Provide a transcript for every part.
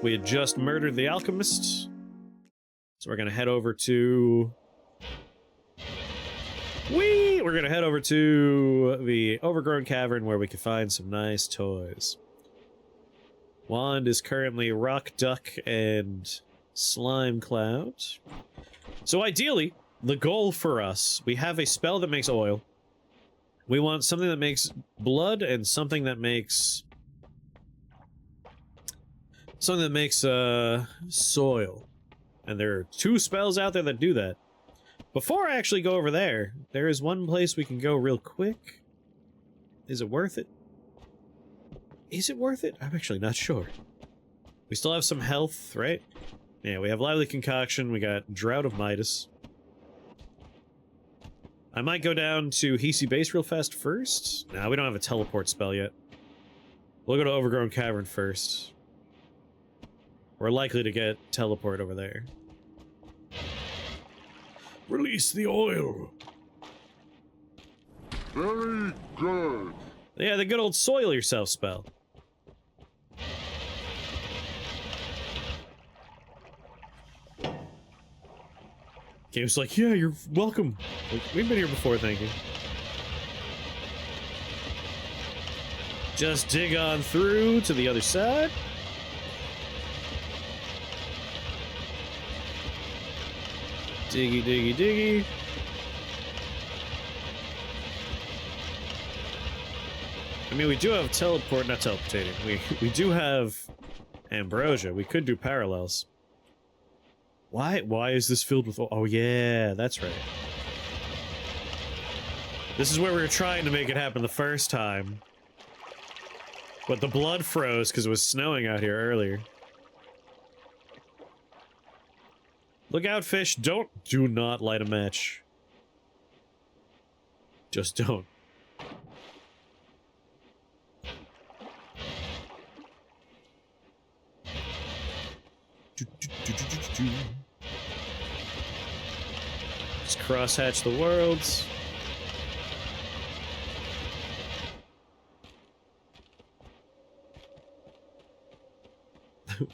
We had just murdered the alchemist. So we're gonna head over to... We're gonna head over to the overgrown cavern where we can find some nice toys. Wand is currently Rock Duck and Slime Cloud. So ideally, the goal for us, we have a spell that makes oil. We want something that makes blood and something that makes... soil. And there are 2 spells out there that do that. Before I actually go over there, there is one place we can go real quick. Is it worth it? Is it worth it? I'm actually not sure. We still have some health, right? Yeah, we have Lively Concoction, we got Drought of Midas. I might go down to Hisi Base real fast first. Nah, we don't have a teleport spell yet. We'll go to Overgrown Cavern first. We're likely to get teleport over there. Release the oil! Very good. Yeah, the good old soil yourself spell. Game's like, yeah, you're welcome. We've been here before, thank you. Just dig on through to the other side. Diggy, diggy, diggy. I mean, we do have teleport, not teleportating. We do have ambrosia. We could do parallels. Why is this filled with... Oh, yeah, that's right. This is where we were trying to make it happen the first time. But the blood froze because it was snowing out here earlier. Look out, fish. Do not light a match. Just don't. Let's crosshatch the worlds.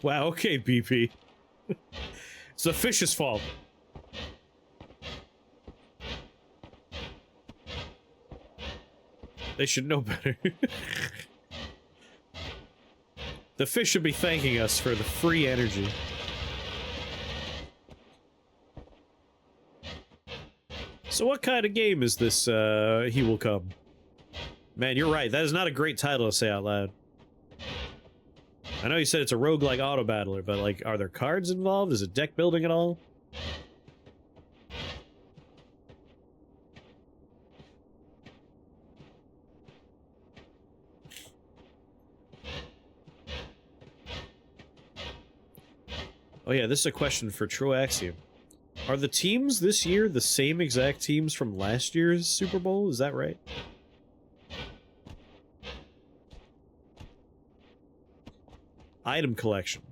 Wow, okay, BP. It's the fish's fault. They should know better. The fish should be thanking us for the free energy. So what kind of game is this, He Will Come? Man, you're right, that is not a great title to say out loud. I know you said it's a roguelike auto-battler, but, like, are there cards involved? Is it deck building at all? Oh yeah, this is a question for Troaxium. Are the teams this year the same exact teams from last year's Super Bowl? Is that right? Item collection.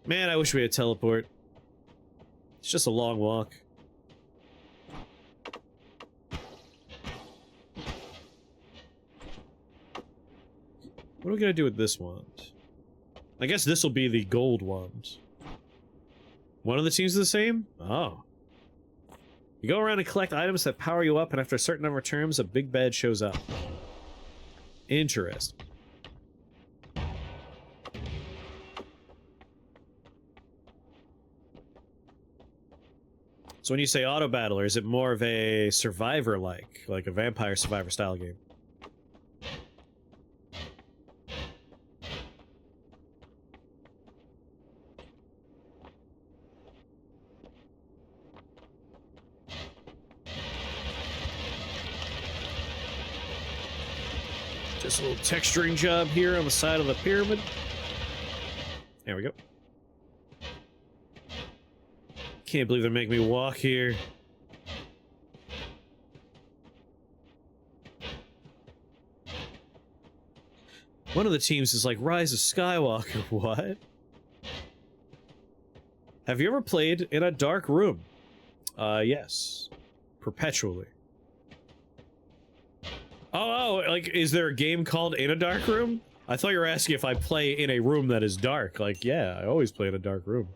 Man, I wish we had teleport. It's just a long walk. What are we gonna do with this wand? I guess this will be the gold wand. One of the teams is the same? Oh. You go around and collect items that power you up, and after a certain number of turns, a big bad shows up. Interesting. So when you say auto-battler, is it more of a survivor-like a vampire survivor style game? Just a little texturing job here on the side of the pyramid. There we go. Can't believe they're making me walk here. One of the teams is like Rise of Skywalker. What? Have you ever played in a dark room? Yes. Perpetually. Oh, like, is there a game called In a Dark Room? I thought you were asking if I play in a room that is dark. Like, yeah, I always play in a dark room.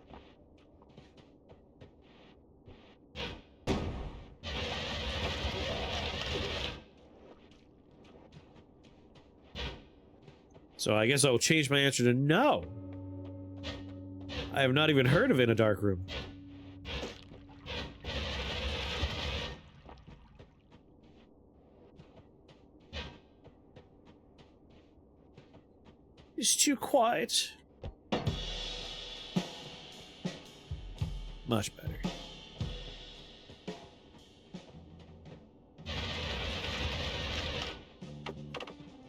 So I guess I'll change my answer to no. I have not even heard of In a Dark Room. It's too quiet. Much better.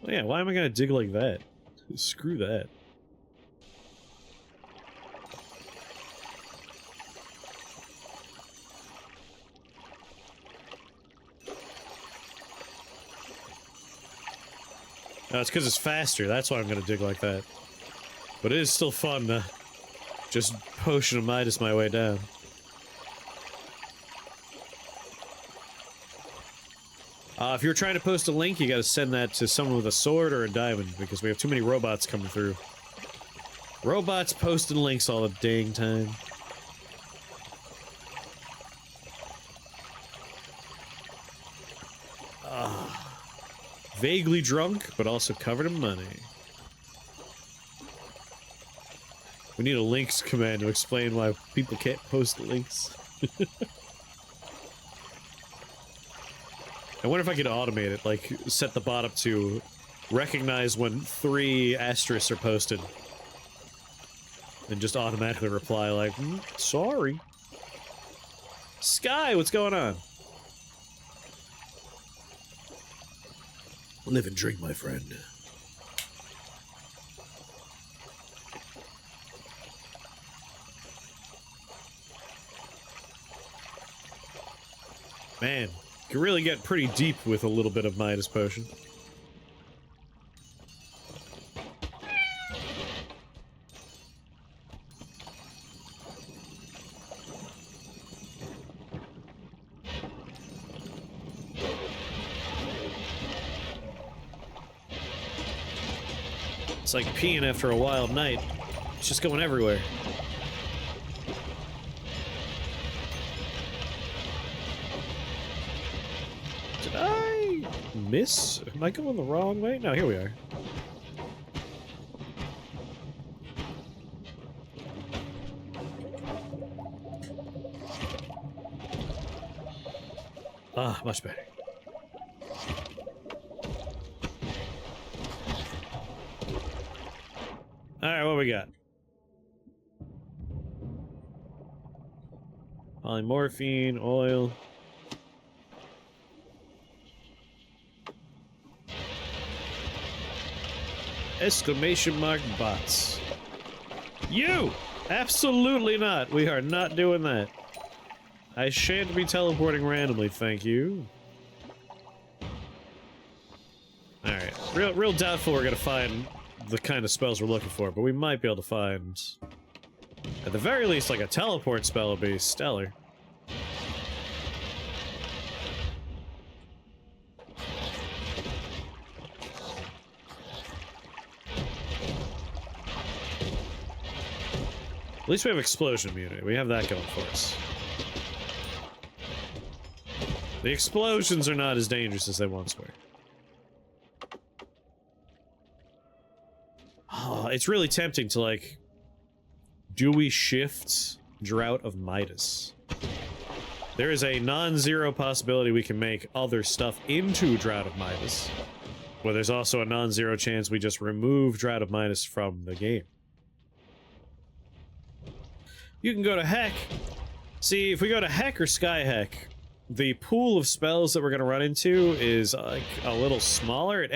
Well, yeah, why am I gonna dig like that? Screw that. No, it's because it's faster. That's why I'm gonna dig like that. But it is still fun to just potion of Midas my way down. If you're trying to post a link, you gotta send that to someone with a sword or a diamond, because we have too many robots coming through. Robots posting links all the dang time. Vaguely drunk, but also covered in money. We need a links command to explain why people can't post links. I wonder if I could automate it, like, set the bot up to recognize when 3 asterisks are posted. And just automatically reply like, sorry. Sky, what's going on? Live and drink, my friend. Man, you can really get pretty deep with a little bit of Midas Potion. It's like peeing after a wild night. It's just going everywhere. Did I miss? Am I going the wrong way? No, here we are. Ah, much better. Alright, what we got? Polymorphine, oil. Exclamation mark bots. You! Absolutely not! We are not doing that. I shan't be teleporting randomly, thank you. Alright. Real doubtful we're gonna find the kind of spells we're looking for, but we might be able to find, at the very least, like a teleport spell would be stellar. At least we have explosion immunity. We have that going for us. The explosions are not as dangerous as they once were. It's really tempting to, like, do we shift Drought of Midas? There is a non-zero possibility we can make other stuff into Drought of Midas, but there's also a non-zero chance we just remove Drought of Midas from the game. You can go to Heck. See, if we go to Heck or Sky Heck, the pool of spells that we're going to run into is, like, a little smaller. It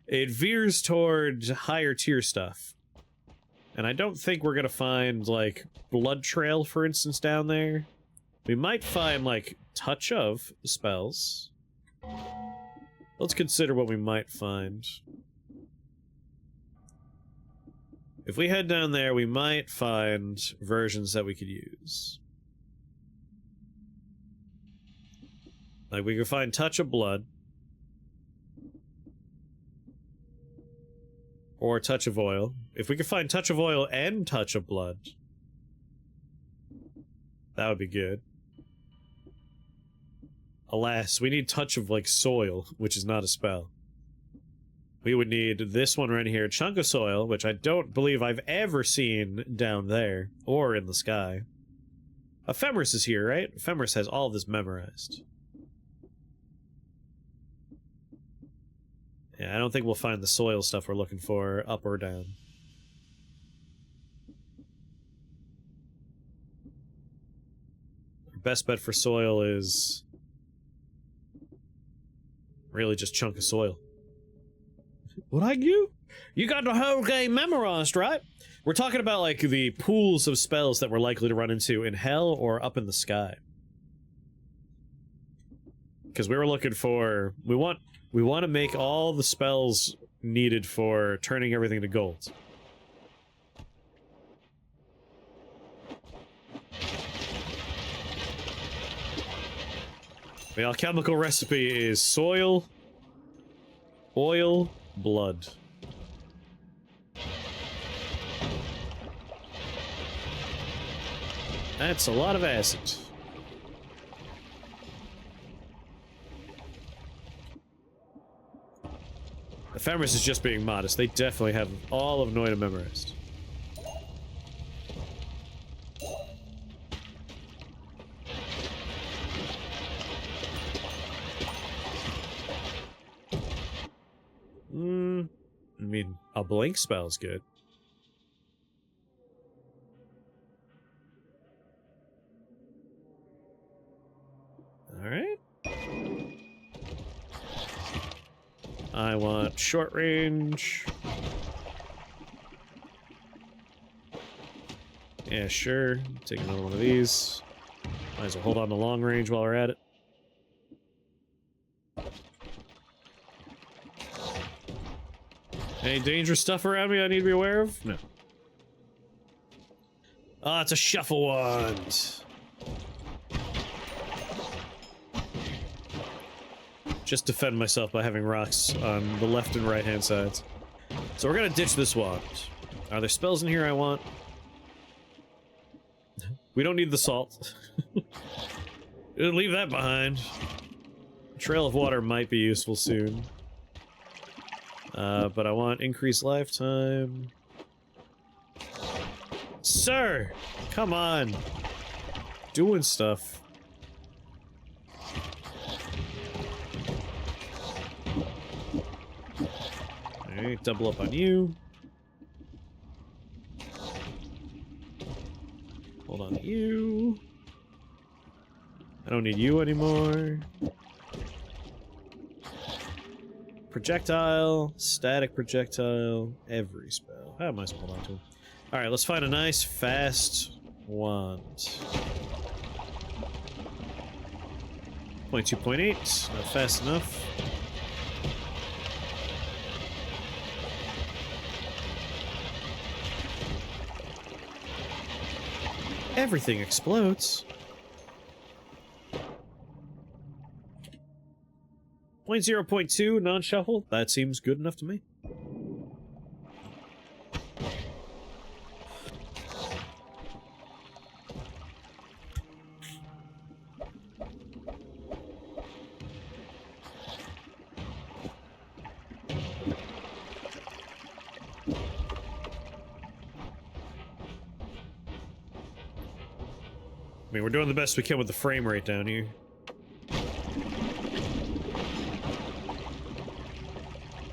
It veers toward higher tier stuff. And I don't think we're gonna find, like, Blood Trail, for instance, down there. We might find, like, Touch of spells. Let's consider what we might find. If we head down there, we might find versions that we could use. Like, we could find Touch of Blood. Or Touch of Oil. If we could find Touch of Oil and Touch of Blood, that would be good. Alas, we need Touch of, like, Soil, which is not a spell. We would need this one right here, Chunk of Soil, which I don't believe I've ever seen down there, or in the sky. Ephemeris is here, right? Ephemeris has all of this memorized. Yeah, I don't think we'll find the soil stuff we're looking for up or down. Our best bet for soil is really just Chunk of Soil. What I do? You got the whole game memorized, right? We're talking about, like, the pools of spells that we're likely to run into in hell or up in the sky. Because we were looking for... We want to make all the spells needed for turning everything to gold. The alchemical recipe is soil, oil, blood. That's a lot of acid. Ephemeris is just being modest. They definitely have all of Noita memorized. I mean, a blink spell's good. Alright. I want short range. Yeah, sure. Take another one of these. Might as well hold on to long range while we're at it. Any dangerous stuff around me I need to be aware of? No. Ah, it's a shuffle wand. Just defend myself by having rocks on the left and right hand sides. So we're gonna ditch this wand. Are there spells in here I want? We don't need the salt. Leave that behind. Trail of Water might be useful soon. But I want increased lifetime. Sir! Come on! Doing stuff. Alright, double up on you. Hold on to you. I don't need you anymore. Projectile, static projectile, every spell. I might as well hold on to him. Alright, let's find a nice, fast wand. 0.2, 0.8, not fast enough. Everything explodes. 0.0, 0.2, non-shuffle? That seems good enough to me. I mean, we're doing the best we can with the frame rate down here.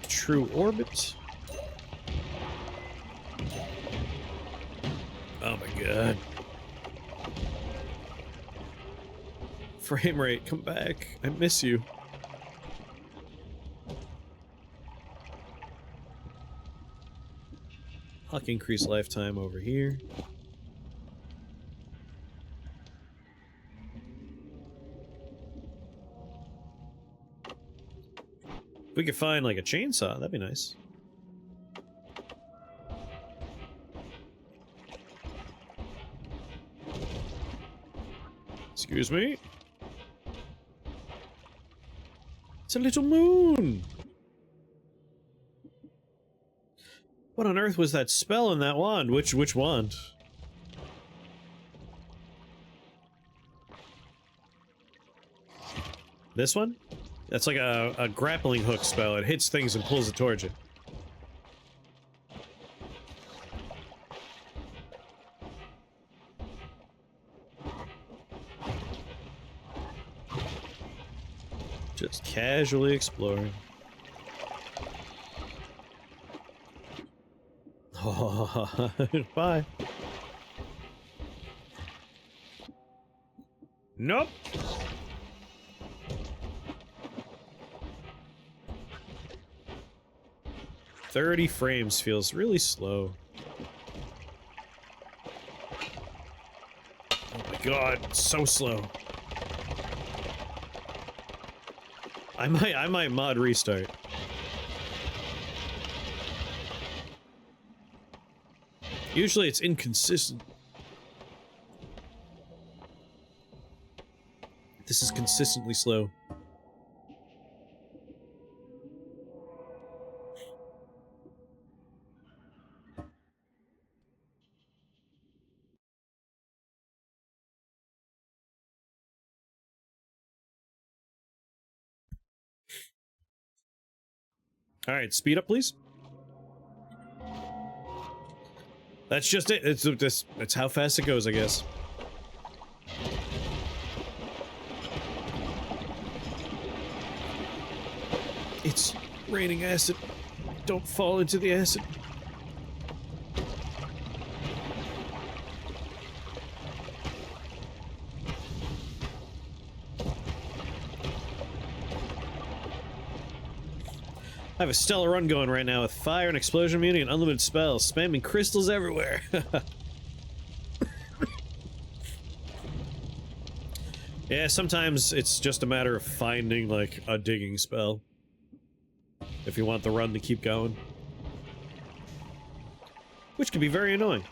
True orbit. Oh my god. Frame rate, come back. I miss you. Huck increase lifetime over here. If we could find, like, a chainsaw, that'd be nice. Excuse me? It's a little moon! What on earth was that spell in that wand? Which wand? This one? That's like a grappling hook spell. It hits things and pulls it towards you. Just casually exploring. Oh, bye. Nope. "30 frames feels really slow. Oh my god, so slow. I might mod restart. Usually it's inconsistent. This is consistently slow. Alright, speed up, please. That's just it. It's how fast it goes, I guess. It's raining acid. Don't fall into the acid. I have a stellar run going right now with fire and explosion immunity and unlimited spells, spamming crystals everywhere. Yeah, sometimes it's just a matter of finding, like, a digging spell. If you want the run to keep going. Which can be very annoying.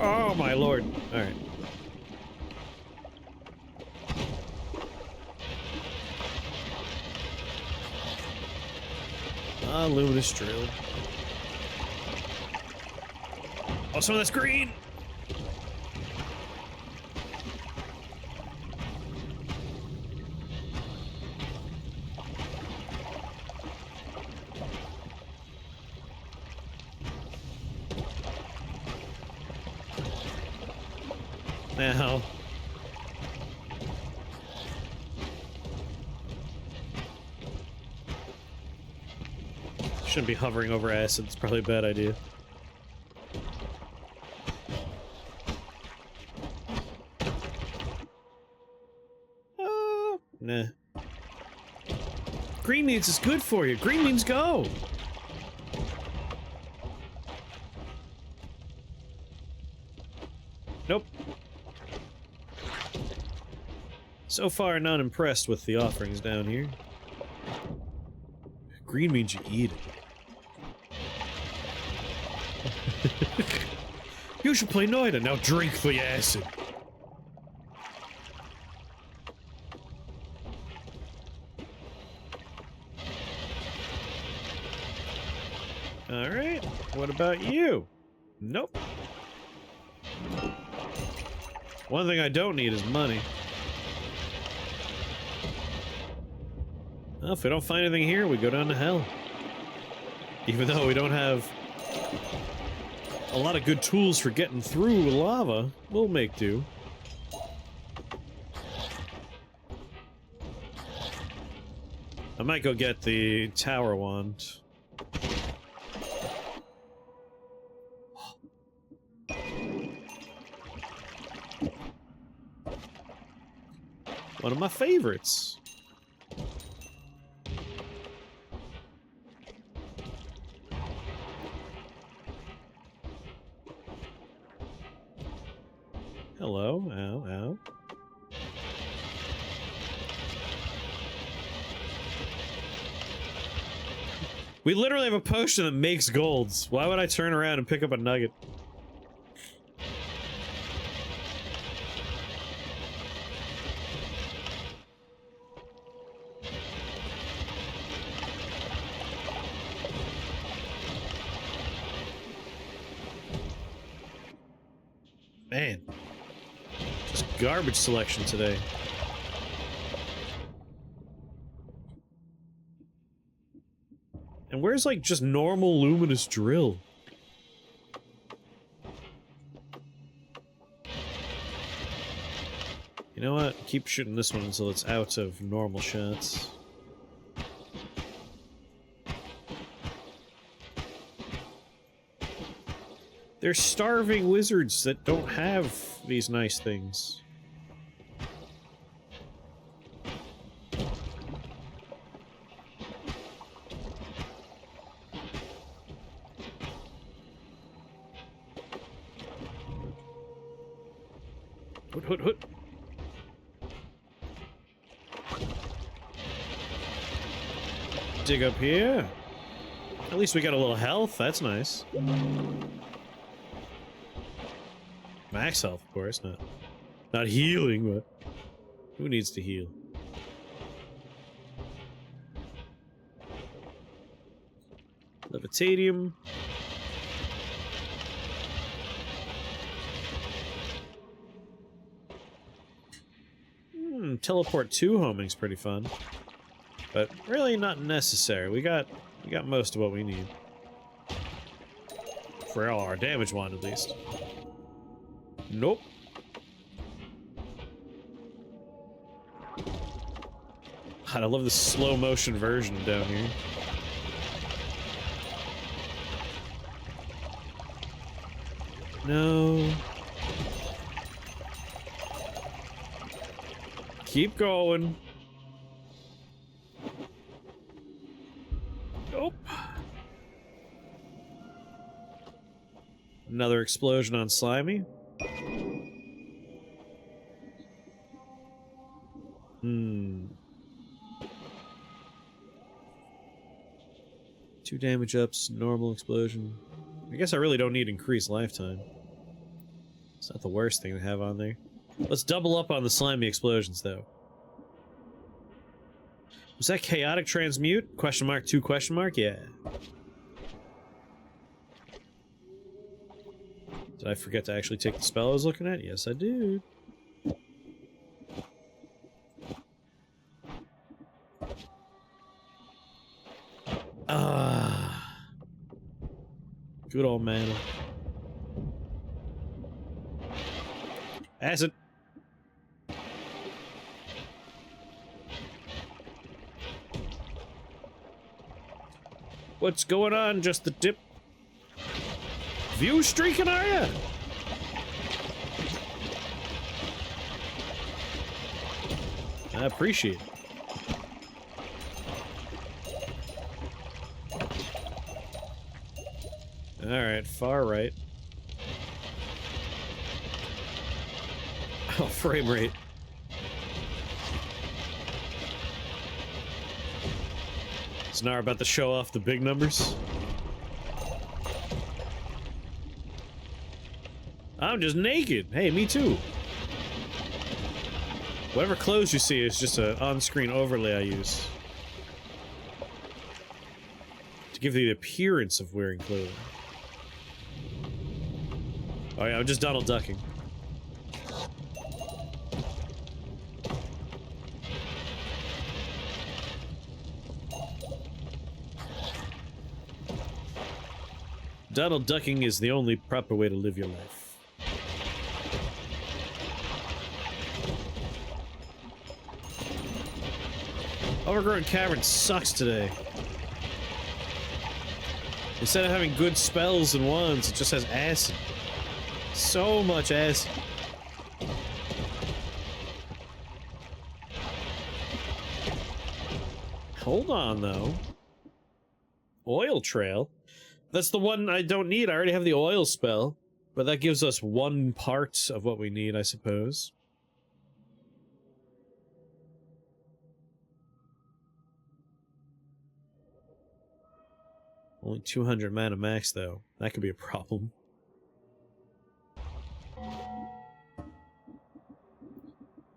Oh my lord. Alright. Ah, luminous drill. Oh, some of that's green! Now. Shouldn't be hovering over acid, it's probably a bad idea. Nah. Green means is good for you. Green means go! Nope. So far, not impressed with the offerings down here. Green means you eat it. You should play Noita, now drink the acid. Alright, what about you? Nope. One thing I don't need is money. Well, if we don't find anything here, we go down to hell. Even though we don't have a lot of good tools for getting through lava, we'll make do. I might go get the tower wand. One of my favorites. Hello, ow, ow. We literally have a potion that makes golds. Why would I turn around and pick up a nugget? Man. Just garbage selection today. And where's, like, just normal luminous drill? You know what? Keep shooting this one until it's out of normal shots. They're starving wizards that don't have these nice things. Hoot, hoot, hoot. Dig up here. At least we got a little health. That's nice. Max health, of course. Not healing, but who needs to heal? Levitatium. Teleport 2 homing's pretty fun. But really not necessary. We got most of what we need. For all our damage wand, at least. Nope. God, I love the slow motion version down here. No. Keep going. Nope. Another explosion on Slimy. Hmm. 2 damage ups, normal explosion. I guess I really don't need increased lifetime. It's not the worst thing to have on there. Let's double up on the slimy explosions, though. Was that chaotic transmute? Question mark, 2 question mark? Yeah. Did I forget to actually take the spell I was looking at? Yes, I did. Good old man. Acid. What's going on? Just the dip. View streaking, are ya? I appreciate it. Alright, far right. Oh, frame rate. It's now about to show off the big numbers. I'm just naked. Hey, me too. Whatever clothes you see is just an on-screen overlay I use to give the appearance of wearing clothing. Oh yeah, I'm just Donald ducking. Donald ducking is the only proper way to live your life. Overgrown Cavern sucks today. Instead of having good spells and wands, it just has acid. So much acid. Hold on, though. Oil trail? That's the one I don't need. I already have the oil spell. But that gives us one part of what we need, I suppose. Only 200 mana max, though. That could be a problem.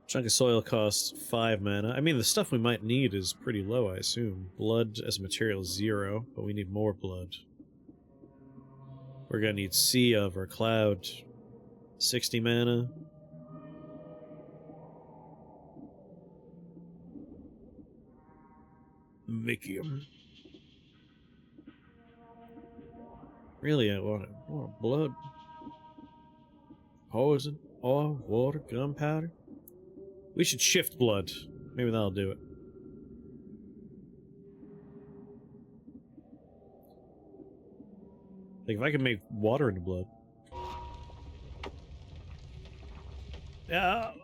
Chunk of soil costs 5 mana. I mean, the stuff we might need is pretty low, I assume. Blood as a material is 0, but we need more blood. We're gonna need Sea of or Cloud. 60 mana. Micium. Really, I want blood. Poison, oil, water, gunpowder. We should shift blood. Maybe that'll do it. Like, if I can make water into blood.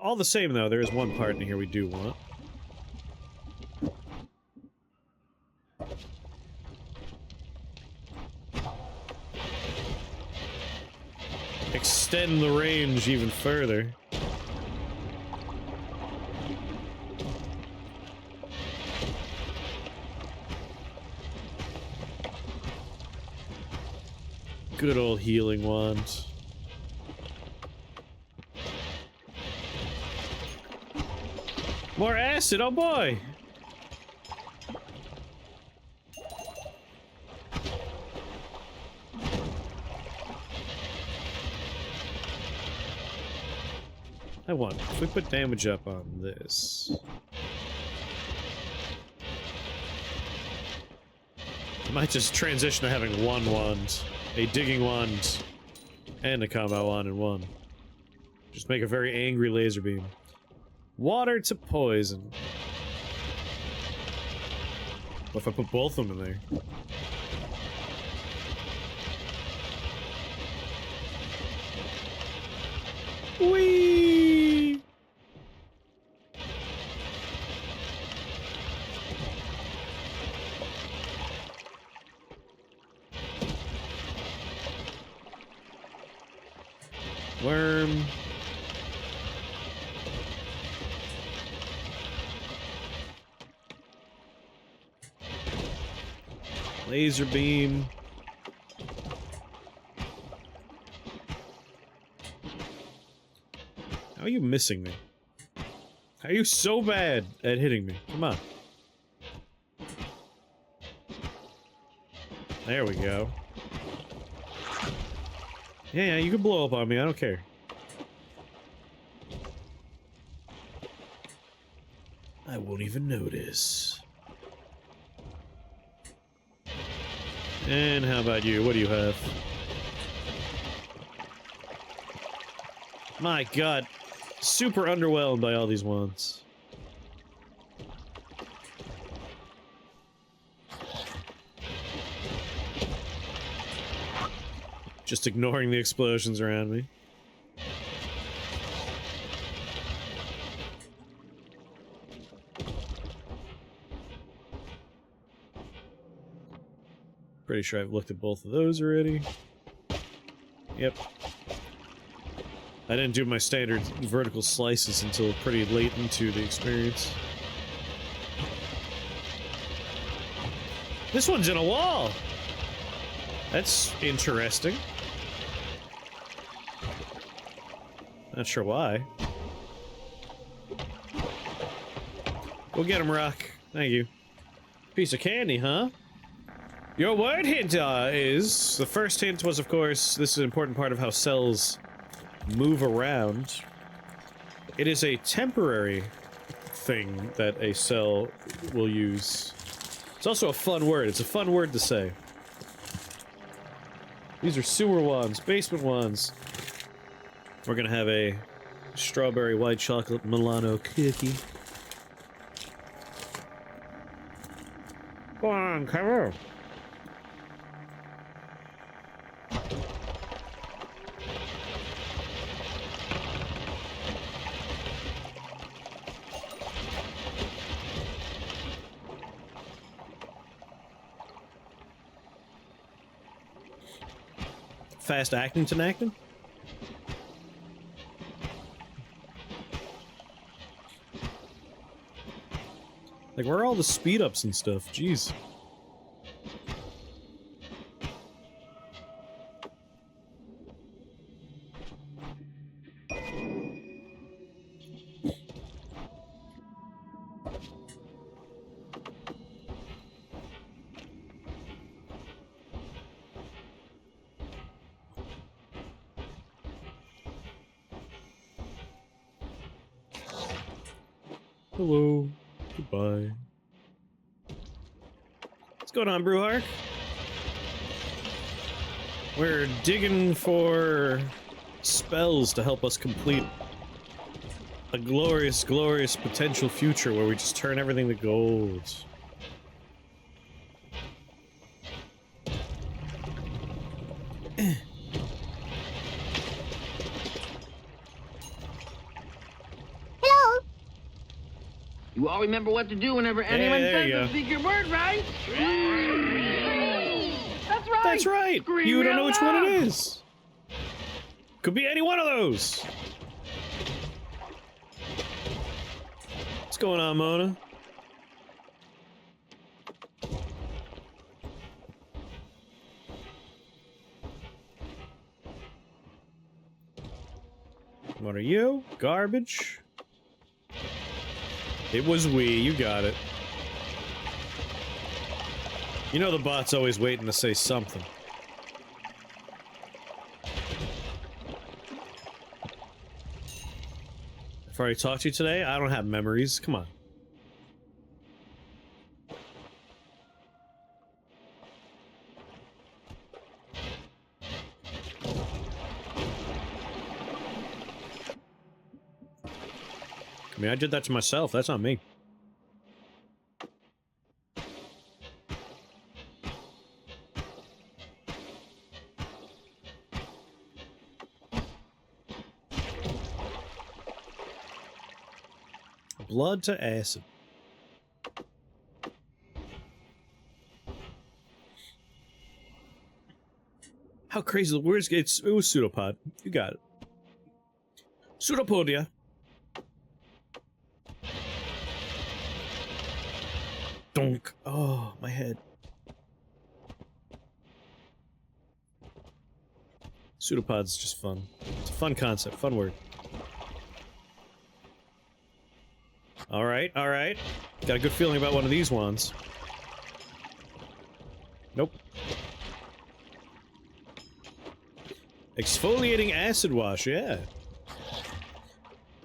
All the same, though, there is one part in here we do want. Extend the range even further. Good old healing wand. More acid, oh boy! I want, if we put damage up on this... I might just transition to having one wand. A digging wand and a combat wand in one. Just make a very angry laser beam. Water to poison. What if I put both of them in there? Whee! Worm. Laser beam. How are you missing me? How are you so bad at hitting me? Come on. There we go. Yeah, you can blow up on me, I don't care. I won't even notice. And how about you? What do you have? My god. Super underwhelmed by all these wands. Just ignoring the explosions around me. Pretty sure I've looked at both of those already. Yep. I didn't do my standard vertical slices until pretty late into the experience. This one's in a wall! That's interesting. Not sure why. Go get him, Rock. Thank you. Piece of candy, huh? Your word hint is... The first hint was, of course, this is an important part of how cells move around. It is a temporary thing that a cell will use. It's also a fun word. It's a fun word to say. These are sewer wands, basement wands. We're gonna have a strawberry white chocolate Milano cookie. Go on, come on. Fast Actington acting? Like, where are all the speed ups and stuff? Jeez. Hello. Goodbye. What's going on, Brewhark? We're digging for spells to help us complete a glorious, glorious potential future where we just turn everything to gold. You all remember what to do whenever anyone there says you the go. secret word, right? That's right! That's right! Scream You don't know real which one loud. it is! Could be any one of those! What's going on, Mona? What are you? Garbage? It was we, you got it. You know the bot's always waiting to say something. I've already talked to you today? I don't have memories, come on. I mean, I did that to myself, that's not me. Blood to acid. How crazy the words get. It was pseudopod. You got it. Pseudopodia. Donk. Oh, my head. Pseudopod's just fun. It's a fun concept, fun word. Alright, alright. Got a good feeling about one of these wands. Nope. Exfoliating acid wash, yeah.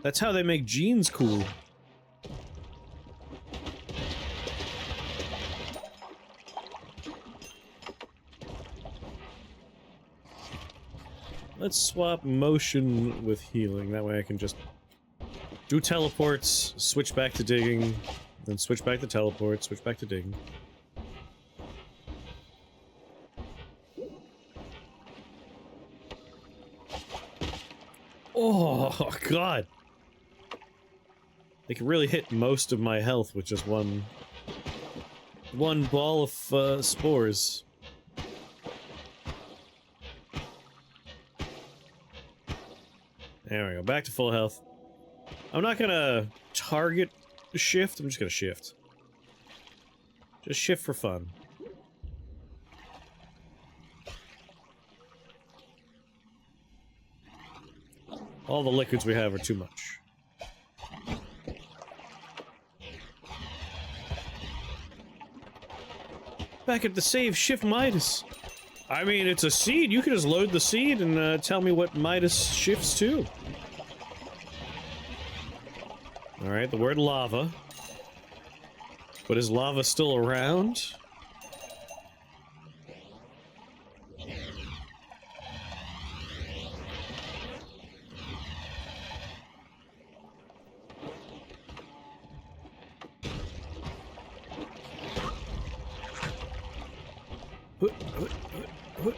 That's how they make jeans cool. Let's swap motion with healing. That way I can just do teleports, switch back to digging, then switch back to teleport, switch back to digging. Oh, God. They can really hit most of my health with just one ball of spores. There we go, back to full health. I'm not gonna target shift, I'm just gonna shift. Just shift for fun. All the liquids we have are too much. Back at the save, shift Midas. I mean, it's a seed. You can just load the seed and tell me what Midas shifts to. Alright, the word lava. But is lava still around?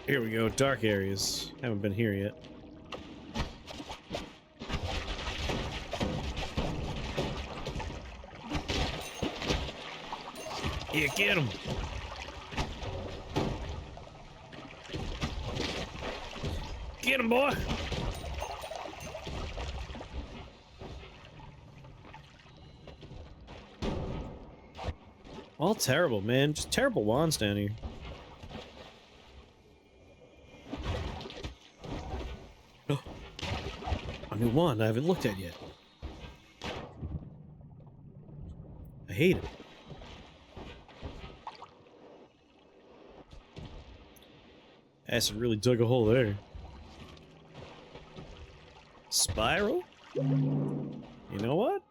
Here we go, dark areas. Haven't been here yet. Yeah, get him! Get him, boy! All terrible, man. Just terrible wands down here. A new wand I haven't looked at yet. I hate it. Acid really dug a hole there. Spiral? You know what?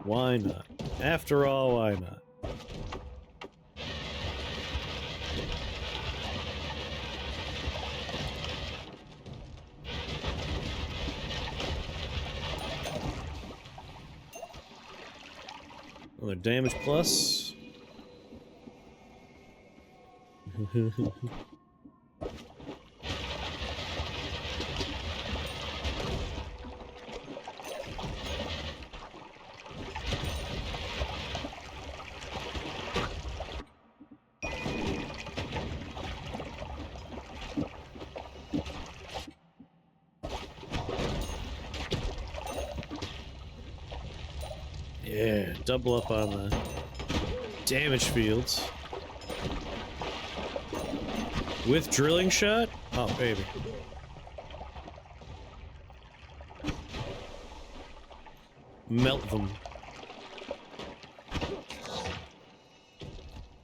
Why not? After all, why not? Another damage plus. Yeah, double up on the damage fields. With drilling shot? Oh, baby. Melt them.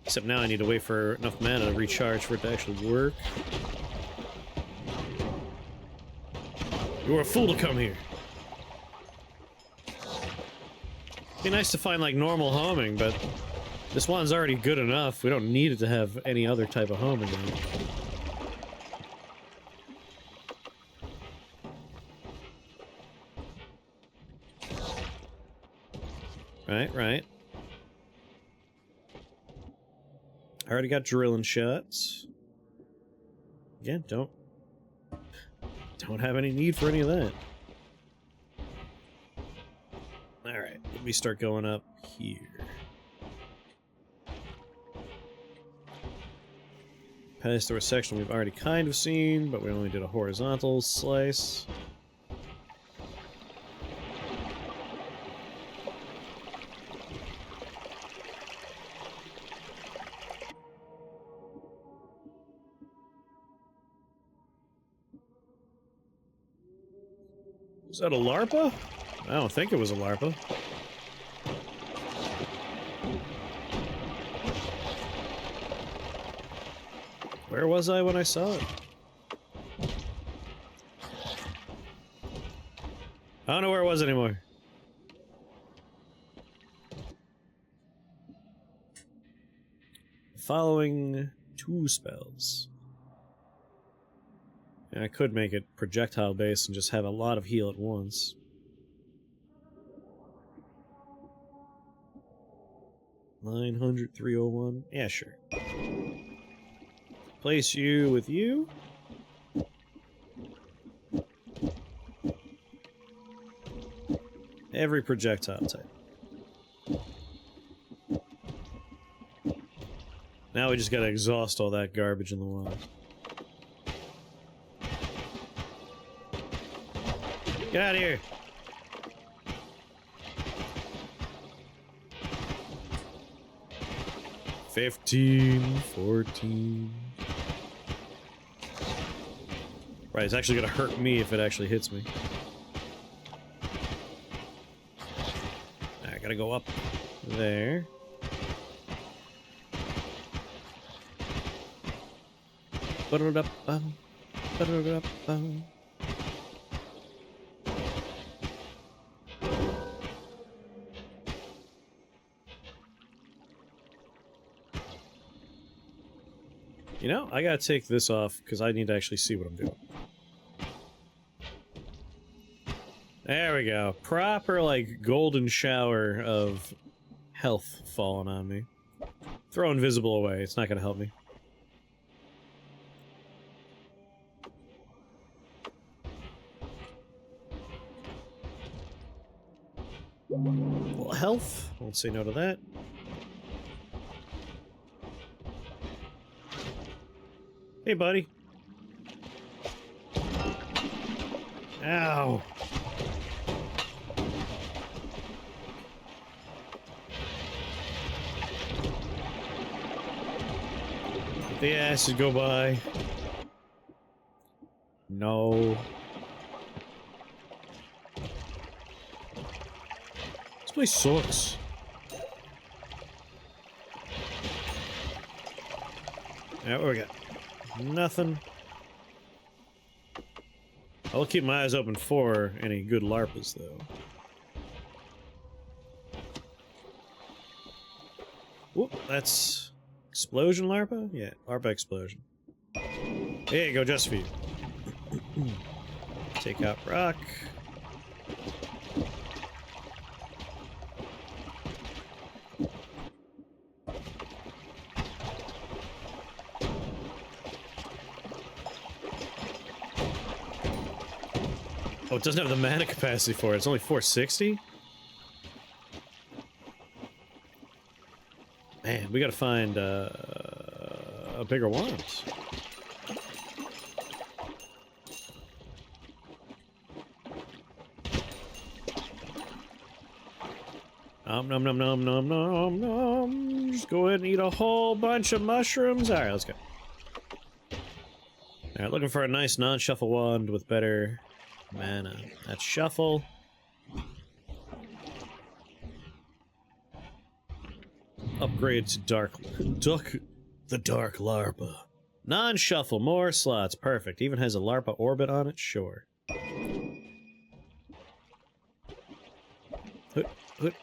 Except now I need to wait for enough mana to recharge for it to actually work. You were a fool to come here. Be nice to find like normal homing, but this one's already good enough. We don't need it to have any other type of homing in it. Right. I already got drilling shots. Again, don't have any need for any of that. Alright, let me start going up here. Pass through a section we've already kind of seen, but we only did a horizontal slice. Was that a larpa? I don't think it was a larpa. Where was I when I saw it? I don't know where it was anymore. Following 2 spells. And I could make it projectile based and just have a lot of heal at once. $900, $301. Yeah, sure. Place you with you. Every projectile type. Now we just gotta exhaust all that garbage in the wild. Get out of here! $15, $14. Right, it's actually gonna hurt me if it actually hits me. I gotta go up there. Ba-da-da-bum, ba-da-da-bum. You know, I gotta take this off because I need to actually see what I'm doing. There we go. Proper, like, golden shower of health falling on me. Throw invisible away. It's not gonna help me. Well, health. Won't say no to that. Hey, buddy. Ow. Let the acid go by. No. This place sucks. Yeah, what we got? Nothing. I'll keep my eyes open for any good LARPers, though. Whoop, that's explosion larpa? Yeah, larpa explosion. There you go, just for you. Take out rock. Oh, it doesn't have the mana capacity for it. It's only 460? Man, we gotta find a bigger wand. Nom nom nom nom nom nom nom. Just go ahead and eat a whole bunch of mushrooms. Alright, let's go. Alright, looking for a nice non-shuffle wand with better mana. That's shuffle. Upgrade to the dark larpa. Non-shuffle, more slots, perfect. Even has a larpa orbit on it, sure. Hoot, hoot.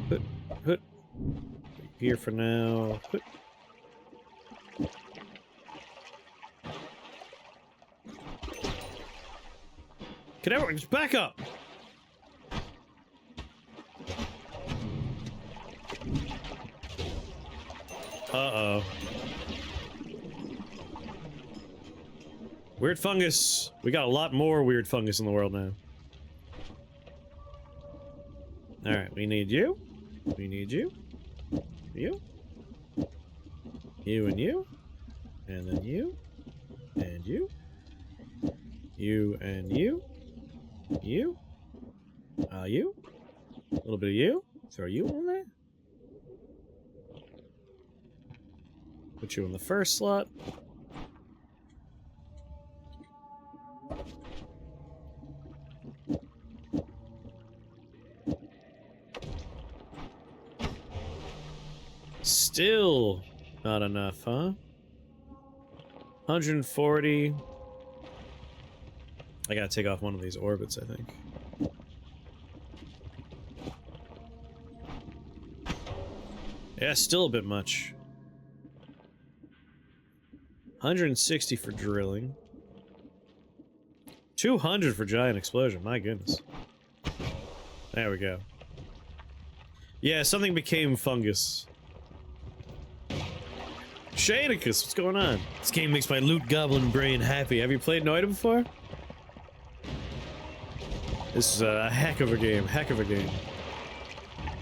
Hoot, hoot. Here for now. Hoot. Can everyone just back up? Uh-oh. Weird fungus. We got a lot more weird fungus in the world now. Alright, we need you. We need you. You. You and you. And then you. And you. You and you. You. You. A little bit of you. Throw you on there. Put you in the first slot. Still not enough, huh? 140. I gotta take off one of these orbits, I think. Yeah, still a bit much. 160 for drilling. 200 for giant explosion, my goodness. There we go. Yeah, something became fungus. Shadicus, what's going on? This game makes my loot goblin brain happy. Have you played Noita before? This is a heck of a game, heck of a game.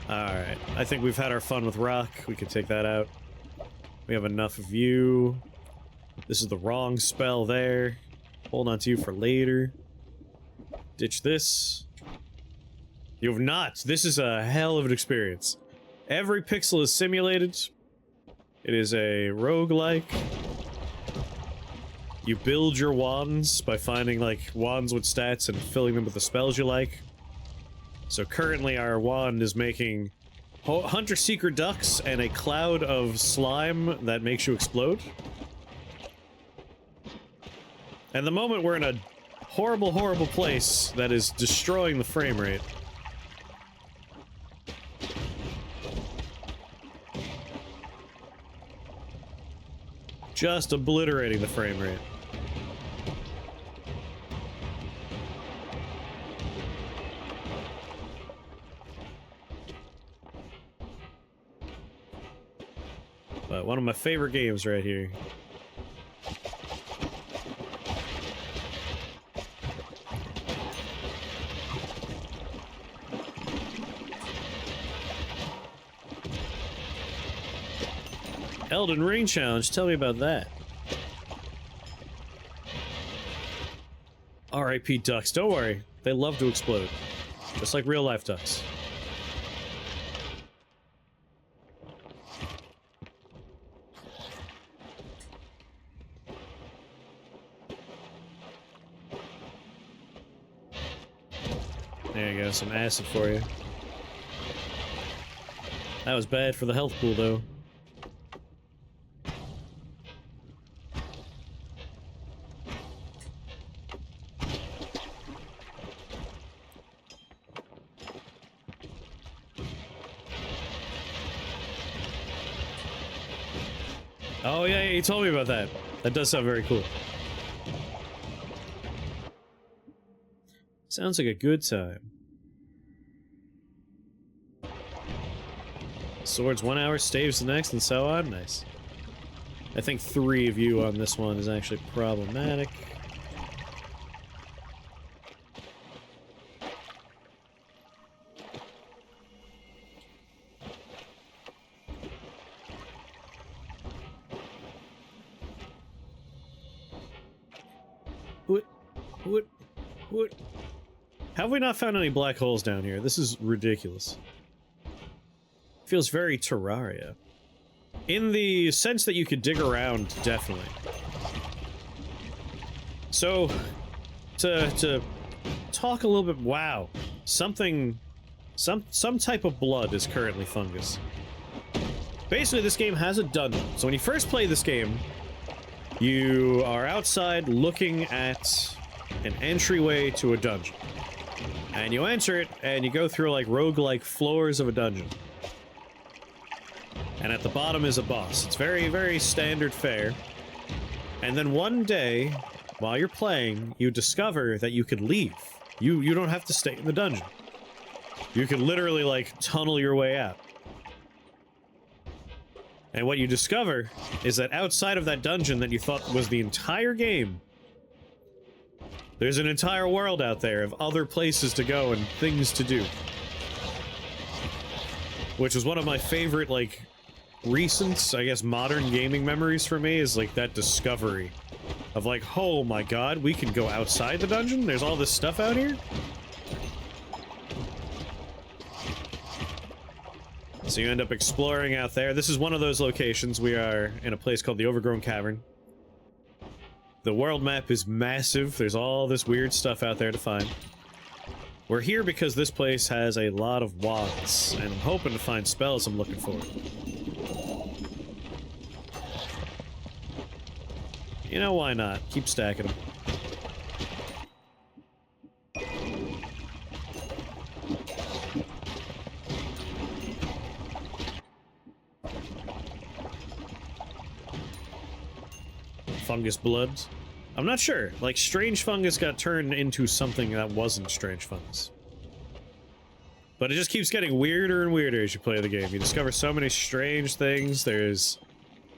Alright, I think we've had our fun with rock. We can take that out. We have enough of you. This is the wrong spell there. Hold on to you for later. Ditch this. You have not. This is a hell of an experience. Every pixel is simulated. It is a roguelike. You build your wands by finding, like, wands with stats and filling them with the spells you like. So currently our wand is making Hunter-Seeker ducks and a cloud of slime that makes you explode. And the moment we're in a horrible, horrible place that is destroying the frame rate. Just obliterating the frame rate. But one of my favorite games right here. Elden Ring Challenge, tell me about that. R.I.P. ducks, don't worry. They love to explode. Just like real life ducks. There you go, some acid for you. That was bad for the health pool, though. Oh yeah, you told me about that. That does sound very cool. Sounds like a good time. Swords 1 hour, staves the next, and so on. Nice. I think 3 of you on this one is actually problematic. What? Have we not found any black holes down here? This is ridiculous. Feels very Terraria. In the sense that you could dig around, definitely. So, to talk a little bit, wow. Some type of blood is currently fungus. Basically, this game has a dungeon. So when you first play this game, you are outside looking at an entryway to a dungeon. And you enter it, and you go through, like, roguelike floors of a dungeon. And at the bottom is a boss. It's very, very standard fare. And then one day, while you're playing, you discover that you could leave. You don't have to stay in the dungeon. You could literally, like, tunnel your way out. And what you discover is that outside of that dungeon that you thought was the entire game, there's an entire world out there of other places to go and things to do. Which was one of my favorite, like, recent, I guess, modern gaming memories for me, is, like, that discovery of, like, oh my god, we can go outside the dungeon? There's all this stuff out here? So you end up exploring out there. This is one of those locations. We are in a place called the Overgrown Cavern. The world map is massive. There's all this weird stuff out there to find. We're here because this place has a lot of wands, and I'm hoping to find spells I'm looking for. You know, why not? Keep stacking them. Fungus blood. I'm not sure. Like, strange fungus got turned into something that wasn't strange fungus. But it just keeps getting weirder and weirder as you play the game. You discover so many strange things. There's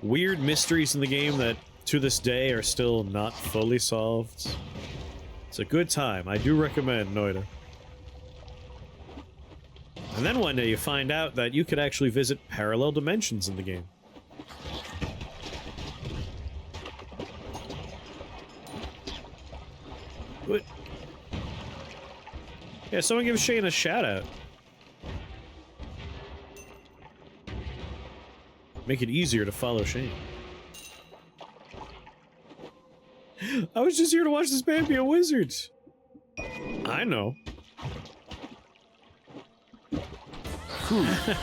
weird mysteries in the game that, to this day, are still not fully solved. It's a good time. I do recommend Noita. And then one day you find out that you could actually visit parallel dimensions in the game. What? Yeah, someone give Shane a shout out. Make it easier to follow Shane. I was just here to watch this man be a wizard. I know.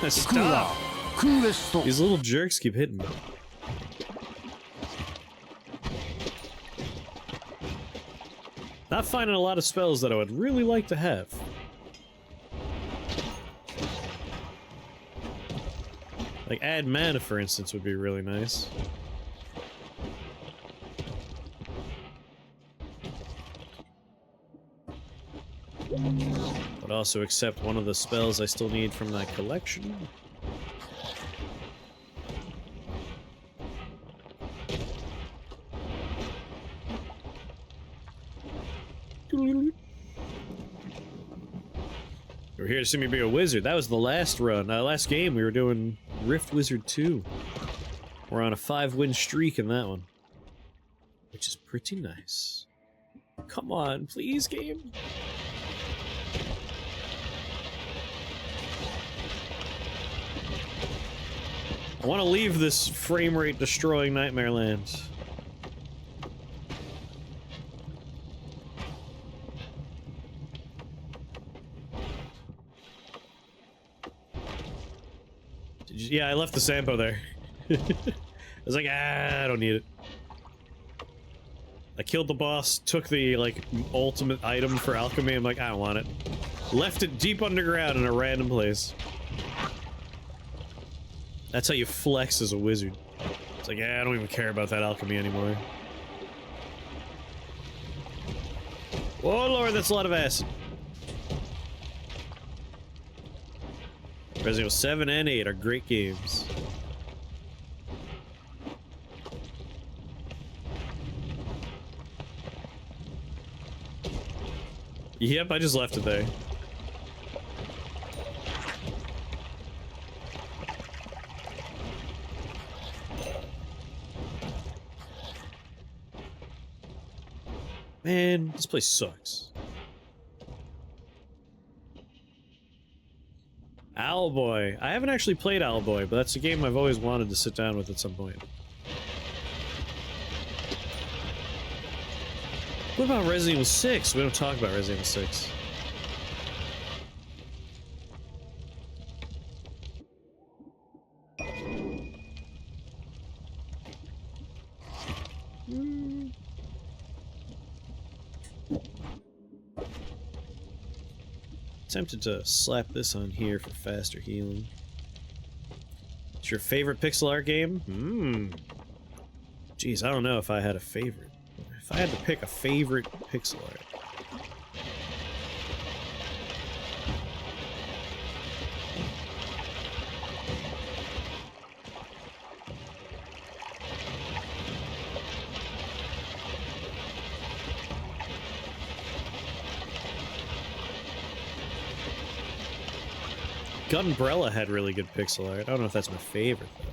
Stop. These little jerks keep hitting me. Not finding a lot of spells that I would really like to have. Like add mana, for instance, would be really nice. But also accept one of the spells I still need from that collection. You're here to see me be a wizard. That was the last run. Last game we were doing Rift Wizard 2. We're on a 5-win streak in that one. Which is pretty nice. Come on, please, game. I want to leave this frame rate destroying Nightmare Land. Yeah, I left the Sampo there. I was like, I don't need it. I killed the boss, took the, like, ultimate item for alchemy. I'm like, I don't want it. Left it deep underground in a random place. That's how you flex as a wizard. It's like, yeah, I don't even care about that alchemy anymore. Oh lord, that's a lot of acid. Resident Evil 7 and 8 are great games. Yep, I just left it there. Man, this place sucks. Owlboy. I haven't actually played Owlboy, but that's a game I've always wanted to sit down with at some point. What about Resident Evil 6? We don't talk about Resident Evil 6. Tempted to slap this on here for faster healing. It's your favorite pixel art game? Jeez, I don't know if I had a favorite. If I had to pick a favorite pixel art. Gunbrella had really good pixel art. I don't know if that's my favorite, though.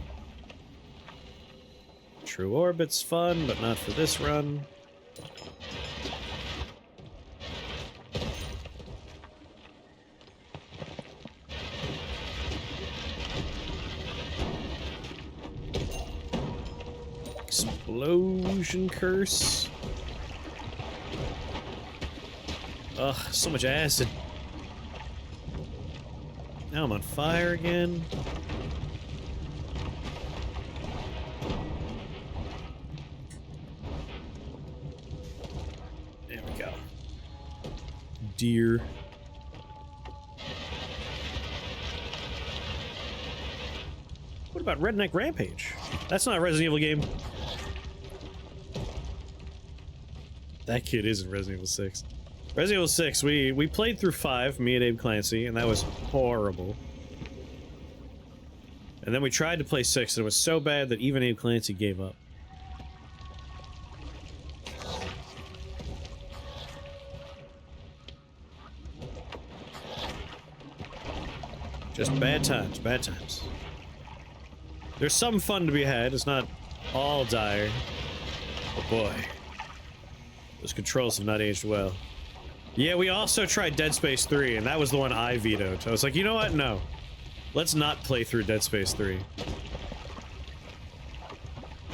True Orbit's fun, but not for this run. Explosion Curse. Ugh, so much acid. Now I'm on fire again. There we go. Deer. What about Redneck Rampage? That's not a Resident Evil game. That kid isn't Resident Evil 6. Resident Evil 6, we played through 5, me and Abe Clancy, and that was horrible. And then we tried to play 6, and it was so bad that even Abe Clancy gave up. Just bad times, bad times. There's some fun to be had, it's not all dire. Oh boy. Those controls have not aged well. Yeah, we also tried Dead Space 3, and that was the one I vetoed. I was like, you know what? No. Let's not play through Dead Space 3.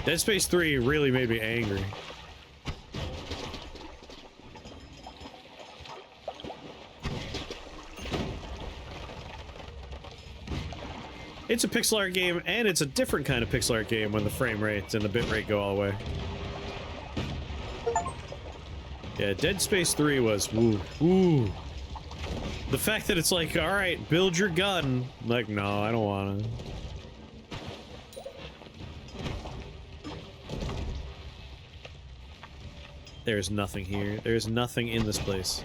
Dead Space 3 really made me angry. It's a pixel art game, and it's a different kind of pixel art game when the frame rate and the bit rate go all the way. Yeah, Dead Space 3 was woo. Ooh. The fact that it's like, alright, build your gun. I'm like, no, I don't wanna. There's nothing here. There's nothing in this place.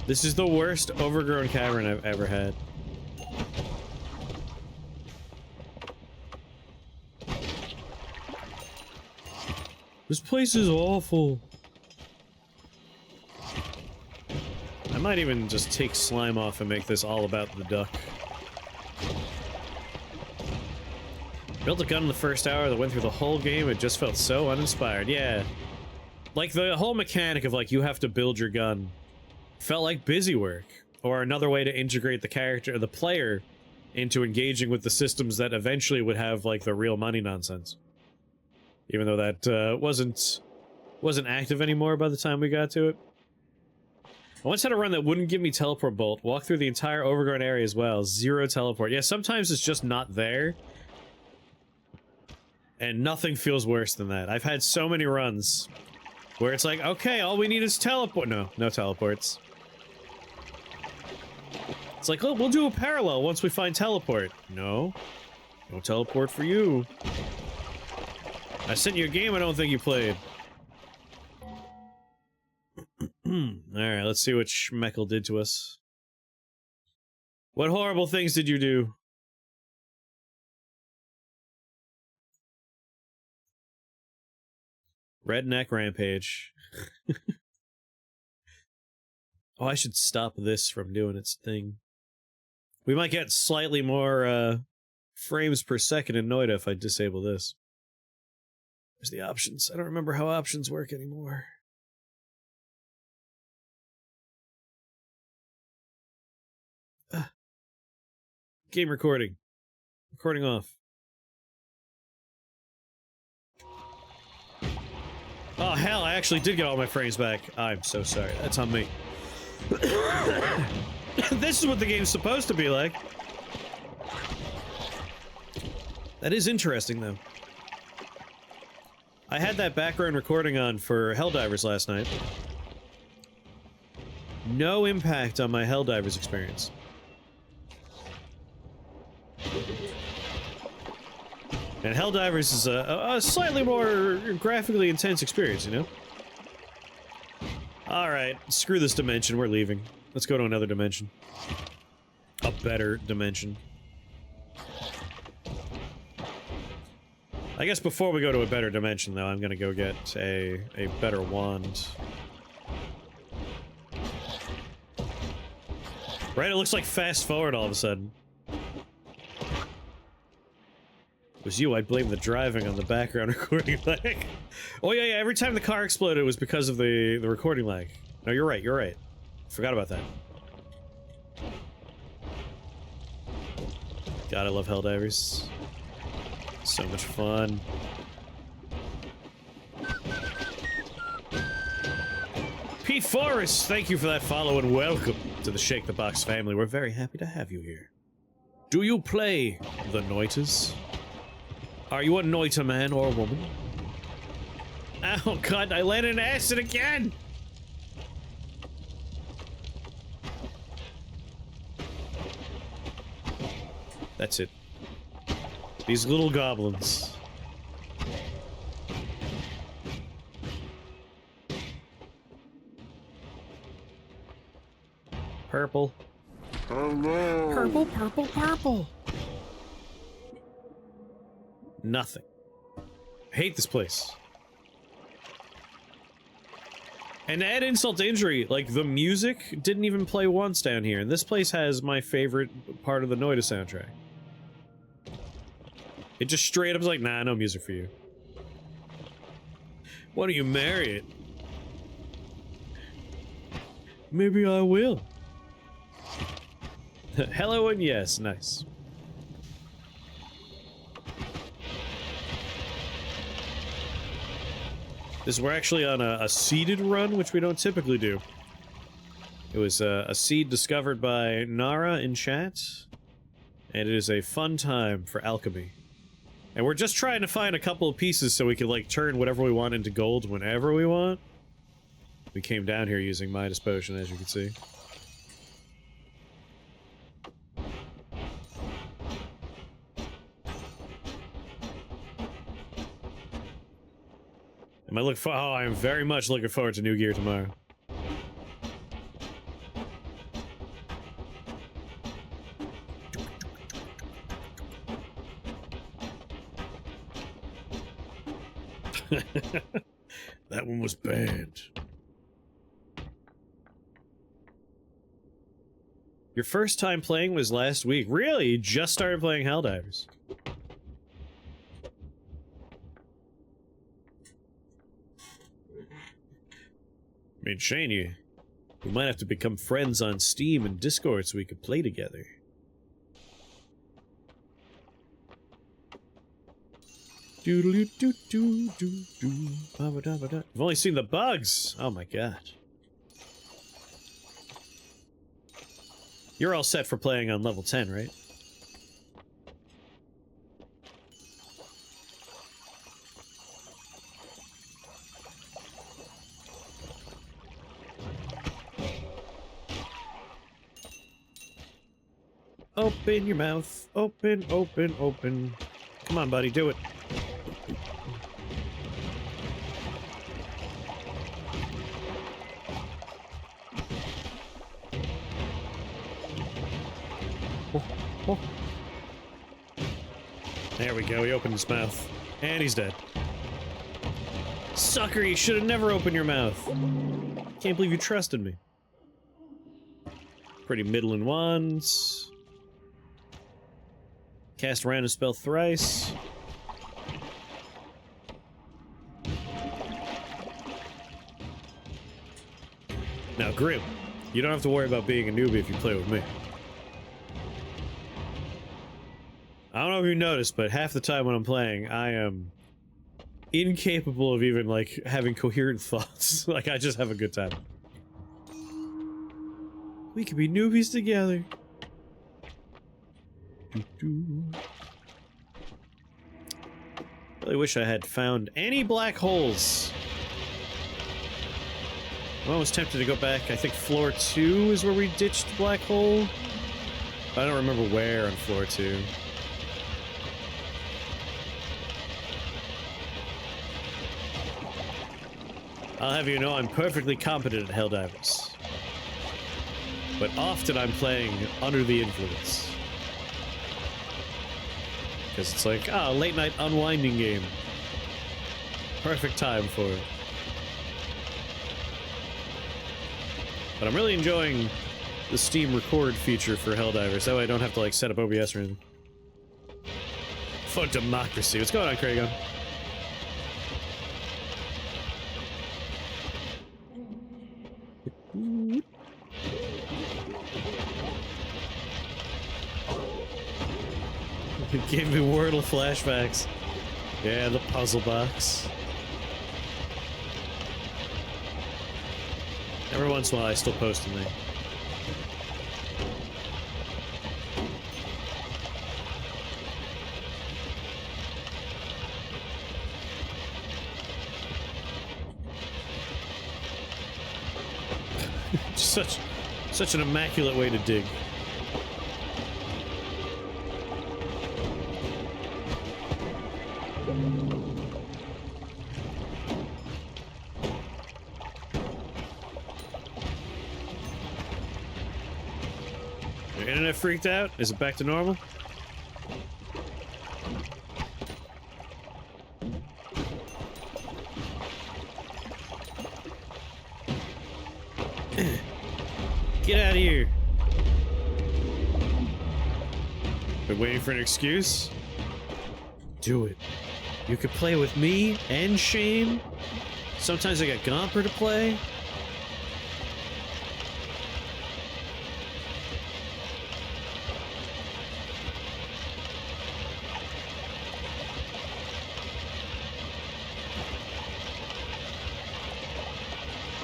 This is the worst overgrown cavern I've ever had. This place is awful. I might even just take slime off and make this all about the duck. Built a gun in the first hour that went through the whole game, it just felt so uninspired. Yeah. Like, the whole mechanic of, like, you have to build your gun felt like busy work. Or another way to integrate the character, or the player, into engaging with the systems that eventually would have, like, the real money nonsense. Even though that, wasn't active anymore by the time we got to it. I once had a run that wouldn't give me teleport bolt. Walk through the entire overgrown area as well. 0 teleport. Yeah, sometimes it's just not there. And nothing feels worse than that. I've had so many runs where it's like, okay, all we need is teleport. No, no teleports. It's like, oh, we'll do a parallel once we find teleport. No. No teleport for you. I sent you a game I don't think you played. Alright, let's see what Schmeckel did to us. What horrible things did you do? Redneck Rampage. Oh, I should stop this from doing its thing. We might get slightly more, frames per second in Noita if I disable this. There's the options. I don't remember how options work anymore. Game recording. Recording off. Oh, hell, I actually did get all my frames back. I'm so sorry. That's on me. This is what the game's supposed to be like. That is interesting, though. I had that background recording on for Helldivers last night. No impact on my Helldivers experience. And Helldivers is a slightly more graphically intense experience, you know? Alright, screw this dimension, we're leaving. Let's go to another dimension. A better dimension. I guess before we go to a better dimension, though, I'm gonna go get a better wand. Right, it looks like fast forward all of a sudden. It was you, I'd blame the driving on the background recording lag. Oh yeah, every time the car exploded it was because of the recording lag. No, you're right, you're right. Forgot about that. God, I love Helldivers. So much fun. Pete Forrest, thank you for that follow and welcome to the Shake the Box family. We're very happy to have you here. Do you play the Noitas? Are you a Noita man or woman? Oh god, I landed in acid again! That's it. These little goblins. Purple. Hello. Purple, purple, purple. Nothing. I hate this place. And to add insult to injury, like, the music didn't even play once down here, and this place has my favorite part of the Noita soundtrack. It just straight up was like, nah, no music for you. Why don't you marry it? Maybe I will. Hello and yes, nice. We're actually on a seeded run, which we don't typically do. It was a seed discovered by Nara in chat, and it is a fun time for alchemy. And we're just trying to find a couple of pieces so we can, like, turn whatever we want into gold whenever we want. We came down here using Midas Potion, as you can see. Oh, I am very much looking forward to New Gear tomorrow. That one was banned. Your first time playing was last week. Really? You just started playing Helldivers. I mean, Shane, we might have to become friends on Steam and Discord so we could play together. Doo-doo-doo-doo-doo-doo. Ba-ba-da-ba-da. I've only seen the bugs! Oh my god. You're all set for playing on level 10, right? Open your mouth. Open, open, open. Come on, buddy, do it. Oh. There we go, he opened his mouth. And he's dead. Sucker, you should have never opened your mouth. Can't believe you trusted me. Pretty middling wands. Cast random spell thrice. Now, Grim, you don't have to worry about being a newbie if you play with me. I don't know if you noticed, but half the time when I'm playing, I am incapable of even, like, having coherent thoughts. Like, I just have a good time. We could be newbies together. Really wish I had found any black holes. I'm almost tempted to go back. I think floor 2 is where we ditched black hole. I don't remember where on floor 2. I'll have you know I'm perfectly competent at Helldivers. But often I'm playing under the influence. Because it's like, ah, late night unwinding game. Perfect time for it. But I'm really enjoying the Steam record feature for Helldivers. That way I don't have to, like, set up OBS or anything. For democracy. What's going on, Kragon? It gave me Wordle flashbacks. Yeah, the puzzle box. Every once in a while I still post them there. Such an immaculate way to dig. Your internet freaked out? Is it back to normal? Get out of here! Been waiting for an excuse? Do it. You could play with me and Shane. Sometimes I got Gomper to play.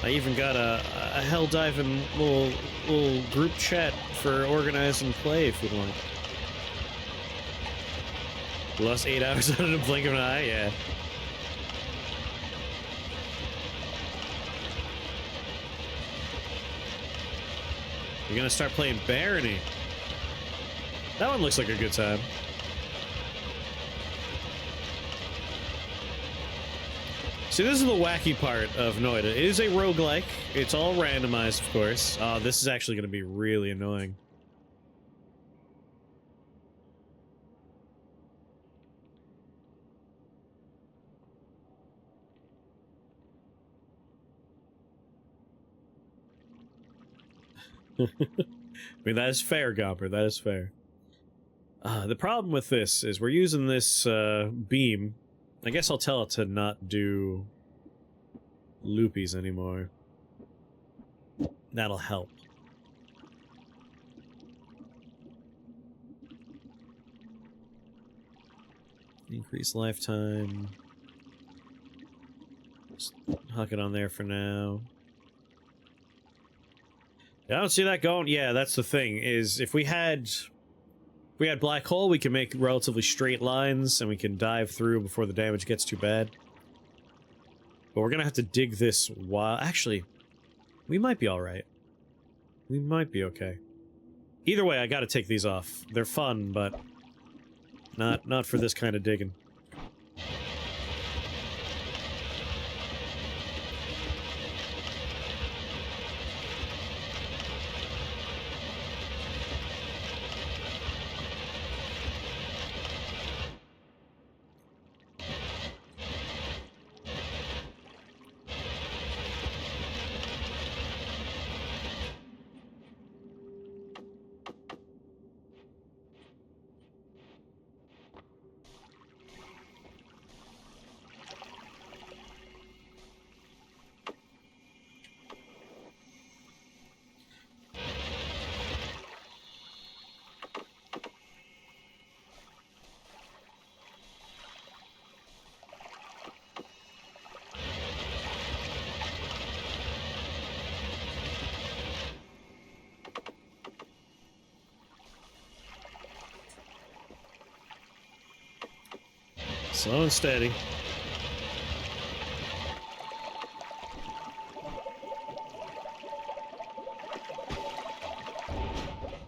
I even got a hell diving little group chat for organize and play if you want. Lost 8 hours on a blink of an eye, yeah. You're gonna start playing Barony. That one looks like a good time. See, this is the wacky part of Noita. It is a roguelike. It's all randomized, of course. Oh, this is actually going to be really annoying. I mean, that is fair, Gomper. That is fair. The problem with this is we're using this beam. I guess I'll tell it to not do loopies anymore. That'll help. Increase lifetime. Just huck it on there for now. I don't see that going. Yeah, that's the thing, is if we had black hole, we can make relatively straight lines, and we can dive through before the damage gets too bad. But we're gonna have to dig this while... Actually, we might be alright. We might be okay. Either way, I gotta take these off. They're fun, but... Not for this kind of digging. Slow and steady.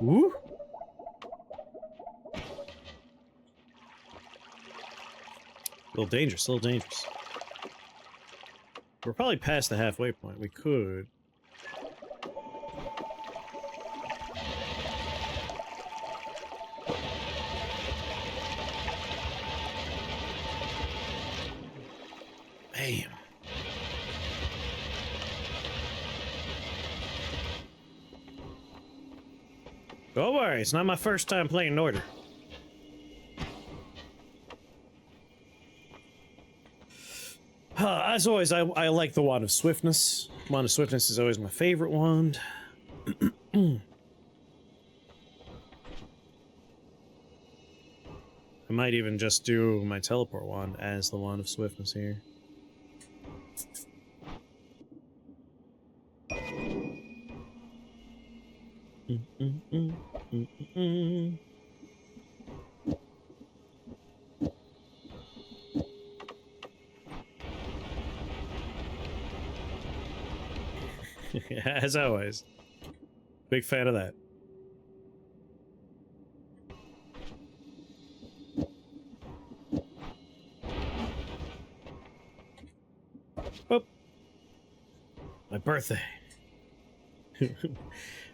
Woo! A little dangerous, a little dangerous. We're probably past the halfway point. We could. Bam. Don't worry, it's not my first time playing Noita. As always, I like the Wand of Swiftness. Wand of Swiftness is always my favorite wand. I might even just do my teleport wand as the Wand of Swiftness here. As always. Big fan of that. Oh. My birthday.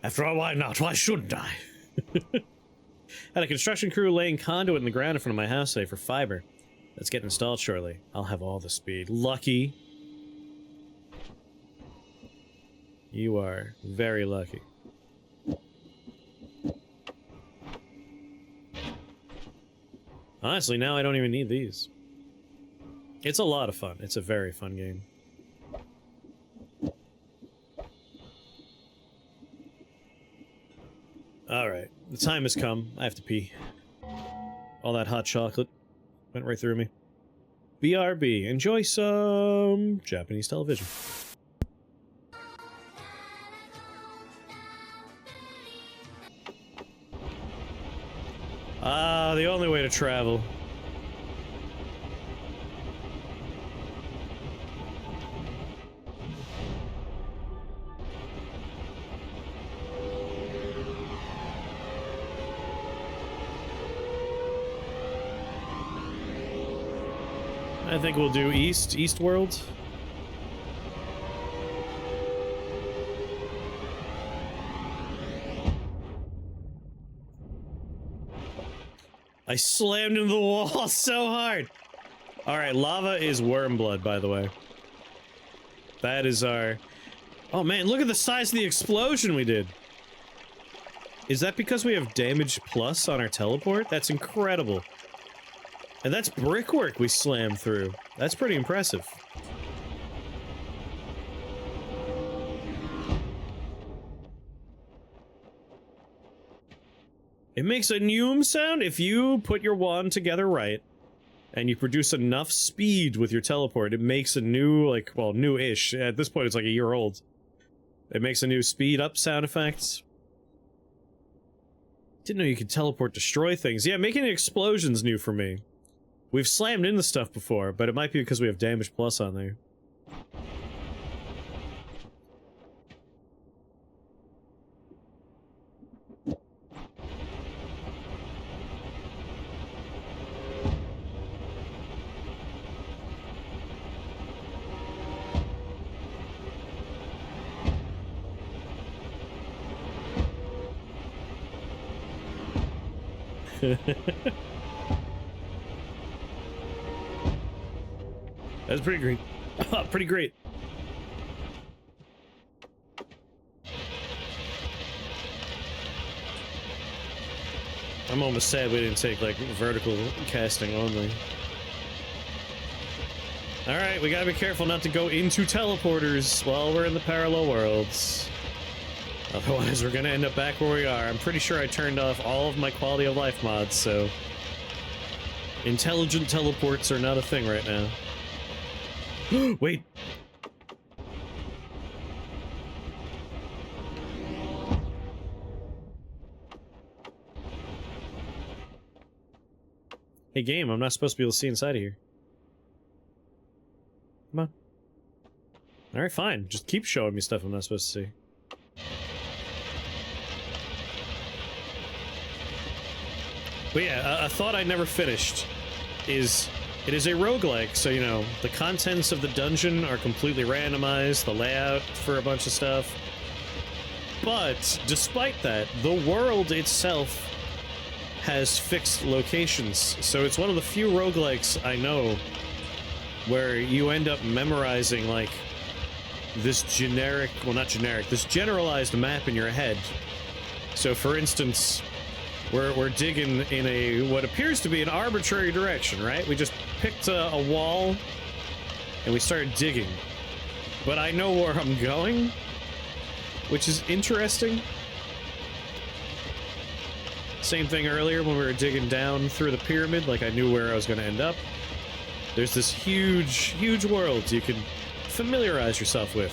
After all, why not? Why shouldn't I? Had a construction crew laying conduit in the ground in front of my house today for fiber. That's getting installed shortly. I'll have all the speed. Lucky. You are very lucky. Honestly, now I don't even need these. It's a lot of fun. It's a very fun game. Alright, the time has come. I have to pee. All that hot chocolate went right through me. BRB, enjoy some Japanese television. Ah, the only way to travel. I think we'll do East World. I slammed into the wall so hard. Alright, lava is worm blood, by the way. That is our... Oh man, look at the size of the explosion we did. Is that because we have damage plus on our teleport? That's incredible. And that's brickwork we slammed through. That's pretty impressive. It makes a neum sound if you put your wand together right, and you produce enough speed with your teleport. It makes a new, like, well, new-ish. At this point, it's like a year old. It makes a new speed-up sound effect. Didn't know you could teleport destroy things. Yeah, making explosions new for me. We've slammed into stuff before, but it might be because we have damage plus on there. That's pretty great. Pretty great. I'm almost sad we didn't take, like, vertical casting only. Alright, we gotta be careful not to go into teleporters while we're in the parallel worlds. Otherwise, we're gonna end up back where we are. I'm pretty sure I turned off all of my quality of life mods, so... Intelligent teleports are not a thing right now. Wait! Hey game, I'm not supposed to be able to see inside of here. Come on. Alright, fine. Just keep showing me stuff I'm not supposed to see. But yeah, a thought I never finished is... It is a roguelike, so, you know, the contents of the dungeon are completely randomized, the layout for a bunch of stuff. But, despite that, the world itself has fixed locations, so it's one of the few roguelikes I know where you end up memorizing, like, this generic, well, not generic, this generalized map in your head. So, for instance, we're digging in a, what appears to be an arbitrary direction, right? We just picked a wall, and we started digging. But I know where I'm going, which is interesting. Same thing earlier when we were digging down through the pyramid, like I knew where I was going to end up. There's this huge, huge world you can familiarize yourself with,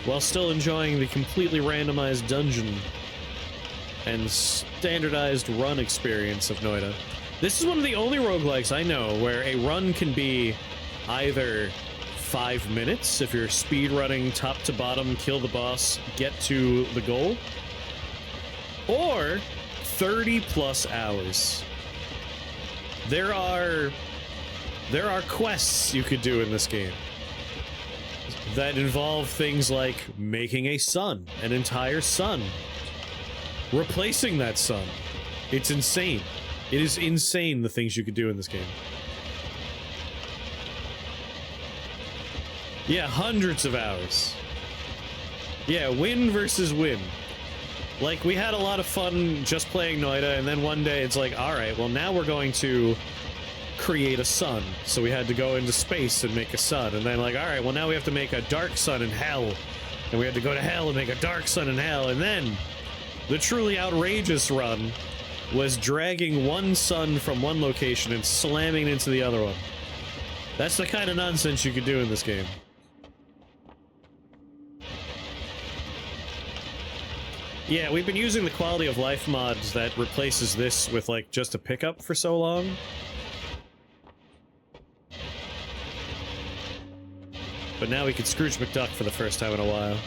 while still enjoying the completely randomized dungeon and standardized run experience of Noita. This is one of the only roguelikes I know where a run can be either 5 minutes, if you're speed running top to bottom, kill the boss, get to the goal, or 30 plus hours. There are quests you could do in this game that involve things like making a sun, an entire sun, replacing that sun. It's insane. It is insane the things you could do in this game. Yeah, hundreds of hours. Yeah, win versus win. Like, we had a lot of fun just playing Noita, and then one day it's like, alright, well now we're going to create a sun. So we had to go into space and make a sun, and then like, alright, well now we have to make a dark sun in hell. And we had to go to hell and make a dark sun in hell, and then the truly outrageous run was dragging one sun from one location and slamming it into the other one. That's the kind of nonsense you could do in this game. Yeah, we've been using the quality of life mods that replaces this with, like, just a pickup for so long. But now we can Scrooge McDuck for the first time in a while.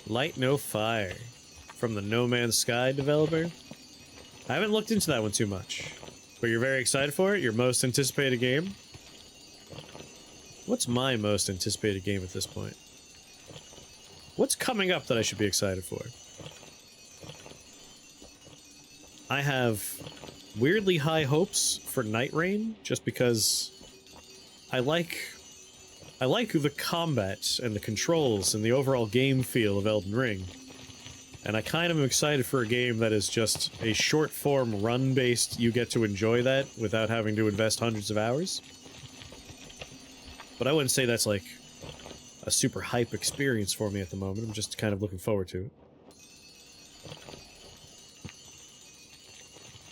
Light No Fire from the No Man's Sky developer. I haven't looked into that one too much, but you're very excited for it? Your most anticipated game? What's my most anticipated game at this point? What's coming up that I should be excited for? I have weirdly high hopes for Night Rain, just because I like the combat and the controls and the overall game feel of Elden Ring. And I kind of am excited for a game that is just a short-form run-based, you get to enjoy that without having to invest hundreds of hours. But I wouldn't say that's like a super hype experience for me at the moment. I'm just kind of looking forward to it.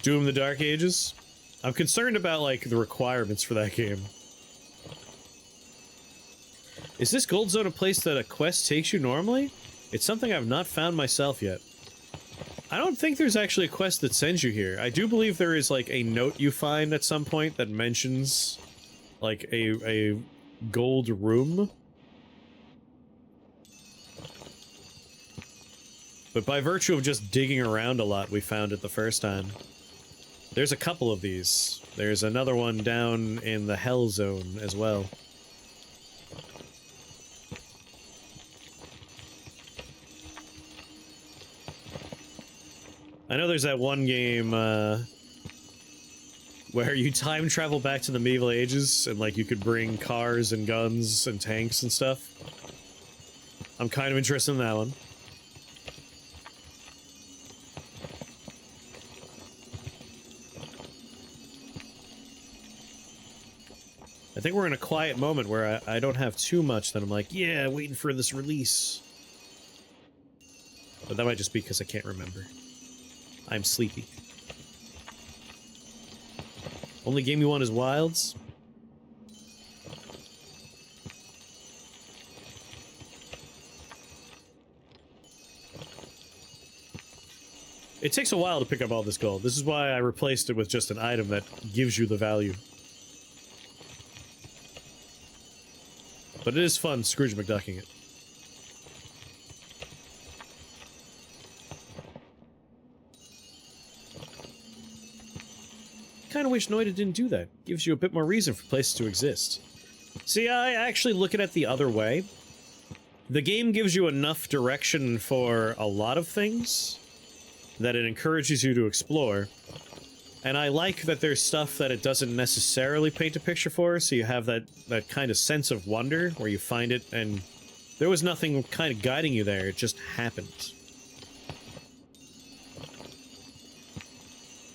Doom the Dark Ages? I'm concerned about, like, the requirements for that game. Is this gold zone a place that a quest takes you normally? It's something I've not found myself yet. I don't think there's actually a quest that sends you here. I do believe there is, like, a note you find at some point that mentions, like, a gold room. But by virtue of just digging around a lot, we found it the first time. There's a couple of these. There's another one down in the Hell Zone as well. I know there's that one game, where you time travel back to the medieval ages, and, like, you could bring cars and guns and tanks and stuff. I'm kind of interested in that one. I think we're in a quiet moment where I don't have too much that I'm like, yeah, waiting for this release. But that might just be because I can't remember. I'm sleepy. Only game you want is Wilds? It takes a while to pick up all this gold. This is why I replaced it with just an item that gives you the value. But it is fun Scrooge McDucking it. Kinda wish Noita didn't do that. Gives you a bit more reason for places to exist. See, I actually look at it the other way. The game gives you enough direction for a lot of things that it encourages you to explore. And I like that there's stuff that it doesn't necessarily paint a picture for, so you have that kind of sense of wonder where you find it and there was nothing kind of guiding you there, it just happened.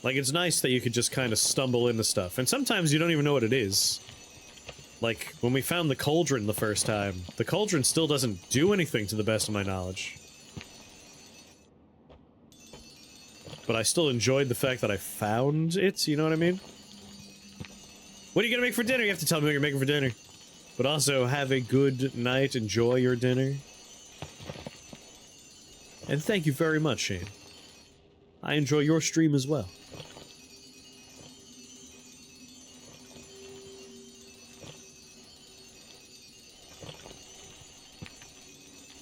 Like, it's nice that you could just kind of stumble into stuff, and sometimes you don't even know what it is. Like, when we found the cauldron the first time, the cauldron still doesn't do anything to the best of my knowledge. But I still enjoyed the fact that I found it, you know what I mean? What are you gonna make for dinner? You have to tell me what you're making for dinner. But also, have a good night, enjoy your dinner. And thank you very much, Shane. I enjoy your stream as well.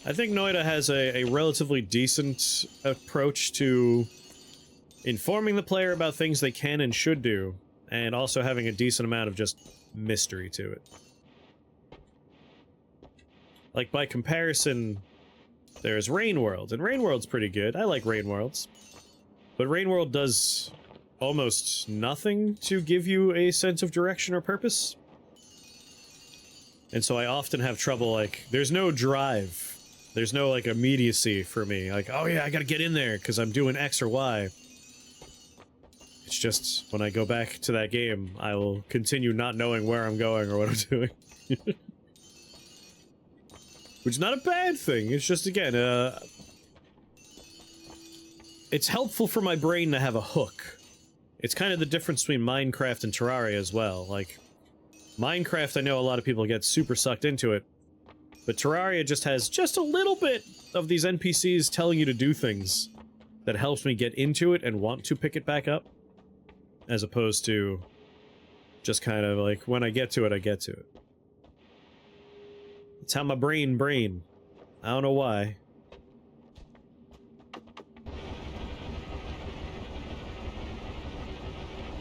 I think Noita has a relatively decent approach to informing the player about things they can and should do, and also having a decent amount of just mystery to it. Like, by comparison, there's Rain World, and Rain World's pretty good. I like Rain Worlds. But Rain World does almost nothing to give you a sense of direction or purpose. And so I often have trouble, like, there's no drive. There's no, like, immediacy for me. Like, oh yeah, I gotta get in there, because I'm doing X or Y. It's just, when I go back to that game, I will continue not knowing where I'm going or what I'm doing. Which is not a bad thing, it's just, again, it's helpful for my brain to have a hook. It's kind of the difference between Minecraft and Terraria as well. Like, Minecraft, I know a lot of people get super sucked into it, but Terraria just has just a little bit of these NPCs telling you to do things that helps me get into it and want to pick it back up, as opposed to just kind of like, when I get to it, I get to it. It's how my brain. I don't know why.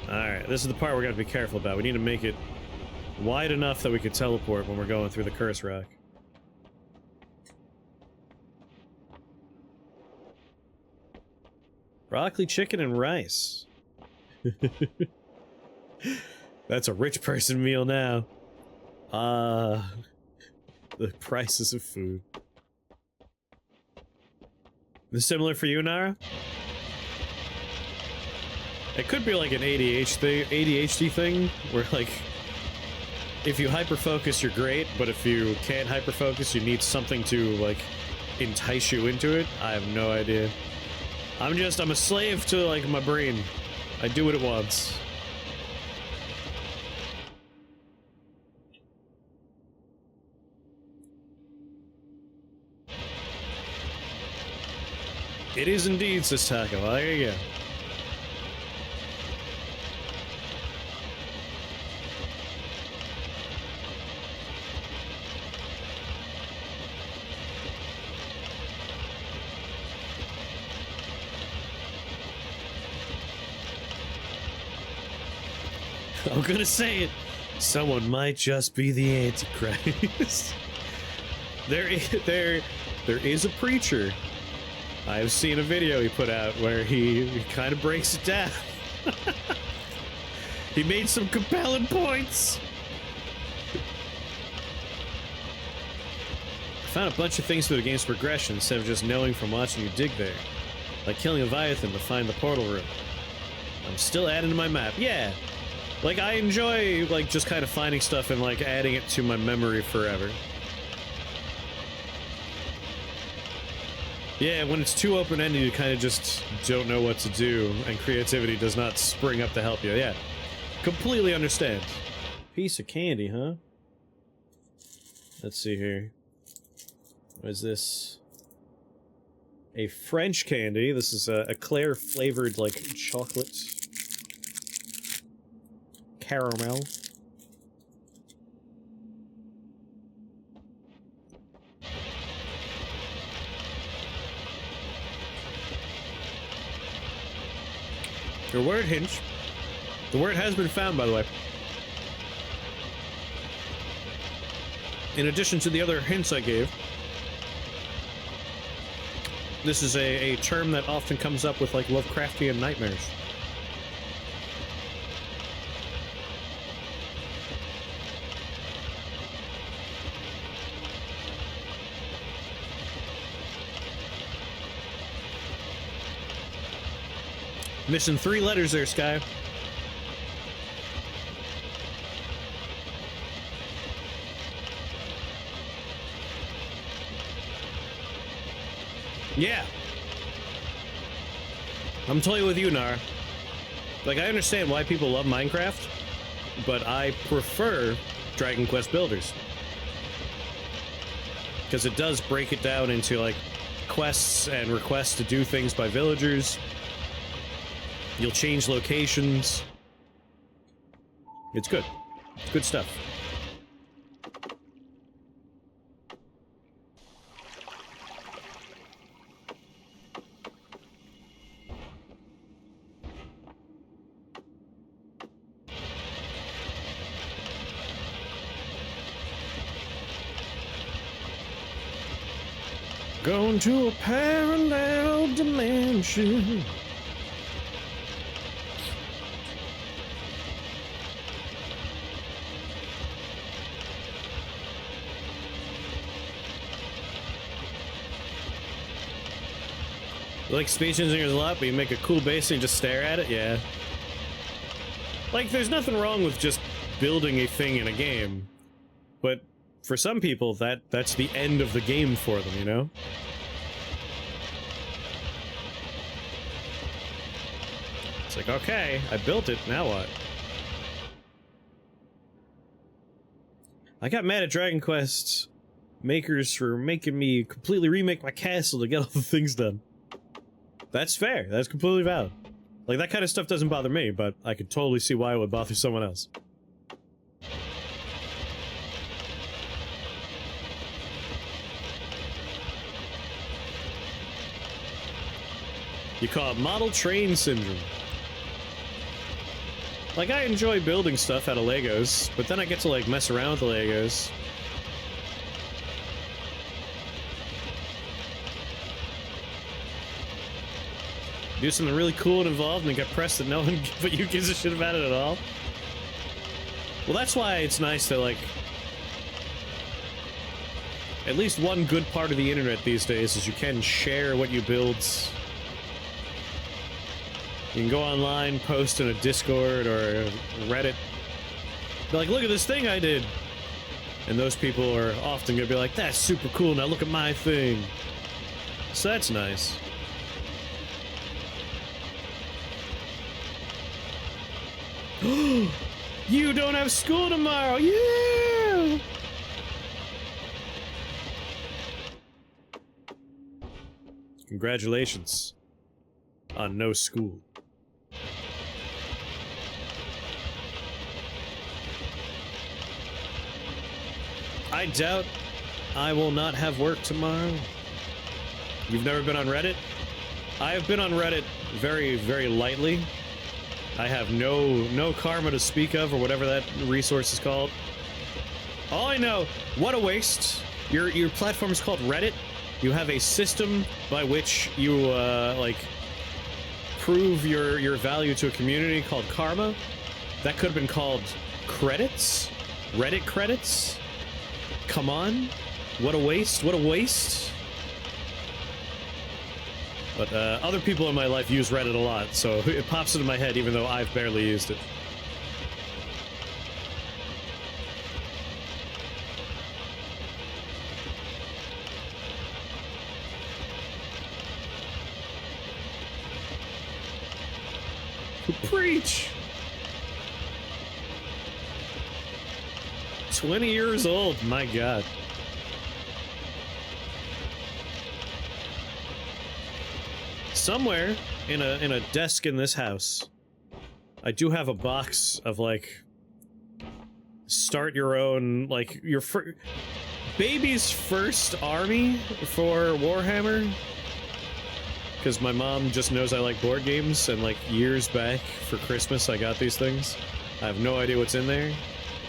Alright, this is the part we're gonna be careful about. We need to make it wide enough that we could teleport when we're going through the curse rock. Broccoli, chicken, and rice. That's a rich person meal now. The prices of food. This similar for you, Nara? It could be like an ADHD thing, where like, if you hyperfocus, you're great, but if you can't hyperfocus, you need something to, like, entice you into it. I have no idea. I'm a slave to, like, my brain. I do what it wants. It is indeed, says Taco. Well, there you go. I'm gonna say it. Someone might just be the Antichrist. There is a preacher. I've seen a video he put out where he kind of breaks it down. He made some compelling points. I found a bunch of things through the game's progression instead of just knowing from watching you dig there. Like killing Leviathan to find the portal room. I'm still adding to my map. Yeah. Like, I enjoy, like, just kind of finding stuff and, like, adding it to my memory forever. Yeah, when it's too open-ended, you kind of just don't know what to do, and creativity does not spring up to help you. Yeah, completely understand. Piece of candy, huh? Let's see here. What is this? a French candy. This is a Eclair flavored, like, chocolate caramel. Your word hinge. The word has been found, by the way. In addition to the other hints I gave, this is a term that often comes up with, like, Lovecraftian nightmares. Missing 3 letters there, Sky. Yeah. I'm totally with you, Nar. Like, I understand why people love Minecraft, but I prefer Dragon Quest Builders. Because it does break it down into, like, quests and requests to do things by villagers. You'll change locations. It's good. It's good stuff. Going to a parallel dimension. You like Space Engineers a lot, but you make a cool base and you just stare at it? Yeah. Like, there's nothing wrong with just building a thing in a game. But for some people, that's the end of the game for them, you know? It's like, okay, I built it, now what? I got mad at Dragon Quest makers for making me completely remake my castle to get all the things done. That's fair. That's completely valid. Like, that kind of stuff doesn't bother me, but I could totally see why it would bother someone else. You call it model train syndrome. Like, I enjoy building stuff out of Legos, but then I get to, like, mess around with the Legos. Do something really cool and involved and get pressed that no one but you gives a shit about it at all. Well, that's why it's nice that, like, at least one good part of the internet these days is you can share what you build. You can go online, post in a Discord or a Reddit. Be like, look at this thing I did! And those people are often gonna be like, that's super cool, now look at my thing. So that's nice. You don't have school tomorrow! Yeah! Congratulations on no school. I doubt I will not have work tomorrow. You've never been on Reddit? I have been on Reddit very, very lightly. I have no karma to speak of, or whatever that resource is called. All I know, what a waste. Your platform is called Reddit. You have a system by which you, like, prove your value to a community called karma. That could have been called credits? Reddit credits? Come on. What a waste, what a waste. But other people in my life use Reddit a lot, so it pops into my head even though I've barely used it. Preach! 20 years old, my god. somewhere in a desk in this house, I do have a box of, like, start your own, like, your baby's first army for Warhammer. Because my mom just knows I like board games, and, like, years back for Christmas I got these things. I have no idea what's in there.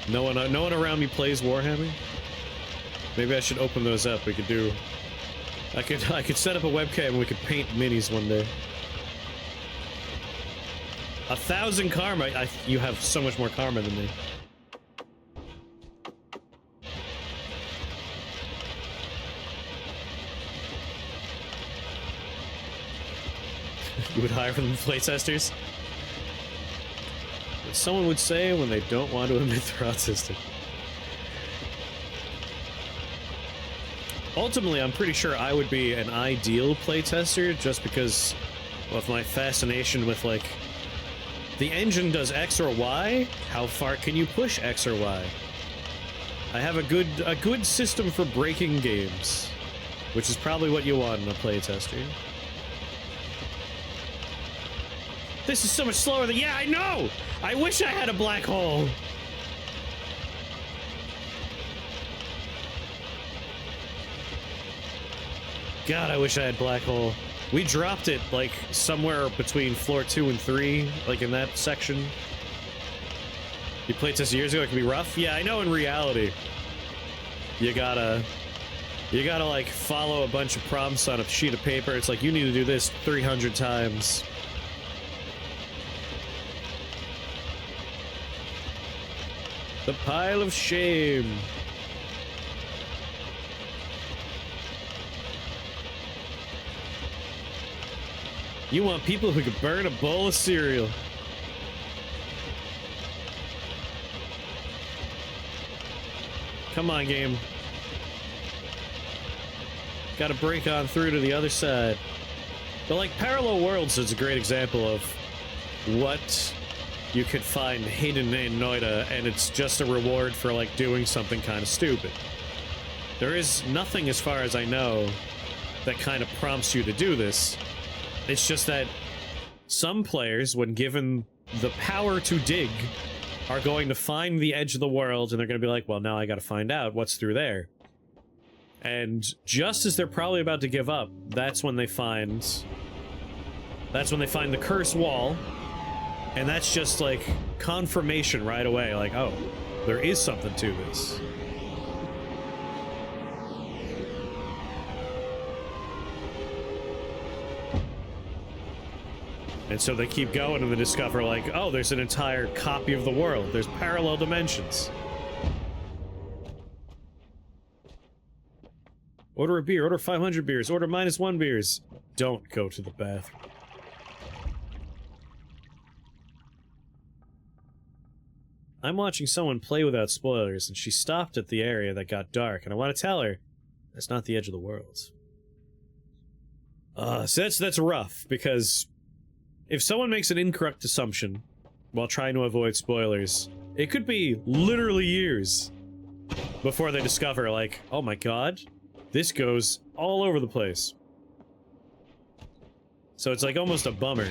No one around me plays Warhammer. Maybe I should open those up. We could do... I could set up a webcam and we could paint minis one day. 1,000 karma. You have so much more karma than me. You would hire them playtesters? What someone would say when they don't want to admit they're autistic. Ultimately, I'm pretty sure I would be an ideal playtester just because of my fascination with, like, the engine does X or Y, how far can you push X or Y? I have a good system for breaking games, which is probably what you want in a playtester. This is so much slower than— yeah, I know! I wish I had a black hole! God, I wish I had black hole. We dropped it, like, somewhere between floor 2 and 3, like in that section. You played this years ago, it can be rough? Yeah, I know in reality. You gotta, like, follow a bunch of prompts on a sheet of paper. It's like, you need to do this 300 times. The pile of shame. You want people who could burn a bowl of cereal. Come on, game. Gotta break on through to the other side. But, like, Parallel Worlds is a great example of what you could find hidden in Noita, and it's just a reward for, like, doing something kind of stupid. There is nothing, as far as I know, that kind of prompts you to do this. It's just that some players, when given the power to dig, are going to find the edge of the world, and they're going to be like, well, now I gotta find out what's through there. And just as they're probably about to give up, that's when they find the cursed wall, and that's just, like, confirmation right away, like, oh, there is something to this. And so they keep going and they discover, like, oh, there's an entire copy of the world. There's parallel dimensions. Order a beer. Order 500 beers. Order -1 beers. Don't go to the bathroom. I'm watching someone play without spoilers, and she stopped at the area that got dark, and I want to tell her that's not the edge of the world. So that's rough, because if someone makes an incorrect assumption while trying to avoid spoilers, it could be literally years before they discover, like, oh my god, this goes all over the place. So it's like almost a bummer.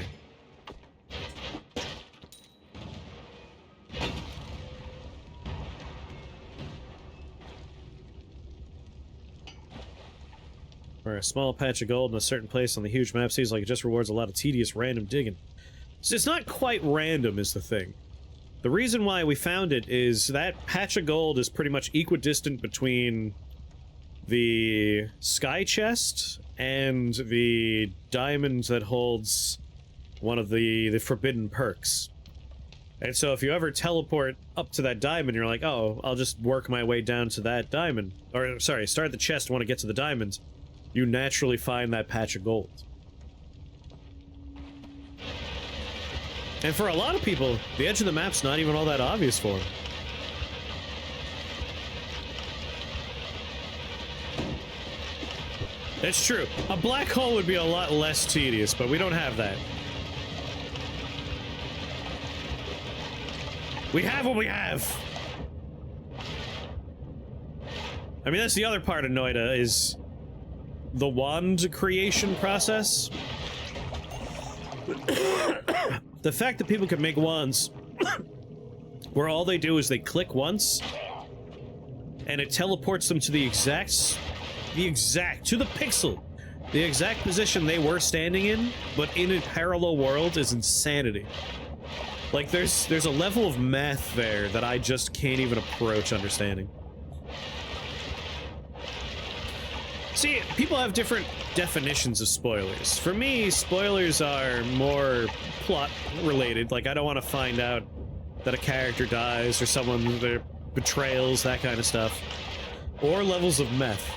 Or a small patch of gold in a certain place on the huge map seems like it just rewards a lot of tedious random digging. So it's not quite random is the thing. The reason why we found it is that patch of gold is pretty much equidistant between the sky chest and the diamond that holds one of the forbidden perks. And so if you ever teleport up to that diamond, you're like, oh, I'll just work my way down to that diamond. Or, sorry, start the chest, want to get to the diamond. You naturally find that patch of gold. And for a lot of people, the edge of the map's not even all that obvious for them. It's true. A black hole would be a lot less tedious, but we don't have that. We have what we have! I mean, that's the other part of Noita, is the wand creation process. The fact that people can make wands where all they do is they click once and it teleports them to the exact, to the pixel, the exact position they were standing in, but in a parallel world is insanity. Like, there's a level of math there that I just can't even approach understanding. See, people have different definitions of spoilers. For me, spoilers are more plot-related. Like, I don't want to find out that a character dies or someone, their betrayals, that kind of stuff. Or levels of meth.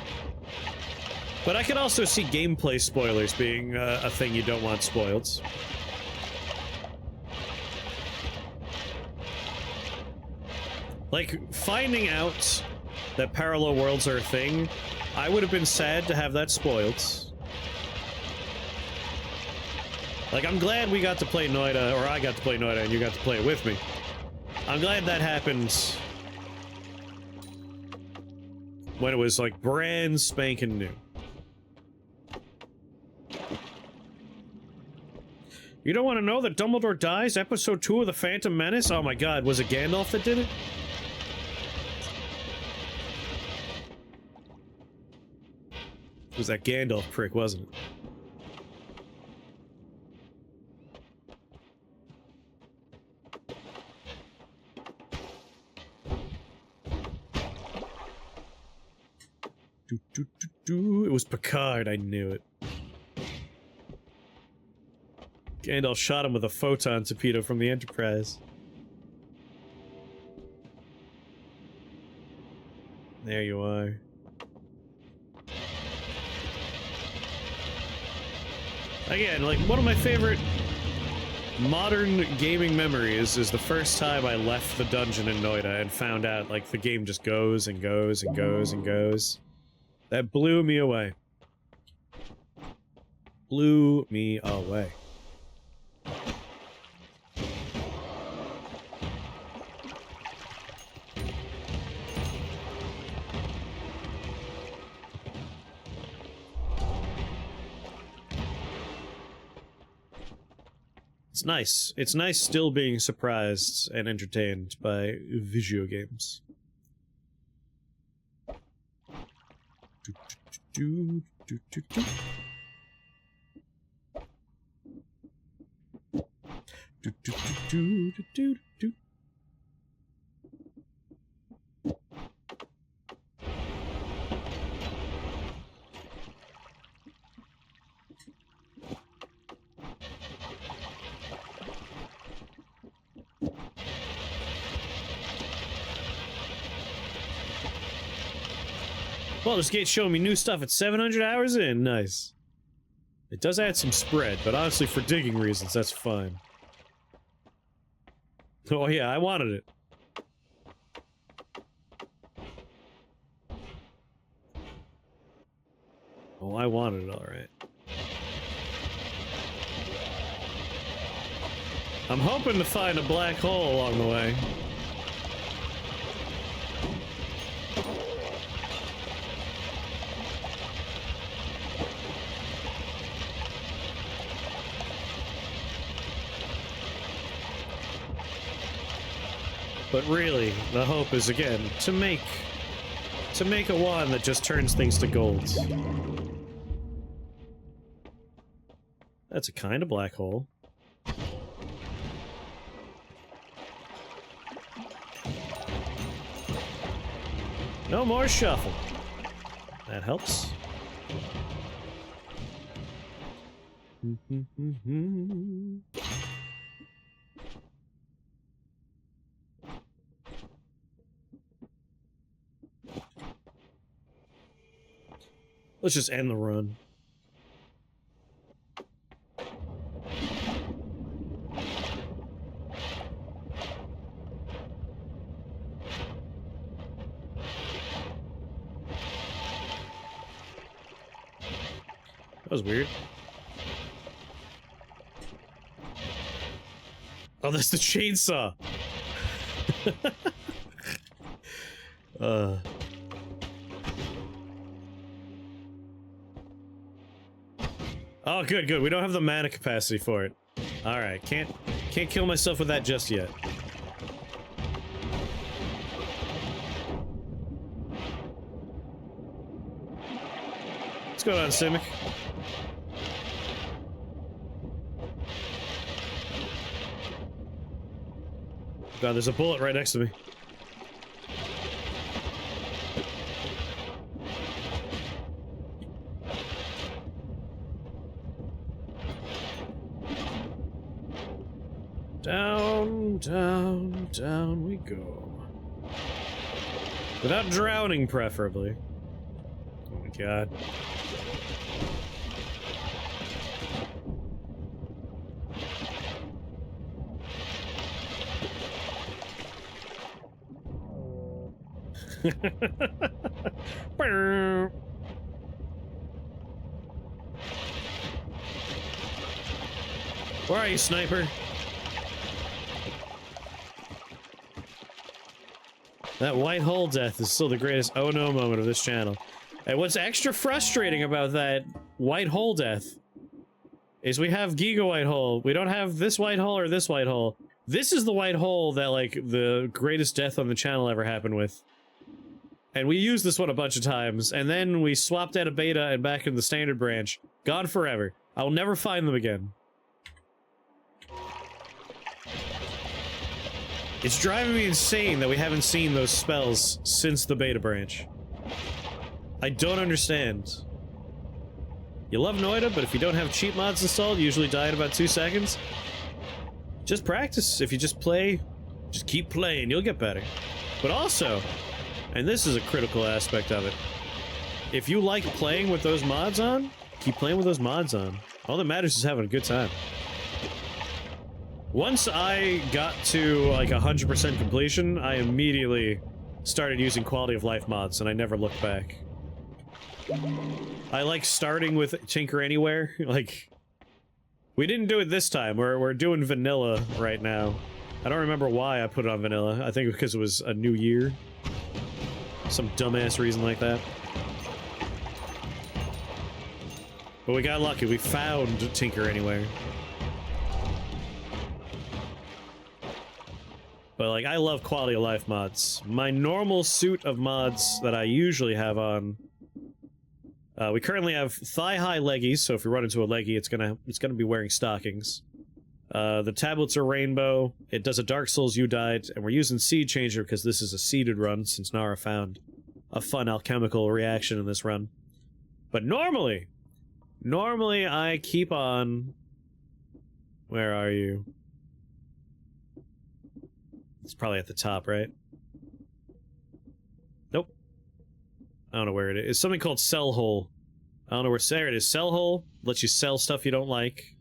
But I could also see gameplay spoilers being a thing you don't want spoiled. Like, finding out that parallel worlds are a thing, I would have been sad to have that spoiled. Like, I'm glad we got to play Noita, or I got to play Noita and you got to play it with me. I'm glad that happened when it was, like, brand spanking new. You don't want to know that Dumbledore dies? Episode 2 of The Phantom Menace? Oh my god, was it Gandalf that did it? It was that Gandalf prick, wasn't it? It was Picard, I knew it. Gandalf shot him with a photon torpedo from the Enterprise. There you are. Again, like, one of my favorite modern gaming memories is the first time I left the dungeon in Noita and found out, like, the game just goes and goes and goes and goes. That blew me away. Blew me away. It's nice. It's nice still being surprised and entertained by video games. Well, this gate's showing me new stuff at 700 hours in. Nice. It does add some spread, but honestly, for digging reasons, that's fine. Oh yeah, I wanted it. Oh, I wanted it, alright. I'm hoping to find a black hole along the way. But really, the hope is, again, to make a wand that just turns things to gold. That's a kind of black hole. No more shuffle. That helps. Let's just end the run. That was weird. Oh, that's the chainsaw! Oh, good, good. We don't have the mana capacity for it. Alright, can't kill myself with that just yet. What's going on, Simic? God, there's a bullet right next to me. Down, down, down we go. Without drowning, preferably. Oh my god. Where are you, sniper? That white hole death is still the greatest oh no moment of this channel. And what's extra frustrating about that white hole death is we have Giga White Hole. We don't have this white hole or this white hole. This is the white hole that, like, the greatest death on the channel ever happened with. And we used this one a bunch of times, and then we swapped out of beta and back in the standard branch. Gone forever. I'll never find them again. It's driving me insane that we haven't seen those spells since the beta branch. I don't understand. You love Noita, but if you don't have cheat mods installed, you usually die in about 2 seconds. Just practice. If you just play, just keep playing, you'll get better. But also, and this is a critical aspect of it, if you like playing with those mods on, keep playing with those mods on. All that matters is having a good time. Once I got to, like, 100% completion, I immediately started using quality of life mods, and I never looked back. I like starting with Tinker Anywhere. Like, we didn't do it this time. We're doing vanilla right now. I don't remember why I put it on vanilla. I think because it was a new year. Some dumbass reason like that. But we got lucky. We found Tinker Anywhere. But, like, I love quality of life mods. My normal suit of mods that I usually have on... we currently have thigh-high leggies, so if you run into a leggy, it's gonna be wearing stockings. The tablets are rainbow, it does a Dark Souls You Died, and we're using Seed Changer because this is a seeded run, since Nara found a fun alchemical reaction in this run. But normally I keep on... Where are you? It's probably at the top, right? Nope. I don't know where it is. It's something called Sell Hole. I don't know where... There it is. Sell Hole lets you sell stuff you don't like.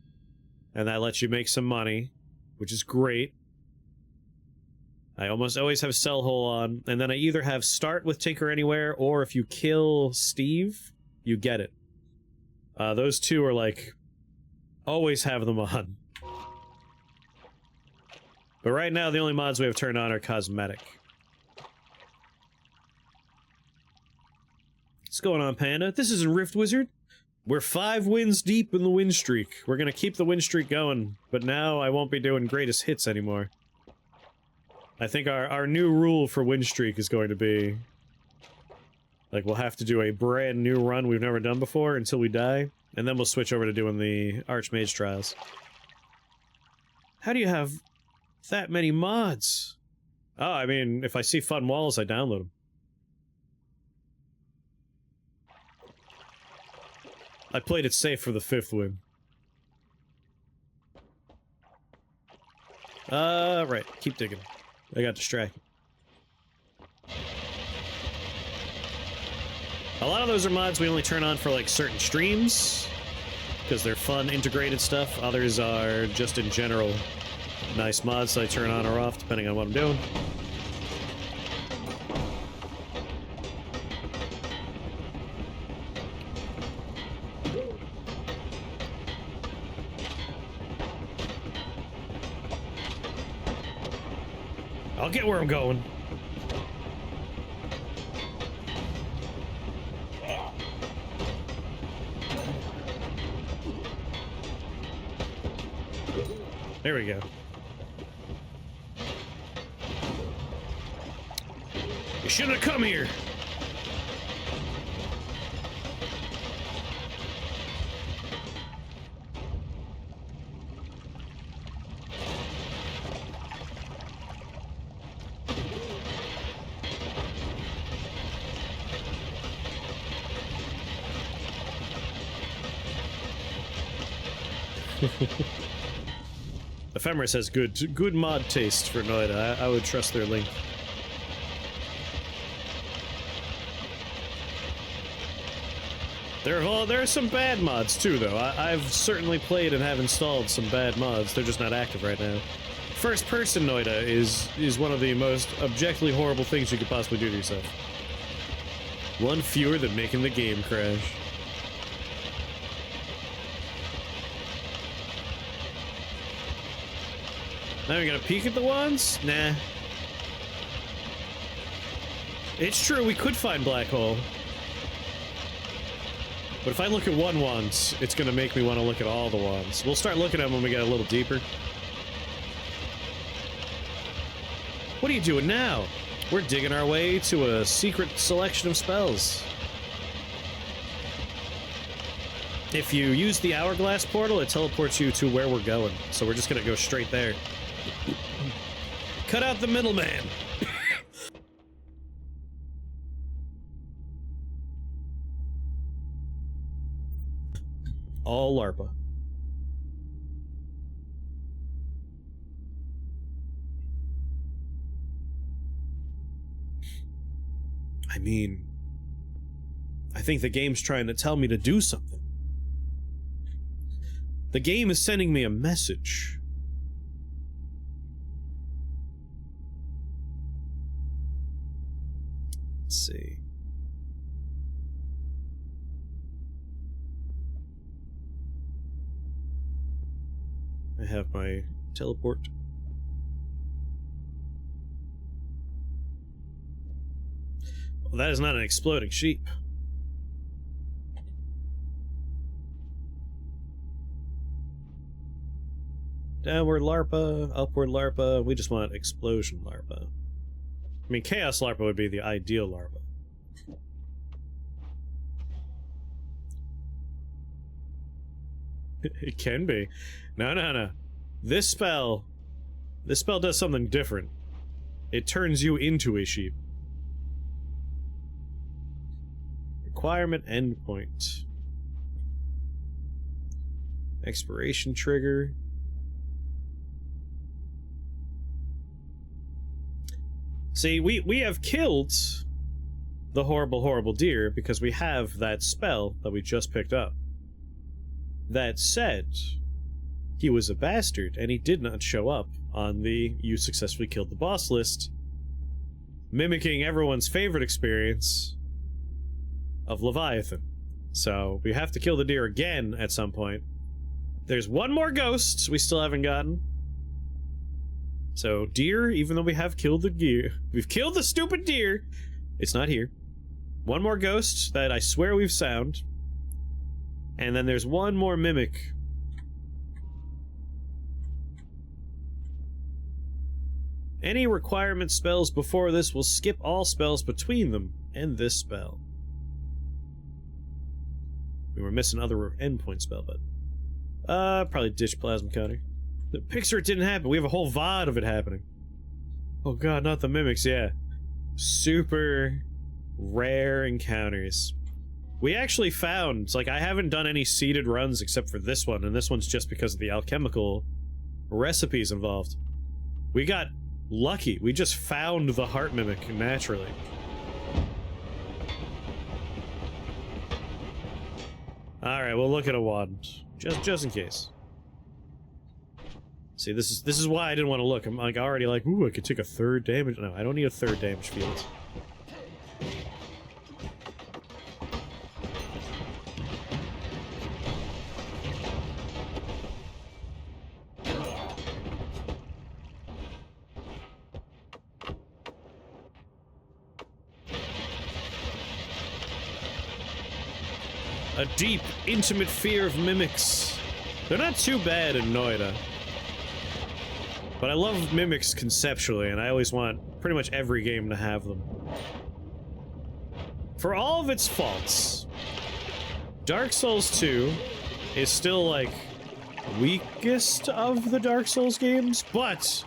And that lets you make some money. Which is great. I almost always have Sell Hole on. And then I either have Start with Tinker Anywhere, or if you kill Steve, you get it. Those two are like... Always have them on. But right now, the only mods we have turned on are cosmetic. What's going on, Panda? This isn't Rift Wizard. We're 5 wins deep in the win streak. We're gonna keep the win streak going, but now I won't be doing greatest hits anymore. I think our new rule for win streak is going to be... Like, we'll have to do a brand new run we've never done before until we die, and then we'll switch over to doing the Archmage Trials. How do you have... that many mods? Oh, I mean, if I see fun walls, I download them. I played it safe for the 5th win. Right. Keep digging. I got distracted. A lot of those are mods we only turn on for, like, certain streams, because they're fun, integrated stuff. Others are just in general nice mods that I turn on or off, depending on what I'm doing. I'll get where I'm going. There we go. You shouldn't have come here. Ephemeris has good mod taste for Noita. I would trust their link. There are some bad mods too, though. I've certainly played and have installed some bad mods. They're just not active right now. First-person Noita is one of the most objectively horrible things you could possibly do to yourself. One fewer than making the game crash. Now we're gonna peek at the ones? Nah. It's true, we could find black hole. But if I look at one once, it's gonna make me want to look at all the ones. We'll start looking at them when we get a little deeper. What are you doing now? We're digging our way to a secret selection of spells. If you use the hourglass portal, it teleports you to where we're going. So we're just gonna go straight there. Cut out the middleman. All LARPA. I mean, I think the game's trying to tell me to do something. The game is sending me a message. Let's see. I have my teleport. Well, that is not an exploding sheep. Downward LARPA, upward LARPA, we just want explosion LARPA. I mean, Chaos LARPA would be the ideal LARPA. It can be. No. This spell does something different. It turns you into a sheep. Requirement endpoint. Expiration trigger. See, we have killed the horrible deer because we have that spell that we just picked up. That said, he was a bastard and he did not show up on the "you successfully killed the boss" list, mimicking everyone's favorite experience of Leviathan. So we have to kill the deer again at some point. There's one more ghost we still haven't gotten. So deer, even though we have killed the deer, we've killed the stupid deer, it's not here. One more ghost that I swear we've found. And then there's one more mimic. Any requirement spells before this will skip all spells between them and this spell. We were missing other endpoint spell, but probably ditch plasma cutter. The picture it didn't happen. We have a whole VOD of it happening. Oh god, not the mimics, yeah. Super rare encounters. We actually found, like, I haven't done any seeded runs except for this one, and this one's just because of the alchemical recipes involved. We got lucky. We just found the heart mimic naturally. Alright, we'll look at a wand. Just in case. See, this is why I didn't want to look. I'm like already like, ooh, I could take a third damage. No, I don't need a third damage field. A deep, intimate fear of mimics. They're not too bad in Noita. But I love mimics conceptually, and I always want pretty much every game to have them. For all of its faults, Dark Souls 2 is still, like, weakest of the Dark Souls games, but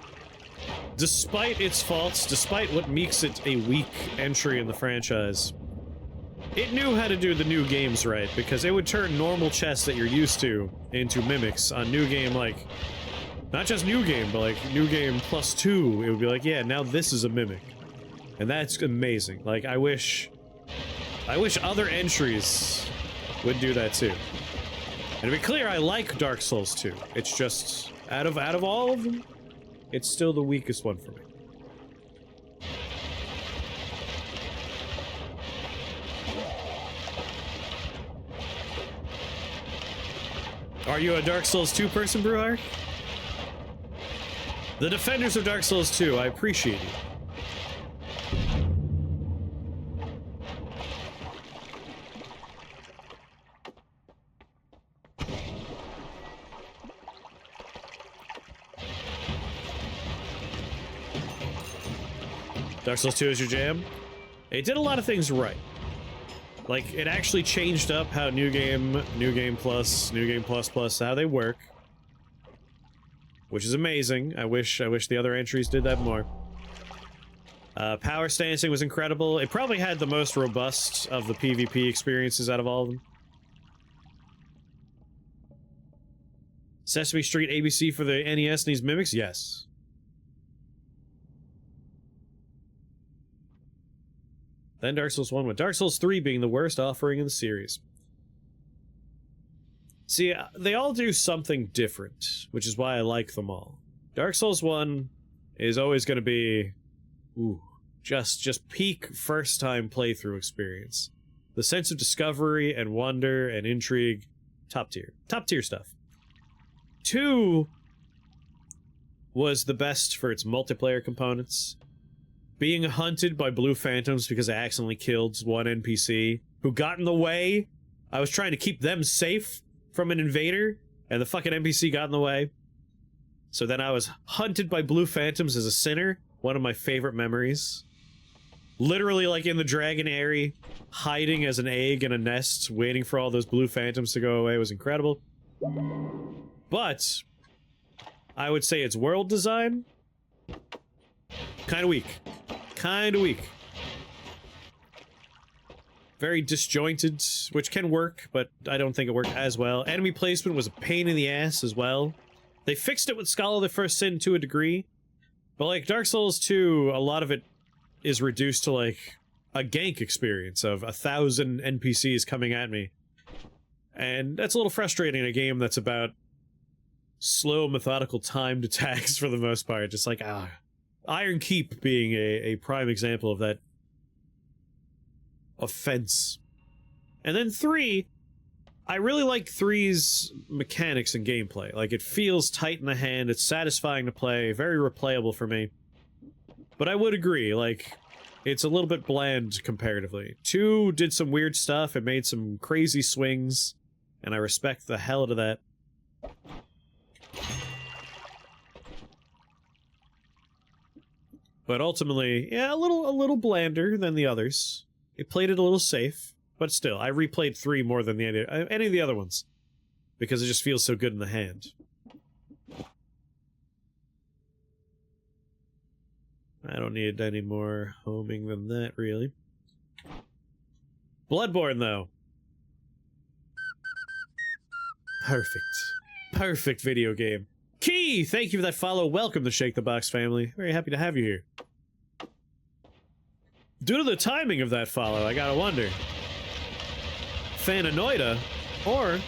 despite its faults, despite what makes it a weak entry in the franchise, it knew how to do the new games right, because it would turn normal chess that you're used to into mimics on New Game, like, not just New Game, but like New Game plus 2, it would be like, yeah, now this is a mimic. And that's amazing. Like, I wish other entries would do that too. And to be clear, I like Dark Souls 2. It's just, out of all of them, it's still the weakest one for me. Are you a Dark Souls 2 person, Bruhar? The defenders of Dark Souls 2, I appreciate you. Dark Souls 2 is your jam? It did a lot of things right. Like, it actually changed up how New Game Plus, how they work. Which is amazing. I wish the other entries did that more. Power stancing was incredible. It probably had the most robust of the PvP experiences out of all of them. Sesame Street ABC for the NES needs mimics? Yes. Then Dark Souls 1, with Dark Souls 3 being the worst offering in the series. See, they all do something different, which is why I like them all. Dark Souls 1 is always going to be, ooh, just peak first-time playthrough experience. The sense of discovery and wonder and intrigue, top tier. Top tier stuff. 2 was the best for its multiplayer components. Being hunted by blue phantoms because I accidentally killed one NPC who got in the way. I was trying to keep them safe from an invader, and the fucking NPC got in the way. So then I was hunted by blue phantoms as a sinner. One of my favorite memories. Literally, like, in the Dragon Aerie, hiding as an egg in a nest, waiting for all those blue phantoms to go away was incredible. But I would say its world design, kinda weak. Kinda weak. Very disjointed, which can work, but I don't think it worked as well. Enemy placement was a pain in the ass as well. They fixed it with Scholar of the First Sin to a degree, but like Dark Souls 2, a lot of it is reduced to like a gank experience of 1,000 NPCs coming at me. And that's a little frustrating in a game that's about slow, methodical, timed attacks for the most part. Just like, Iron Keep being a prime example of that offense. And then 3, I really like 3's mechanics and gameplay. Like, it feels tight in the hand, it's satisfying to play, very replayable for me. But I would agree, like, it's a little bit bland comparatively. 2 did some weird stuff, it made some crazy swings, and I respect the hell out of that. But ultimately, yeah, a little blander than the others. It played it a little safe, but still, I replayed 3 more than any of the other ones, because it just feels so good in the hand. I don't need any more homing than that, really. Bloodborne, though. Perfect. Perfect video game. Key! Thank you for that follow. Welcome to Shake the Box family. Very happy to have you here. Due to the timing of that follow, I gotta wonder. Fan of Noita? Or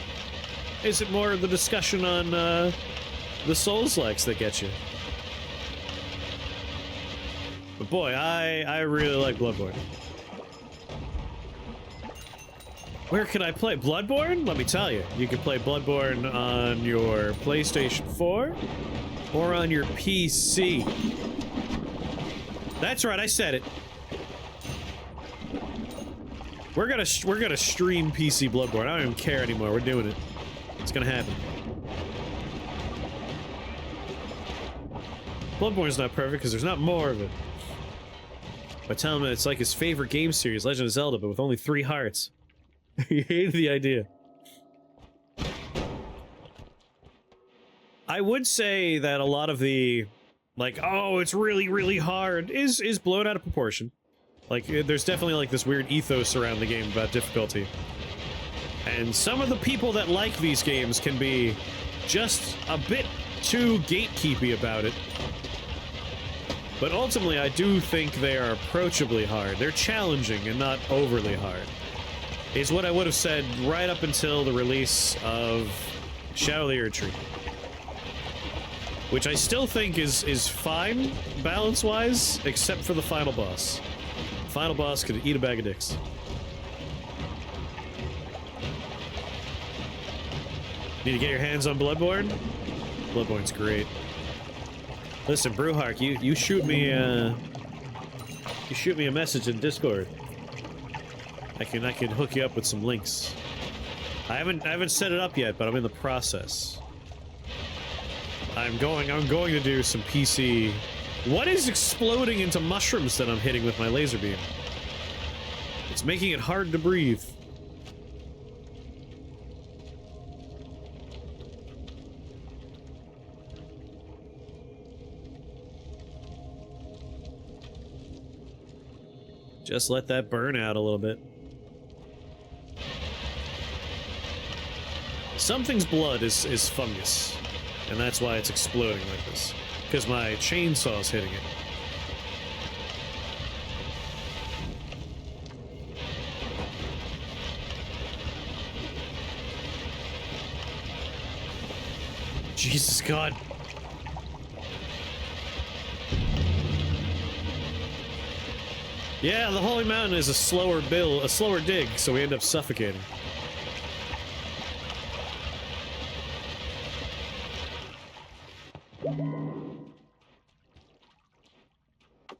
is it more of the discussion on the Souls-likes that get you? But boy, I really like Bloodborne. Where can I play? Bloodborne? Let me tell you. You can play Bloodborne on your PlayStation 4 or on your PC. That's right, I said it. We're gonna stream PC Bloodborne. I don't even care anymore. We're doing it. It's gonna happen. Bloodborne's not perfect because there's not more of it. I tell him that it's like his favorite game series, Legend of Zelda, but with only 3 hearts. He hated the idea. I would say that a lot of the, like, oh, it's really, really hard, is blown out of proportion. Like, there's definitely, like, this weird ethos around the game about difficulty. And some of the people that like these games can be just a bit too gatekeepy about it. But ultimately, I do think they are approachably hard. They're challenging and not overly hard. Is what I would have said right up until the release of Shadow of the Erdtree. Which I still think is fine, balance-wise, except for the final boss. The final boss could eat a bag of dicks. Need to get your hands on Bloodborne? Bloodborne's great. Listen, Brewhark, you shoot me a message in Discord. I can hook you up with some links. I haven't set it up yet, but I'm in the process. I'm going to do some PC. What is exploding into mushrooms that I'm hitting with my laser beam? It's making it hard to breathe. Just let that burn out a little bit. Something's blood is fungus, and that's why it's exploding like this. Because my chainsaw's hitting it. Jesus God. Yeah, the Holy Mountain is a slower dig, so we end up suffocating.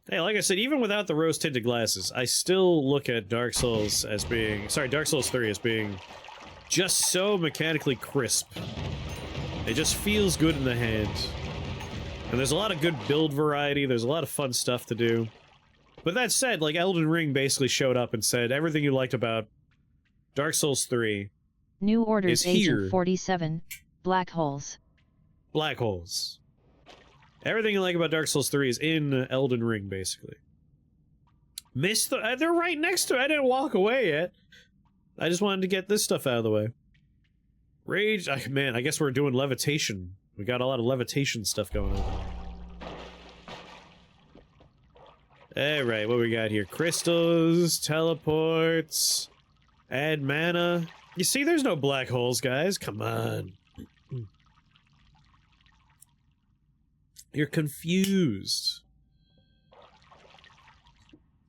Hey, like I said, even without the rose-tinted glasses, I still look at Dark Souls as being... Sorry, Dark Souls 3 as being just so mechanically crisp. It just feels good in the hand. And there's a lot of good build variety, there's a lot of fun stuff to do. But that said, like, Elden Ring basically showed up and said everything you liked about Dark Souls 3 New Orders is here. Agent 47, Black Holes. Black holes. Everything you like about Dark Souls 3 is in Elden Ring, basically. They're right next to it. I didn't walk away yet. I just wanted to get this stuff out of the way. Rage... man, I guess we're doing levitation. We got a lot of levitation stuff going on. Alright, what we got here? Crystals, teleports, add mana. You see, there's no black holes, guys. Come on. You're confused.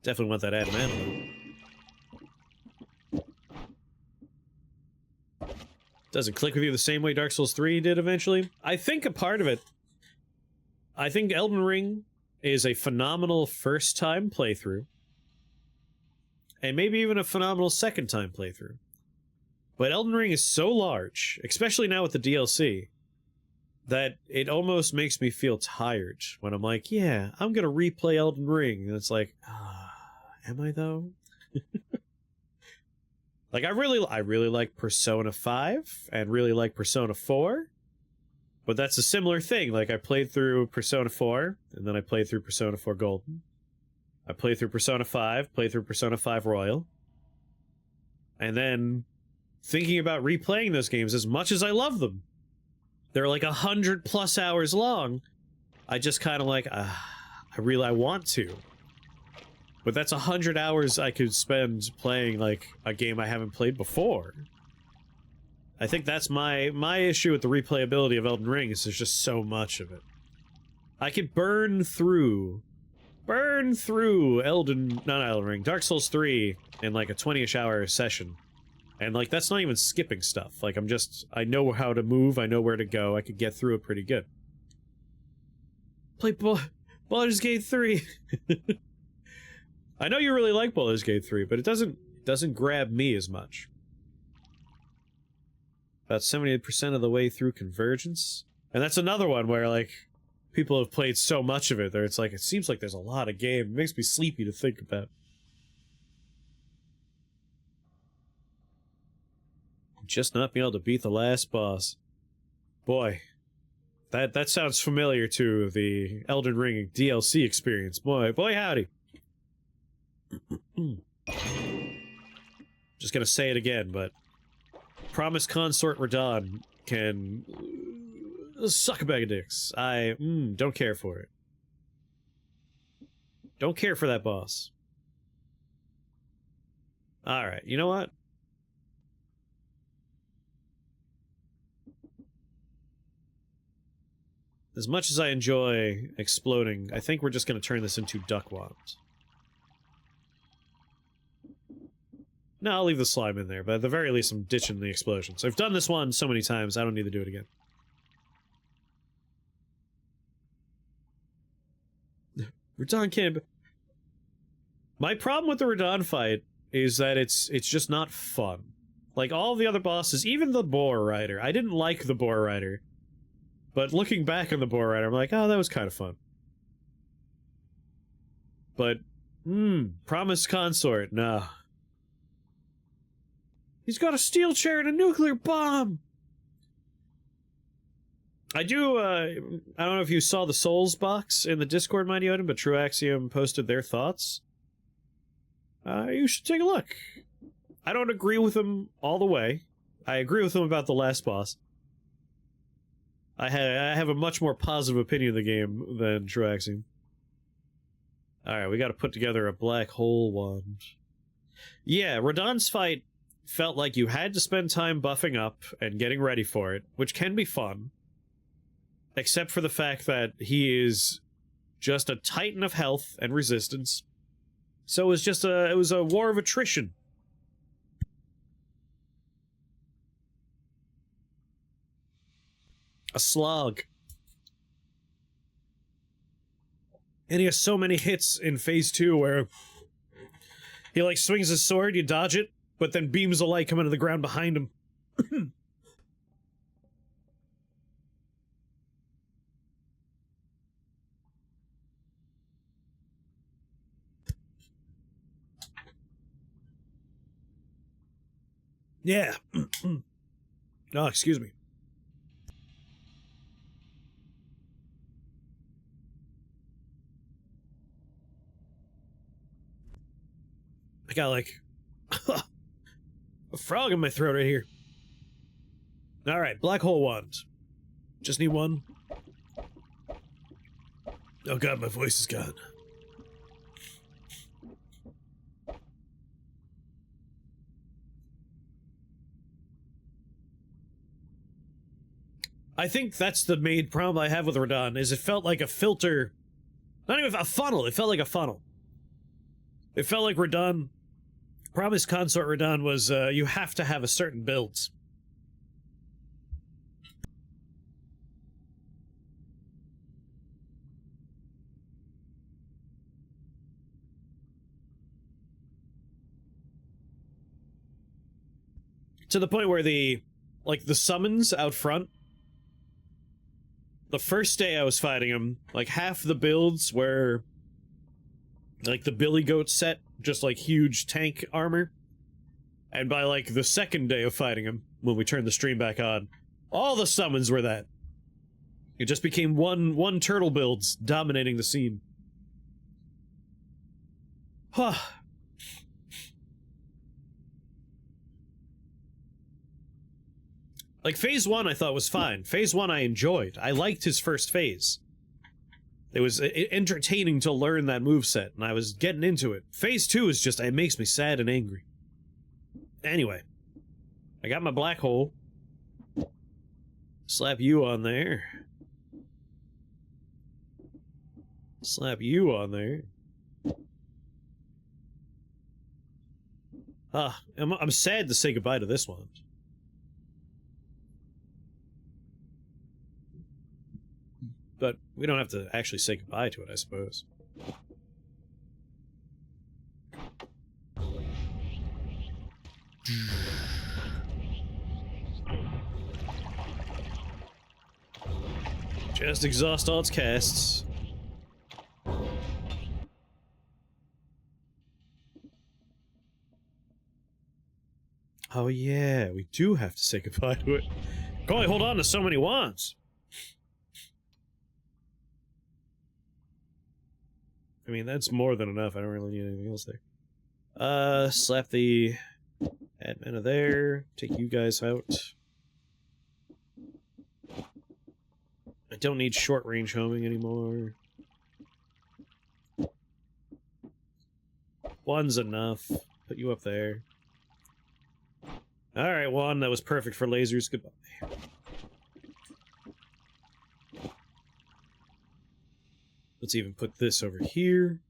Definitely want that add mana. Doesn't click with you the same way Dark Souls 3 did eventually. I think a part of it... I think Elden Ring is a phenomenal first-time playthrough. And maybe even a phenomenal second-time playthrough. But Elden Ring is so large, especially now with the DLC, that it almost makes me feel tired when I'm like, yeah, I'm gonna replay Elden Ring. And it's like, am I though? Like, I really like Persona 5, and really like Persona 4. But that's a similar thing. Like, I played through Persona 4, and then I played through Persona 4 Golden. I played through Persona 5, played through Persona 5 Royal. And then, thinking about replaying those games, as much as I love them, they're like 100+ hours long. I just kind of like, I want to. But that's 100 hours I could spend playing, like, a game I haven't played before. I think that's my issue with the replayability of Elden Ring, is there's just so much of it. I could burn through not Elden Ring, Dark Souls 3 in, like, a 20-ish hour session. And, like, that's not even skipping stuff. Like, I know how to move, I know where to go, I could get through it pretty good. Play Baldur's Gate 3! I know you really like Baldur's Gate 3, but it doesn't grab me as much. About 78% of the way through Convergence. And that's another one where, like, people have played so much of it that it's like, it seems like there's a lot of game. It makes me sleepy to think about. Just not being able to beat the last boss. Boy, that sounds familiar to the Elden Ring DLC experience. Boy howdy. Just gonna say it again, but Promised Consort Radahn can suck a bag of dicks. I don't care for it. Don't care for that boss. Alright, you know what? As much as I enjoy exploding, I think we're just going to turn this into Duck Wand. No, I'll leave the slime in there, but at the very least I'm ditching the explosions. I've done this one so many times, I don't need to do it again. Radahn can't... My problem with the Radahn fight is that it's just not fun. Like, all the other bosses, even the Boar Rider. I didn't like the Boar Rider. But looking back on the Boar Rider, I'm like, oh, that was kind of fun. But, Promised Consort, nah. He's got a steel chair and a nuclear bomb! I do, I don't know if you saw the Souls box in the Discord, Mighty Odin, but True Axiom posted their thoughts. You should take a look. I don't agree with them all the way. I agree with them about the last boss. I have a much more positive opinion of the game than True Axiom. Alright, we gotta put together a black hole wand. Yeah, Radahn's fight felt like you had to spend time buffing up and getting ready for it, which can be fun. Except for the fact that he is just a titan of health and resistance. So it was just it was a war of attrition. A slog. And he has so many hits in Phase 2 where he, like, swings his sword, you dodge it, but then beams of light come out of the ground behind him. Yeah. Oh, excuse me. I got, like, a frog in my throat right here. Alright, black hole wand. Just need one. Oh god, my voice is gone. I think that's the main problem I have with Radahn, is it felt like a filter... Not even a funnel, it felt like a funnel. It felt like Radahn... Promised Consort Radahn was, you have to have a certain build. To the point where the summons out front, the first day I was fighting him, like, half the builds were, like, the Billy Goat set, just, like, huge tank armor. And by, like, the second day of fighting him, when we turned the stream back on, all the summons were that. It just became one turtle builds dominating the scene. Huh. Like, Phase 1 I thought was fine. Phase 1 I enjoyed. I liked his first phase. It was entertaining to learn that moveset, and I was getting into it. Phase 2 is just, it makes me sad and angry. Anyway. I got my black hole. Slap you on there. Slap you on there. I'm sad to say goodbye to this one. But we don't have to actually say goodbye to it, I suppose. Just exhaust all its casts. Oh yeah, we do have to say goodbye to it. Can only hold on to so many wands. I mean, that's more than enough. I don't really need anything else there. Slap the admin of there. Take you guys out. I don't need short-range homing anymore. One's enough. Put you up there. Alright, one that was perfect for lasers. Goodbye. Let's even put this over here.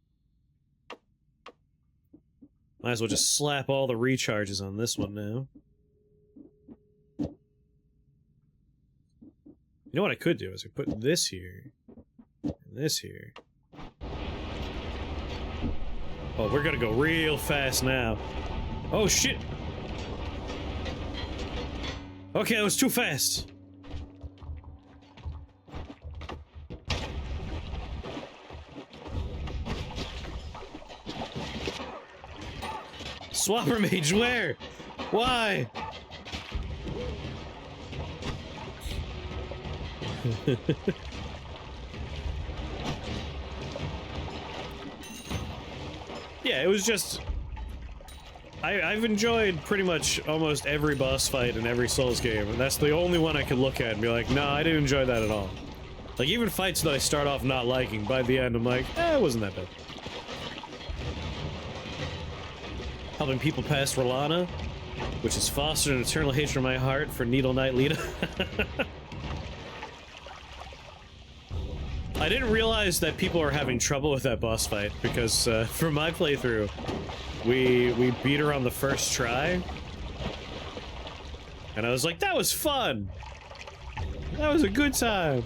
Might as well just slap all the recharges on this one now. You know what I could do is I put this here, and this here. Oh, we're gonna go real fast now. Oh shit! Okay, that was too fast. Swapper Mage, where? Why? Yeah, it was just... I've enjoyed pretty much almost every boss fight in every Souls game, and that's the only one I could look at and be like, no, I didn't enjoy that at all. Like, even fights that I start off not liking, by the end I'm like, it wasn't that bad. Helping people past Rolana, which has fostered an eternal hatred in my heart for Needle Knight Lita. I didn't realize that people were having trouble with that boss fight, because for my playthrough, we beat her on the first try. And I was like, that was fun! That was a good time!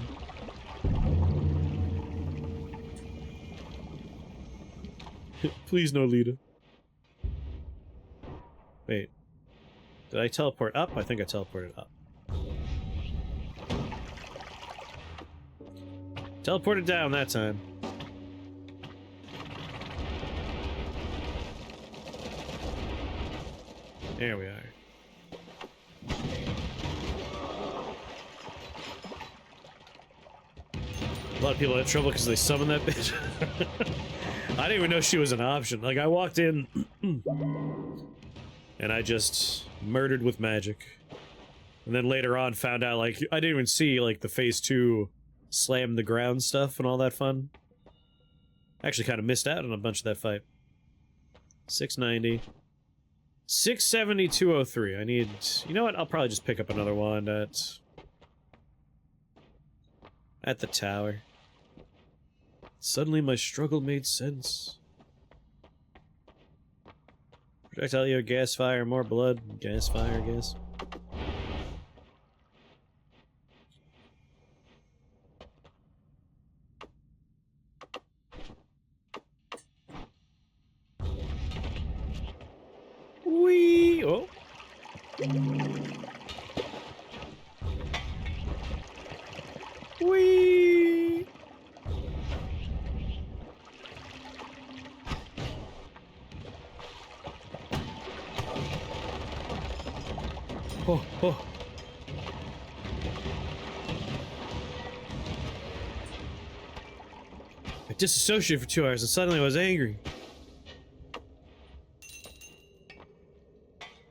Please no Lita. Wait. Did I teleport up? I think I teleported up. Teleported down that time. There we are. A lot of people had trouble because they summoned that bitch. I didn't even know she was an option. Like, I walked in and I just murdered with magic. And then later on found out, like, I didn't even see, like, the phase 2 slam the ground stuff and all that fun. Actually kind of missed out on a bunch of that fight. 690. 670, 203. I need... You know what? I'll probably just pick up another wand at the tower. Suddenly my struggle made sense. Projectile you, gas fire, more blood. Gas fire, I guess. Wee! Oh. Wee! Oh, oh. I disassociated for 2 hours and suddenly I was angry.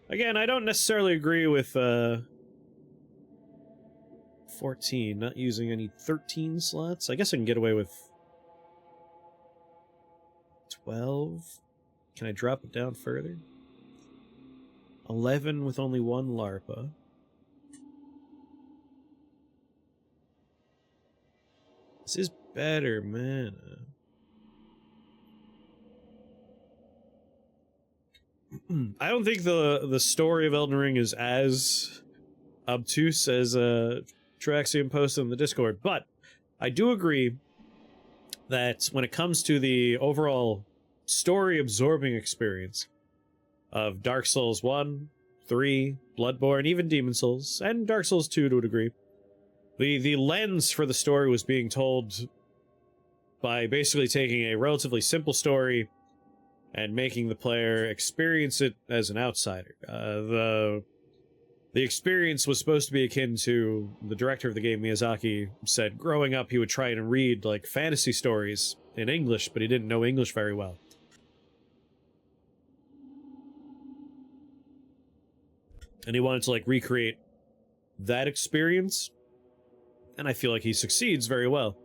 Again, I don't necessarily agree with, 14, not using any 13 slots. I guess I can get away with 12. Can I drop it down further? 11 with only one LARPA. This is better mana. I don't think the story of Elden Ring is as obtuse as Traxium posted in the Discord, but I do agree that when it comes to the overall story absorbing experience of Dark Souls 1, 3, Bloodborne, even Demon Souls, and Dark Souls 2 to a degree, The lens for the story was being told by basically taking a relatively simple story and making the player experience it as an outsider. The experience was supposed to be akin to the director of the game, Miyazaki, said growing up he would try and read like fantasy stories in English, but he didn't know English very well. And he wanted to like recreate that experience, and I feel like he succeeds very well.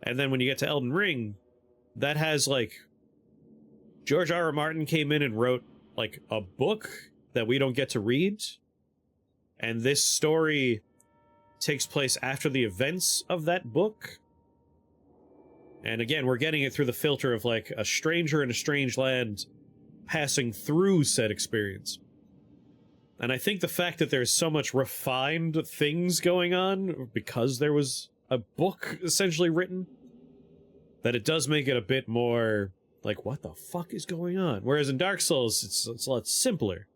And then when you get to Elden Ring, that has like George R.R. Martin came in and wrote like a book that we don't get to read, and this story takes place after the events of that book. And again, we're getting it through the filter of like a stranger in a strange land passing through said experience. And I think the fact that there's so much refined things going on because there was a book essentially written, that it does make it a bit more like, what the fuck is going on? Whereas in Dark Souls, it's a lot simpler.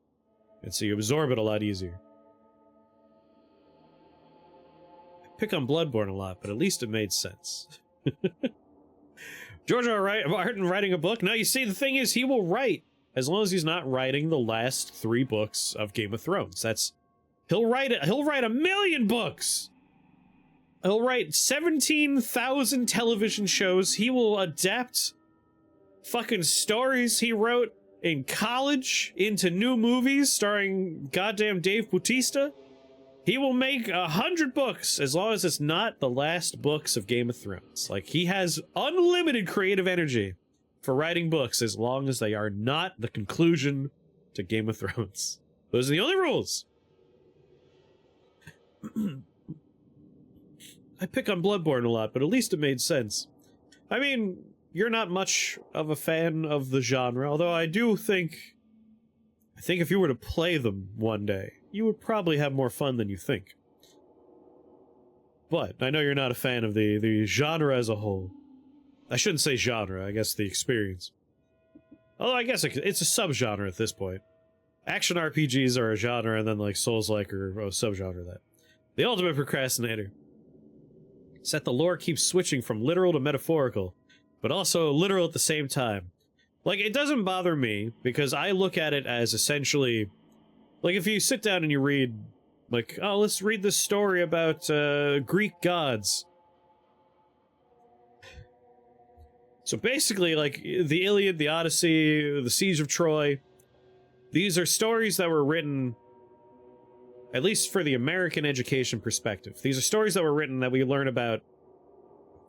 And so you absorb it a lot easier. I pick on Bloodborne a lot, but at least it made sense. George R. Martin writing a book? No, you see, the thing is, he will write, as long as he's not writing the last 3 books of Game of Thrones. He'll write a million books! He'll write 17,000 television shows. He will adapt fucking stories he wrote in college into new movies starring goddamn Dave Bautista. He will make 100 books as long as it's not the last books of Game of Thrones. Like, he has unlimited creative energy for writing books as long as they are not the conclusion to Game of Thrones. Those are the only rules. I pick on Bloodborne a lot, but at least it made sense. I mean, you're not much of a fan of the genre, although I think if you were to play them one day, you would probably have more fun than you think. But I know you're not a fan of the genre as a whole. I shouldn't say genre, I guess the experience. Although I guess it's a subgenre at this point. Action RPGs are a genre, and then like Souls-like are a subgenre of that. The ultimate procrastinator. It's that the lore keeps switching from literal to metaphorical, but also literal at the same time. Like, it doesn't bother me, because I look at it as essentially... Like, if you sit down and you read, like, oh, let's read this story about Greek gods. So basically, like, the Iliad, the Odyssey, the Siege of Troy, these are stories that were written, at least for the American education perspective. These are stories that were written that we learn about,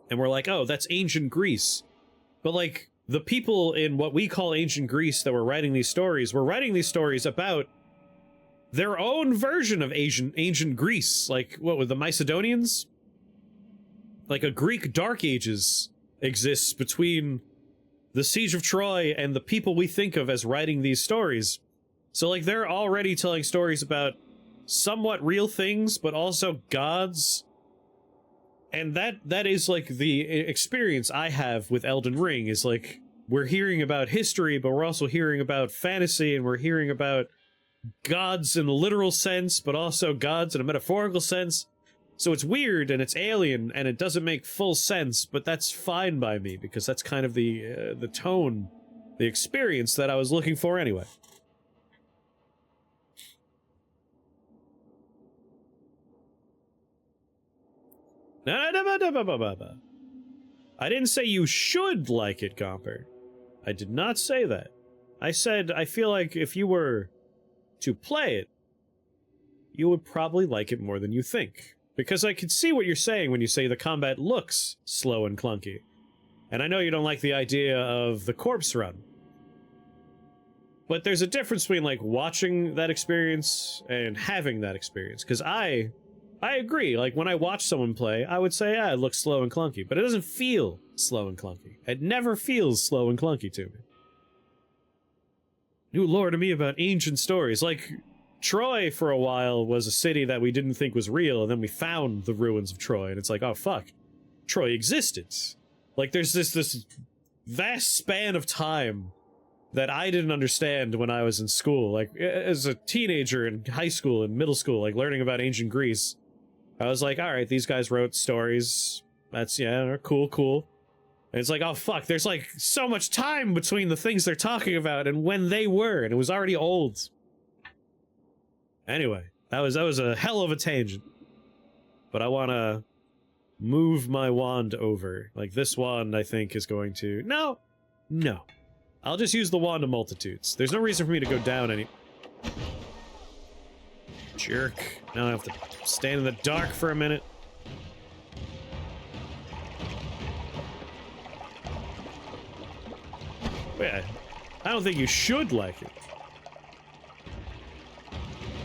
and we're like, oh, that's ancient Greece. But, like, the people in what we call ancient Greece that were writing these stories were writing these stories about their own version of ancient Greece. Like, what, with the Macedonians? Like, a Greek Dark Ages exists between the Siege of Troy and the people we think of as writing these stories. So, like, they're already telling stories about somewhat real things, but also gods. And that is, like, the experience I have with Elden Ring, is, like, we're hearing about history, but we're also hearing about fantasy, and we're hearing about gods in a literal sense, but also gods in a metaphorical sense. So it's weird, and it's alien, and it doesn't make full sense, but that's fine by me, because that's kind of the tone, the experience that I was looking for anyway. No. I didn't say you should like it, Gomper. I did not say that. I said I feel like if you were to play it, you would probably like it more than you think. Because I can see what you're saying when you say the combat looks slow and clunky. And I know you don't like the idea of the corpse run. But there's a difference between, like, watching that experience and having that experience. Because I agree, like, when I watch someone play, I would say, it looks slow and clunky. But it doesn't feel slow and clunky. It never feels slow and clunky to me. New lore to me about ancient stories. Like, Troy, for a while, was a city that we didn't think was real, and then we found the ruins of Troy, and it's like, oh, fuck. Troy existed. Like, there's this vast span of time that I didn't understand when I was in school. Like, as a teenager in high school and middle school, like, learning about ancient Greece, I was like, all right, these guys wrote stories. That's, yeah, cool. And it's like, oh fuck, there's like so much time between the things they're talking about and when they were, and it was already old. Anyway, that was a hell of a tangent. But I want to move my wand over. Like, this wand, I think, is going to... No! I'll just use the Wand of Multitudes. There's no reason for me to go down any... Jerk. Now I have to stand in the dark for a minute. Yeah, I don't think you should like it.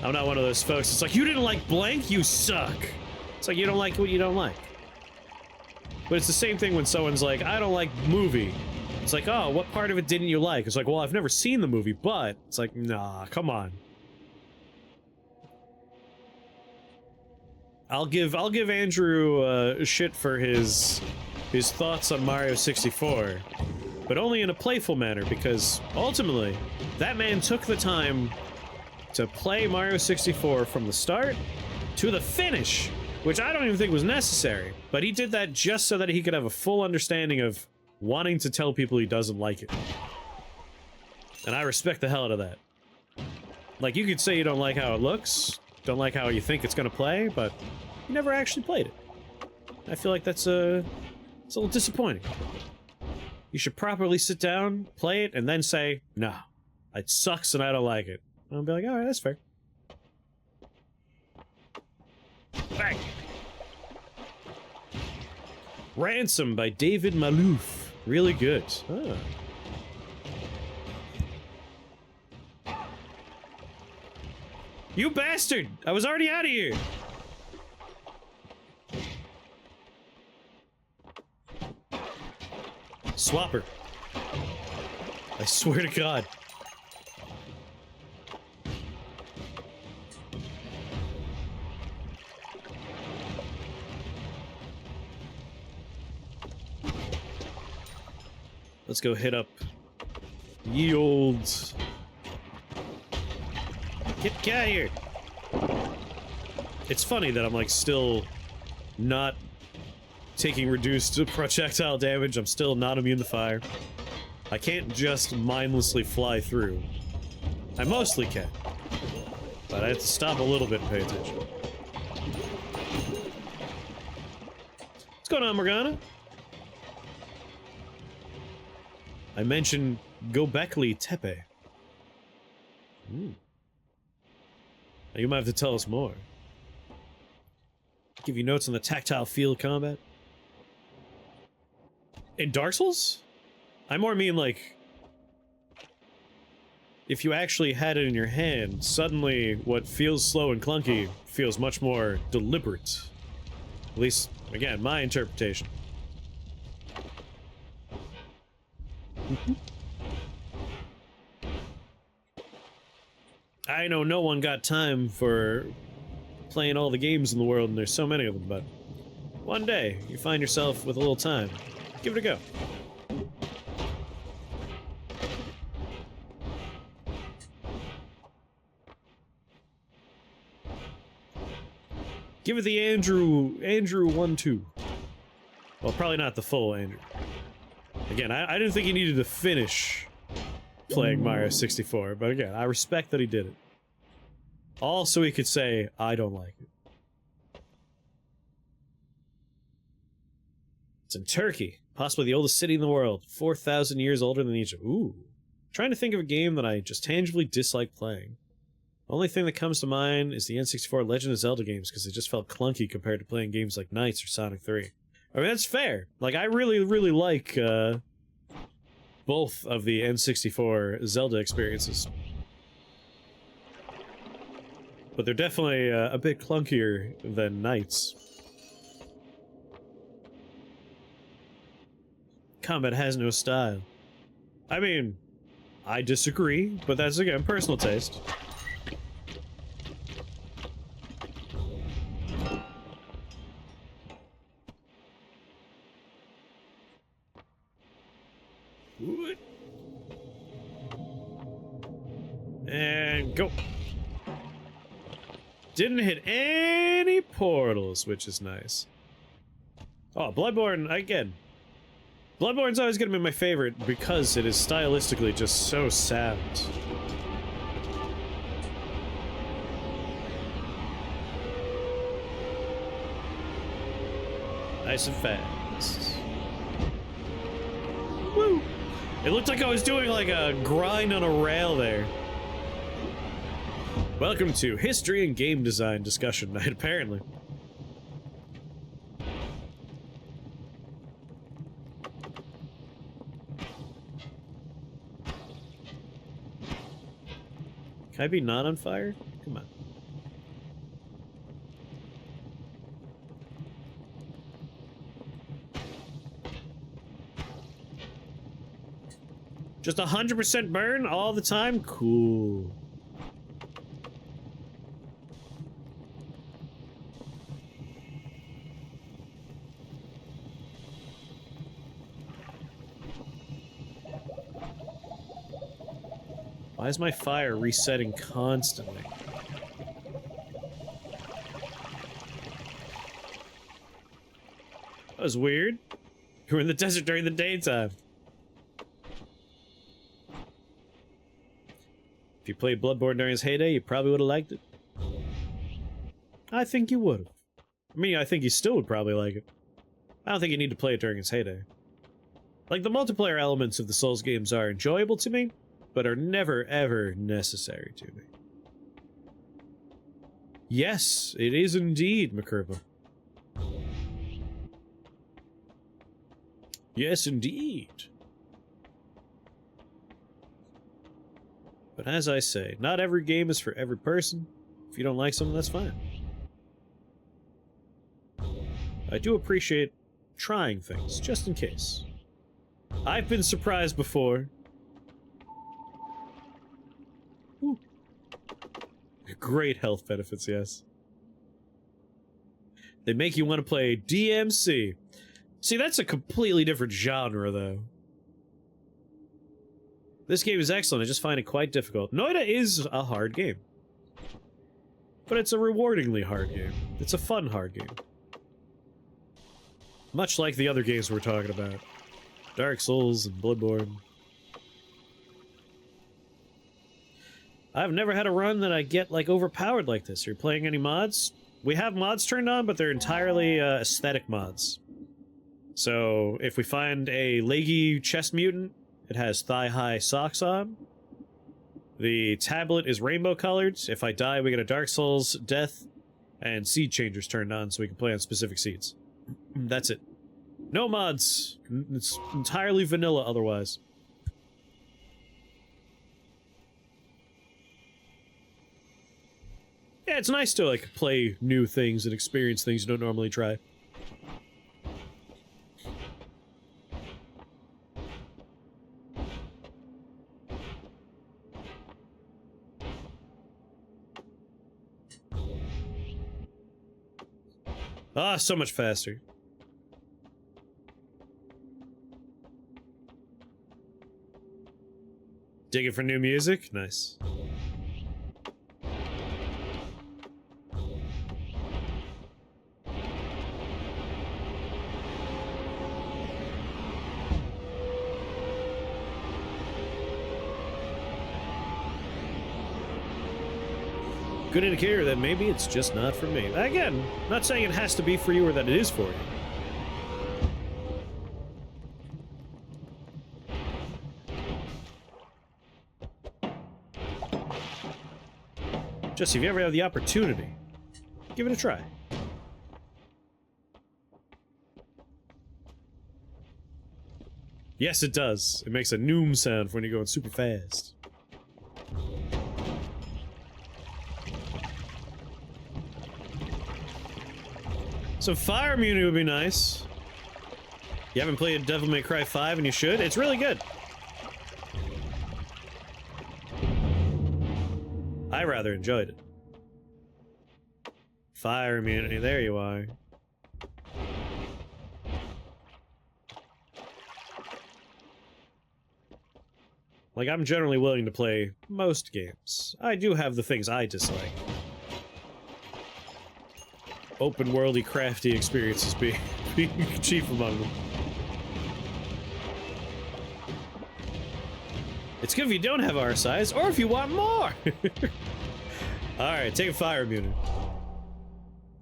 I'm not one of those folks. It's like, you didn't like blank? You suck. It's like, you don't like what you don't like. But it's the same thing when someone's like, I don't like movie. It's like, oh, what part of it didn't you like? It's like, well, I've never seen the movie, but... It's like, nah, come on. I'll give Andrew shit for his thoughts on Mario 64, but only in a playful manner, because ultimately, that man took the time to play Mario 64 from the start to the finish, which I don't even think was necessary, but he did that just so that he could have a full understanding of wanting to tell people he doesn't like it. And I respect the hell out of that. Like, you could say you don't like how it looks, don't like how you think it's gonna play, but you never actually played it. I feel like that's it's a little disappointing. You should properly sit down, play it, and then say, no, it sucks and I don't like it. And I'll be like, alright, that's fair. Bang! Ransom by David Malouf. Really good. Ah. You bastard! I was already out of here! Swapper. I swear to God. Let's go hit up ye old... Get out of here! It's funny that I'm like still not taking reduced projectile damage. I'm still not immune to fire. I can't just mindlessly fly through. I mostly can. But I have to stop a little bit and pay attention. What's going on, Morgana? I mentioned Gobekli Tepe. You might have to tell us more. Give you notes on the tactile field combat. In Dark Souls? I more mean like... if you actually had it in your hand, suddenly what feels slow and clunky feels much more deliberate. At least, again, my interpretation. I know no one got time for playing all the games in the world, and there's so many of them, but one day you find yourself with a little time. Give it a go. Give it the Andrew 1-2. Well, probably not the full Andrew. Again, I didn't think he needed to finish playing Mario 64, but again, I respect that he did it. All so he could say, I don't like it. It's in Turkey, possibly the oldest city in the world, 4,000 years older than Egypt. Ooh. Trying to think of a game that I just tangibly dislike playing. Only thing that comes to mind is the N64 Legend of Zelda games, because they just felt clunky compared to playing games like Knights or Sonic 3. I mean, that's fair. Like, I really like, both of the N64 Zelda experiences. But they're definitely a bit clunkier than Knights. Combat has no style. I mean, I disagree, but that's, again, personal taste. And go. Didn't hit any portals, which is nice. Oh, Bloodborne, again. Bloodborne's always gonna be my favorite because it is stylistically just so sound. Nice and fast. Woo! It looked like I was doing like a grind on a rail there. Welcome to History and Game Design Discussion Night, apparently. Can I be not on fire? Come on. Just 100% burn all the time? Cool. Why is my fire resetting constantly? That was weird. You were in the desert during the daytime. If you played Bloodborne during its heyday, you probably would have liked it. I think you would have. I mean, I think you still would probably like it. I don't think you need to play it during its heyday. Like, the multiplayer elements of the Souls games are enjoyable to me, but are never, ever necessary to me. Yes, it is indeed, Makurba. Yes, indeed. But as I say, not every game is for every person. If you don't like something, that's fine. I do appreciate trying things, just in case. I've been surprised before. Ooh. Great health benefits, yes. They make you want to play DMC. See, that's a completely different genre, though. This game is excellent, I just find it quite difficult. Noita is a hard game. But it's a rewardingly hard game. It's a fun hard game. Much like the other games we're talking about. Dark Souls and Bloodborne. I've never had a run that I get, like, overpowered like this. Are you playing any mods? We have mods turned on, but they're entirely aesthetic mods. So, if we find a leggy chest mutant, it has thigh-high socks on. The tablet is rainbow-colored. If I die, we get a Dark Souls death, and seed changers turned on so we can play on specific seeds. That's it. No mods. It's entirely vanilla otherwise. Yeah, it's nice to, like, play new things and experience things you don't normally try. Ah, so much faster. Digging for new music? Nice. Good indicator that maybe it's just not for me. Again, not saying it has to be for you or that it is for you. Just if you ever have the opportunity, give it a try. Yes, it does. It makes a noom sound for when you're going super fast. Some fire immunity would be nice. You haven't played Devil May Cry 5 and you should. It's really good. I rather enjoyed it. Fire immunity, there you are. Like, I'm generally willing to play most games. I do have the things I dislike. open worldy crafty experiences being chief among them. It's good if you don't have our size, or if you want more! Alright, take a fire immunity.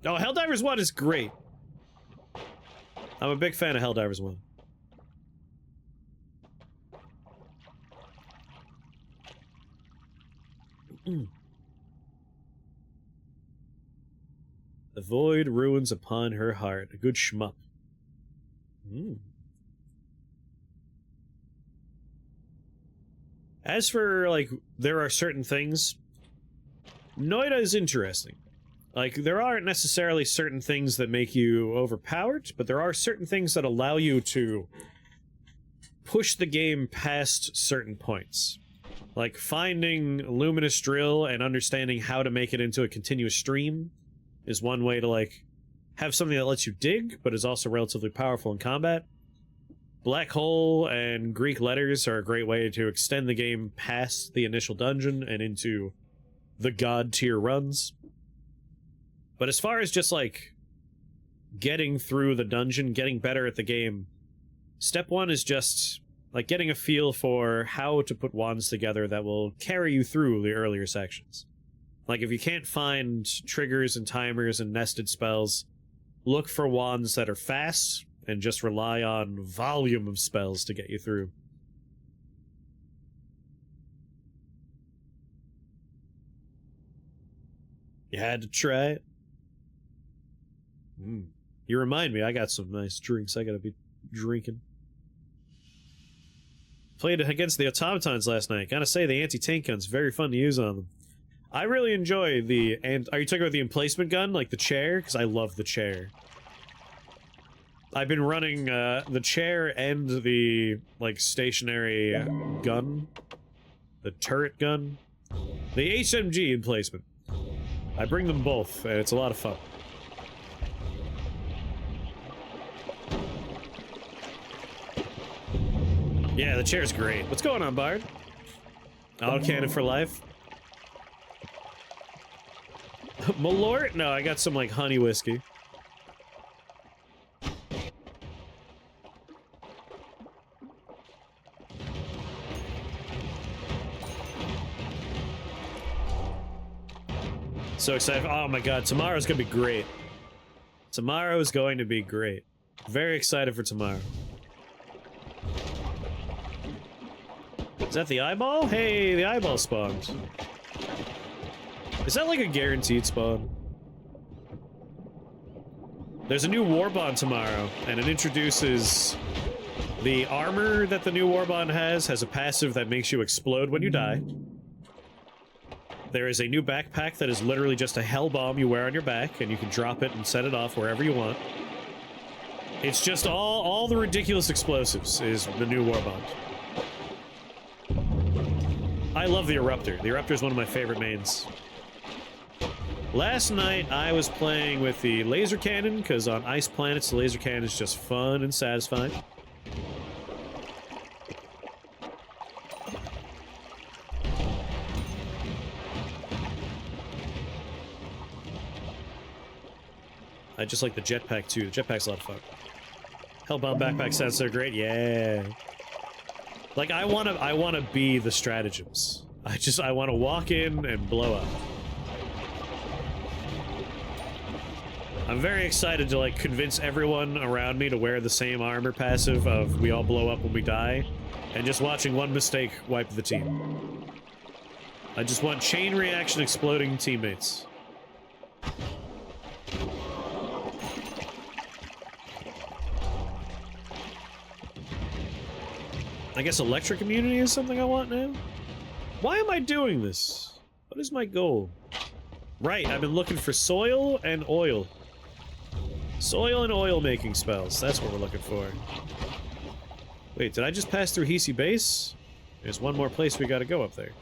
Oh, Helldivers 1 is great. I'm a big fan of Helldivers 1. The void ruins upon her heart. A good shmup. As for, like, there are certain things... Noita is interesting. Like, there aren't necessarily certain things that make you overpowered, but there are certain things that allow you to push the game past certain points. Like, finding Luminous Drill and understanding how to make it into a continuous stream is one way to, like, have something that lets you dig, but is also relatively powerful in combat. Black Hole and Greek Letters are a great way to extend the game past the initial dungeon and into the god tier runs. But as far as just, like, getting through the dungeon, getting better at the game, step one is just, like, getting a feel for how to put wands together that will carry you through the earlier sections. Like, if you can't find triggers and timers and nested spells, look for wands that are fast, and just rely on volume of spells to get you through. You had to try it? You remind me, I got some nice drinks I gotta be drinking. Played against the automatons last night. Gotta say, the anti-tank gun's very fun to use on them. I really enjoy the... And are you talking about the emplacement gun? Like the chair? Because I love the chair. I've been running the chair and the, like, stationary gun. The turret gun. The HMG emplacement. I bring them both, and it's a lot of fun. Yeah, the chair's great. What's going on, Bard? Autocannon for life? Malort? No, I got some, like, honey whiskey. So excited. Oh my god, tomorrow's gonna be great. Tomorrow is going to be great. Very excited for tomorrow. Is that the eyeball? Hey, the eyeball spawned. Is that like a guaranteed spawn? There's a new Warbond tomorrow, and it introduces the armor that the new Warbond has a passive that makes you explode when you die. There is a new backpack that is literally just a hell bomb you wear on your back, and you can drop it and set it off wherever you want. It's just all the ridiculous explosives is the new Warbond. I love the Eruptor. The Eruptor is one of my favorite mains. Last night, I was playing with the laser cannon, because on ice planets, the laser cannon is just fun and satisfying. I just like the jetpack too. The jetpack's a lot of fun. Hellbound backpack sounds so great. Yeah. Like I wanna be the stratagems. I wanna walk in and blow up. I'm very excited to like convince everyone around me to wear the same armor passive of we all blow up when we die, and just watching one mistake wipe the team. I just want chain reaction exploding teammates. I guess electric immunity is something I want now? Why am I doing this? What is my goal? Right, I've been looking for soil and oil. Soil and oil making spells, that's what we're looking for. Wait, did I just pass through Hisi Base? There's one more place we gotta go up there.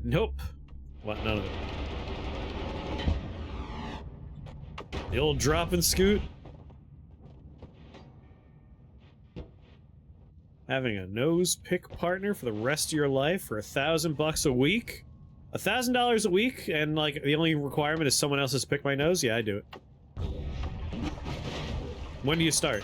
Nope. What? None of it. The old drop and scoot. Having a nose pick partner for the rest of your life for $1,000 a week? $1,000 a week, and like the only requirement is someone else has to pick my nose? Yeah, I do it. When do you start?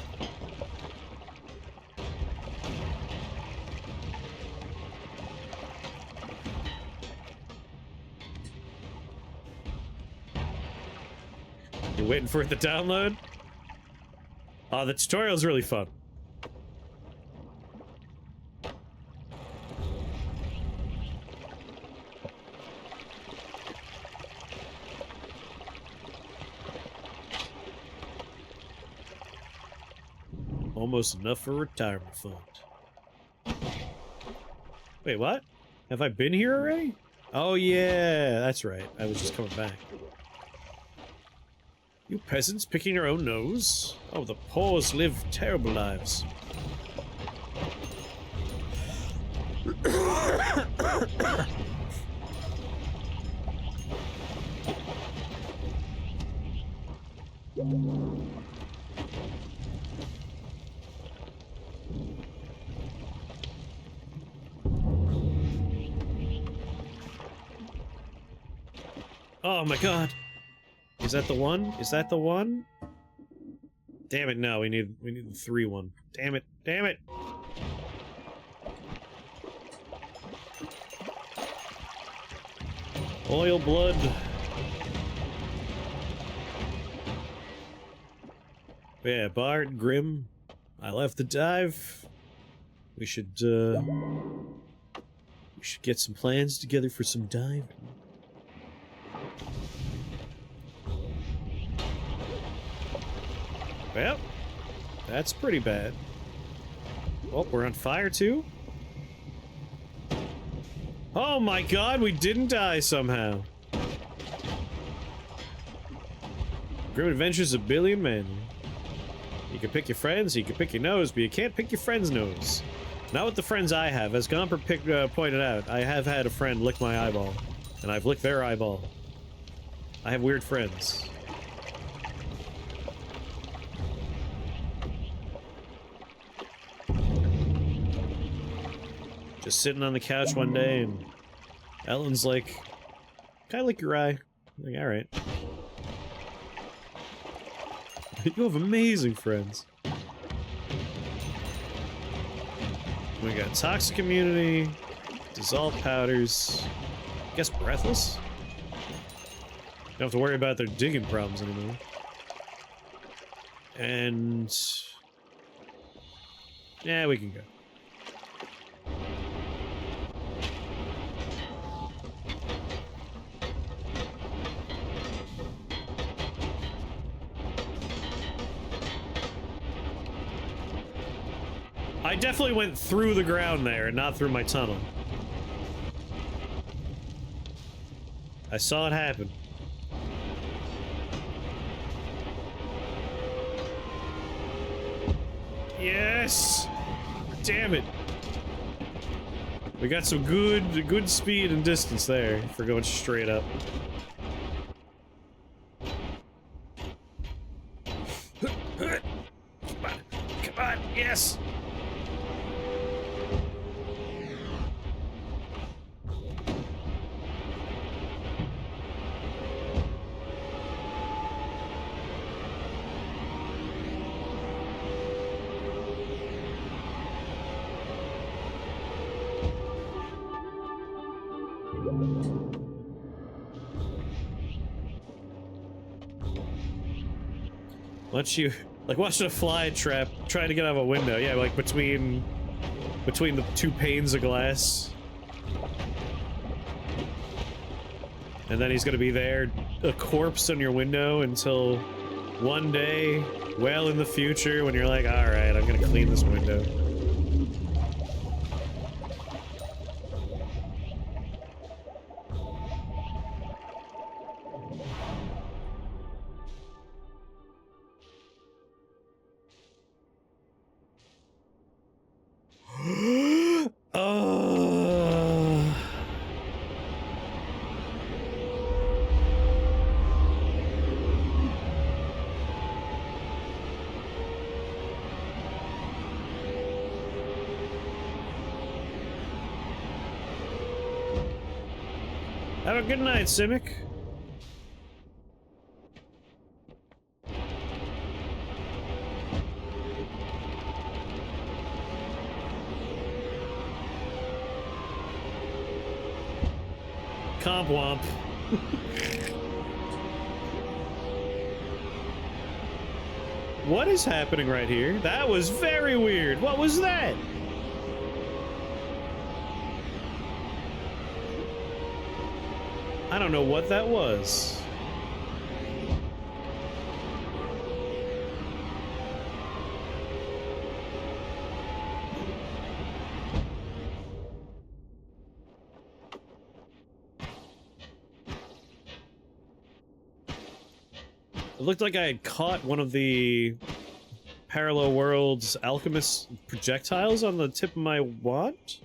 You're waiting for it to download? Oh, the tutorial's really fun. Almost enough for retirement fund. Wait, what? Have I been here already? Oh yeah, that's right. I was just coming back. You peasants picking your own nose? Oh, the poors live terrible lives. Oh my god. Is that the one? Is that the one? Damn it, no, we need the 3 one. Damn it, damn it! Oil blood. Yeah, Bard, Grim. I left the dive. We should get some plans together for some diving. Well, that's pretty bad. Oh, we're on fire too? Oh my god, we didn't die somehow. Grim Adventures of Billy and Manly. You can pick your friends, you can pick your nose, but you can't pick your friend's nose. Not with the friends I have. As Gomper pointed out, I have had a friend lick my eyeball. And I've licked their eyeball. I have weird friends. Just sitting on the couch one day, and Ellen's like, "Can I lick your eye?" I'm like, alright. You have amazing friends. We got Toxic Immunity, Dissolved Powders, I guess Breathless? Don't have to worry about their digging problems anymore. And... yeah, we can go. I definitely went through the ground there, and not through my tunnel. I saw it happen. Yes! Damn it! We got some good speed and distance there for going straight up. Come on, come on, yes! Once you, like, watching a fly trap trying to get out of a window, yeah, like between the 2 panes of glass. And then he's gonna be there, a corpse on your window, until one day, well in the future, when you're like, alright, I'm gonna clean this window. Have a good night, Simic. Comp womp. What is happening right here? That was very weird. What was that? I don't know what that was. It looked like I had caught one of the Parallel Worlds alchemist projectiles on the tip of my wand?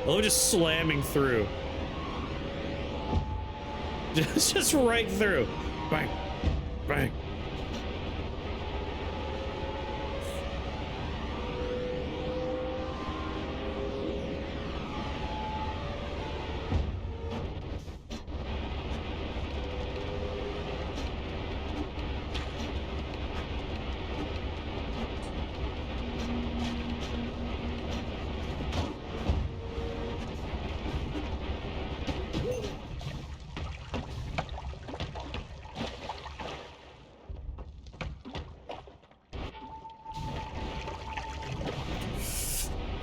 I love just slamming through. Just right through. Bang. Bang.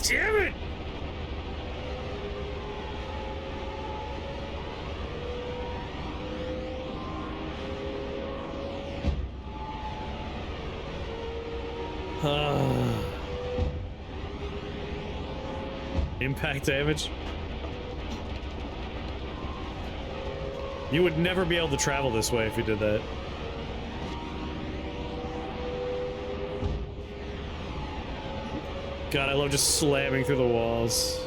Damn it! Impact damage. You would never be able to travel this way if you did that. God, I love just slamming through the walls.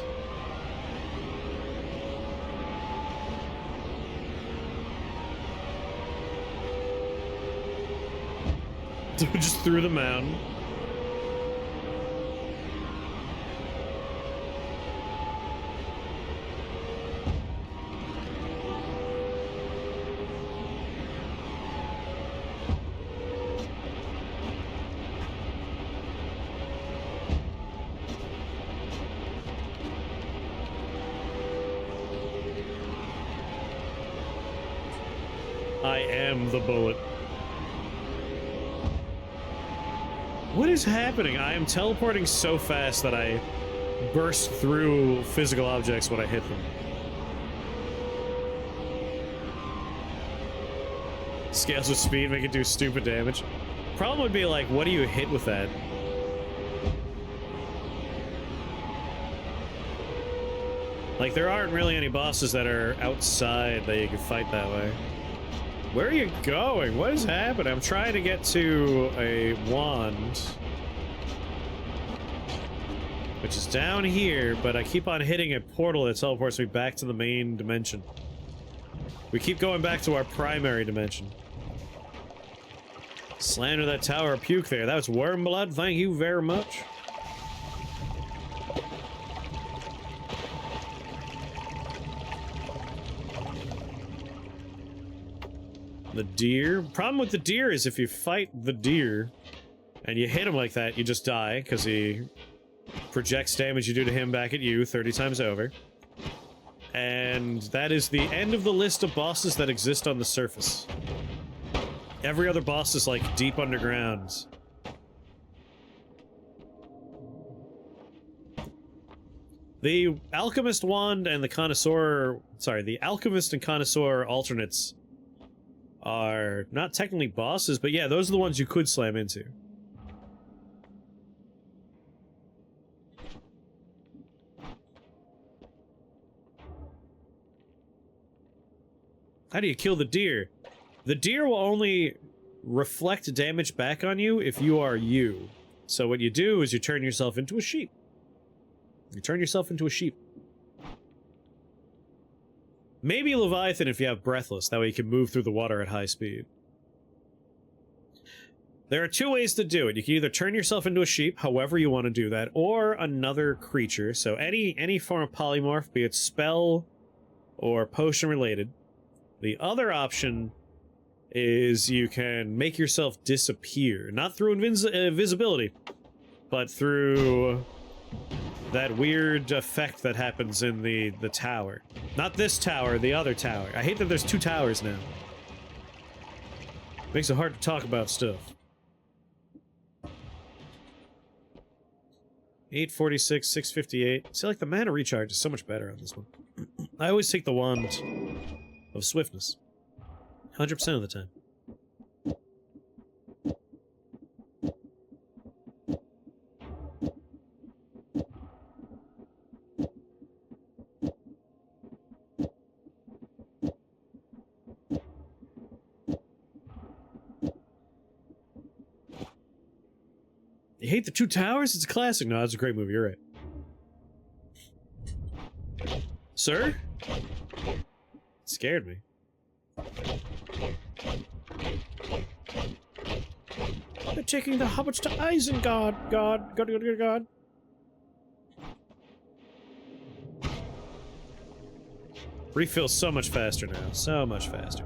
Just through the mountain. I am the bullet. What is happening? I am teleporting so fast that I burst through physical objects when I hit them. Scales with speed make it do stupid damage. Problem would be like, what do you hit with that? Like, there aren't really any bosses that are outside that you can fight that way. Where are you going? What is happening? I'm trying to get to a wand, which is down here, but I keep on hitting a portal that teleports me back to the main dimension. We keep going back to our primary dimension. Slander that tower of puke there. That was worm blood. Thank you very much. The deer. Problem with the deer is if you fight the deer and you hit him like that, you just die because he projects damage you do to him back at you 30 times over. And that is the end of the list of bosses that exist on the surface. Every other boss is like deep underground. The Alchemist Wand and the Connoisseur... Sorry, the Alchemist and Connoisseur alternates are not technically bosses, but yeah, those are the ones you could slam into. How do you kill the deer? The deer will only reflect damage back on you if you are you. So what you do is you turn yourself into a sheep. You turn yourself into a sheep. Maybe Leviathan if you have Breathless, that way you can move through the water at high speed. There are two ways to do it. You can either turn yourself into a sheep, however you want to do that, or another creature. So any form of polymorph, be it spell or potion related. The other option is you can make yourself disappear. Not through invisibility, but through that weird effect that happens in the tower. Not this tower, the other tower. I hate that there's two towers now. Makes it hard to talk about stuff. 846, 658. See, like, the mana recharge is so much better on this one. I always take the wand of swiftness. 100% of the time. You hate the two towers? It's a classic. No, it's a great movie. You're right. Sir? It scared me. They're taking the hobbits to Isengard. God. Refills so much faster now. So much faster.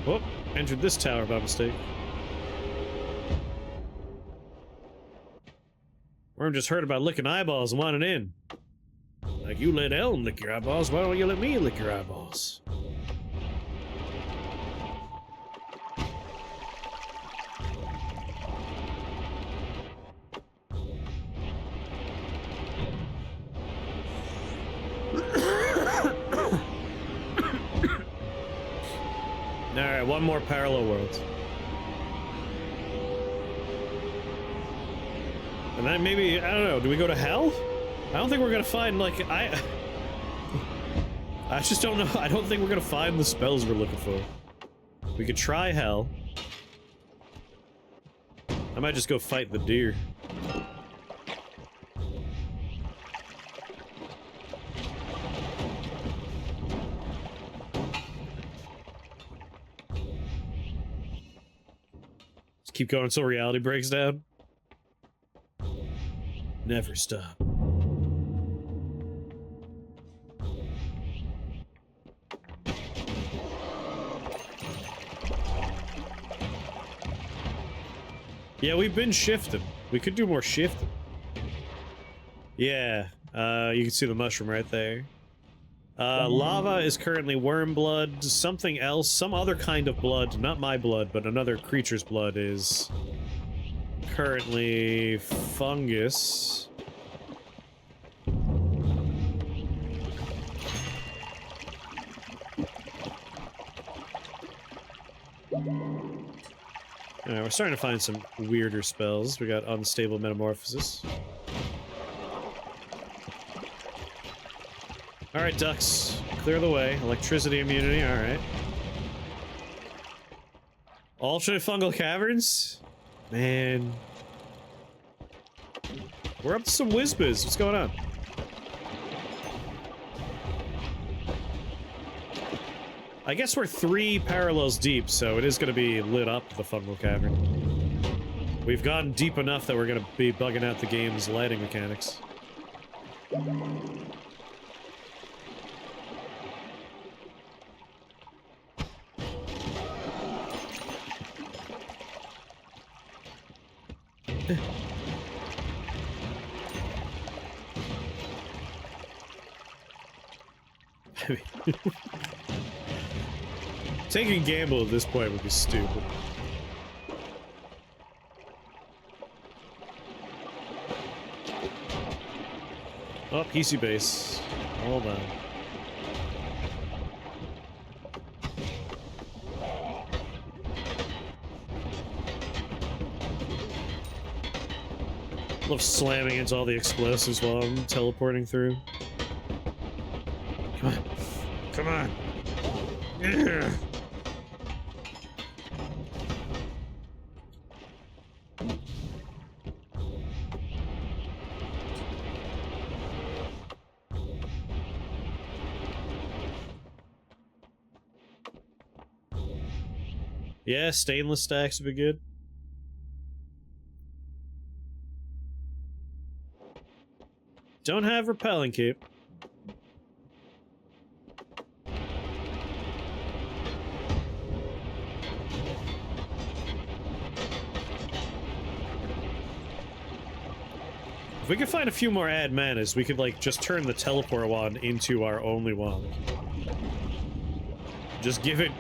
Whoop, entered this tower by mistake. Worm just heard about licking eyeballs and wanted in. Like, you let Ellen lick your eyeballs, why don't you let me lick your eyeballs? Alright, one more parallel world. And then maybe, I don't know, do we go to hell? I don't think we're gonna find, like, I just don't know. I don't think we're gonna find the spells we're looking for. We could try hell. I might just go fight the deer. Just keep going until reality breaks down. Never stop. Yeah, we've been shifting. We could do more shifting. Yeah, you can see the mushroom right there. Lava is currently worm blood. Something else, some other kind of blood, not my blood, but another creature's blood is currently fungus. Alright, we're starting to find some weirder spells. We got Unstable Metamorphosis. Alright, ducks. Clear the way. Electricity immunity, alright. Alternate fungal caverns? Man. We're up to some whiz-biz. What's going on? I guess we're 3 parallels deep, so it is going to be lit up, the fungal cavern. We've gone deep enough that we're going to be bugging out the game's lighting mechanics. Taking a gamble at this point would be stupid. Oh, PC base. Hold on. Love slamming into all the explosives while I'm teleporting through. Come on. Come on. Yeah. Yeah, stainless stacks would be good. Don't have repelling cape. If we could find a few more ad manas, we could like just turn the teleport wand into our only wand. Just give it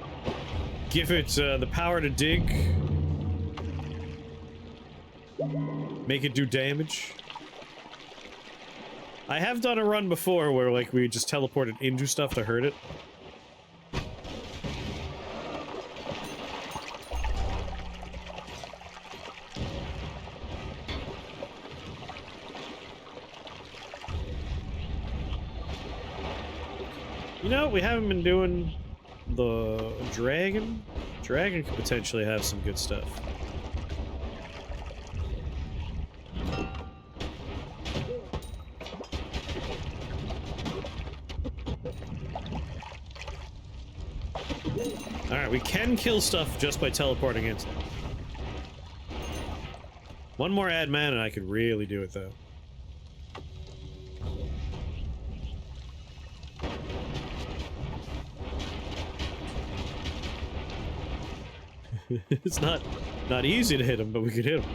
the power to dig. Make it do damage. I have done a run before where like we just teleported into stuff to hurt it. You know, we haven't been doing the dragon. Dragon could potentially have some good stuff. Alright, we can kill stuff just by teleporting into them. One more ad mana and I could really do it though. It's not easy to hit him, but we could hit him.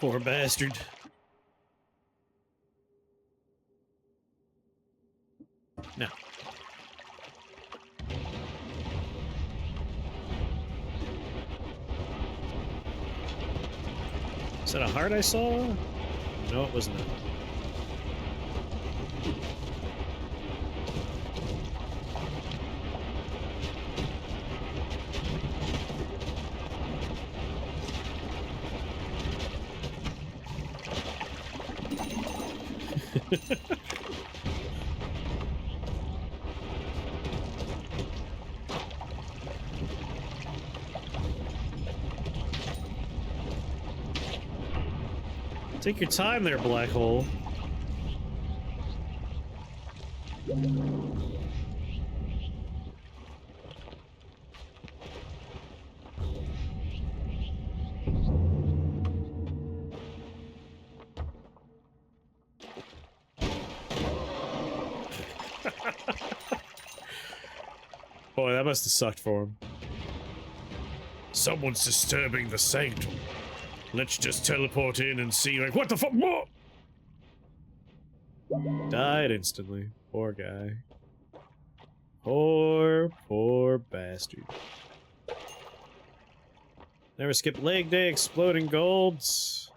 Poor bastard. Now. Is that a heart I saw? No, it wasn't. Take your time there, black hole. Boy, that must have sucked for him. Someone's disturbing the sanctum. Let's just teleport in and see, like, what the fuck? What? Died instantly. Poor guy. Poor bastard. Never skip leg day, exploding golds.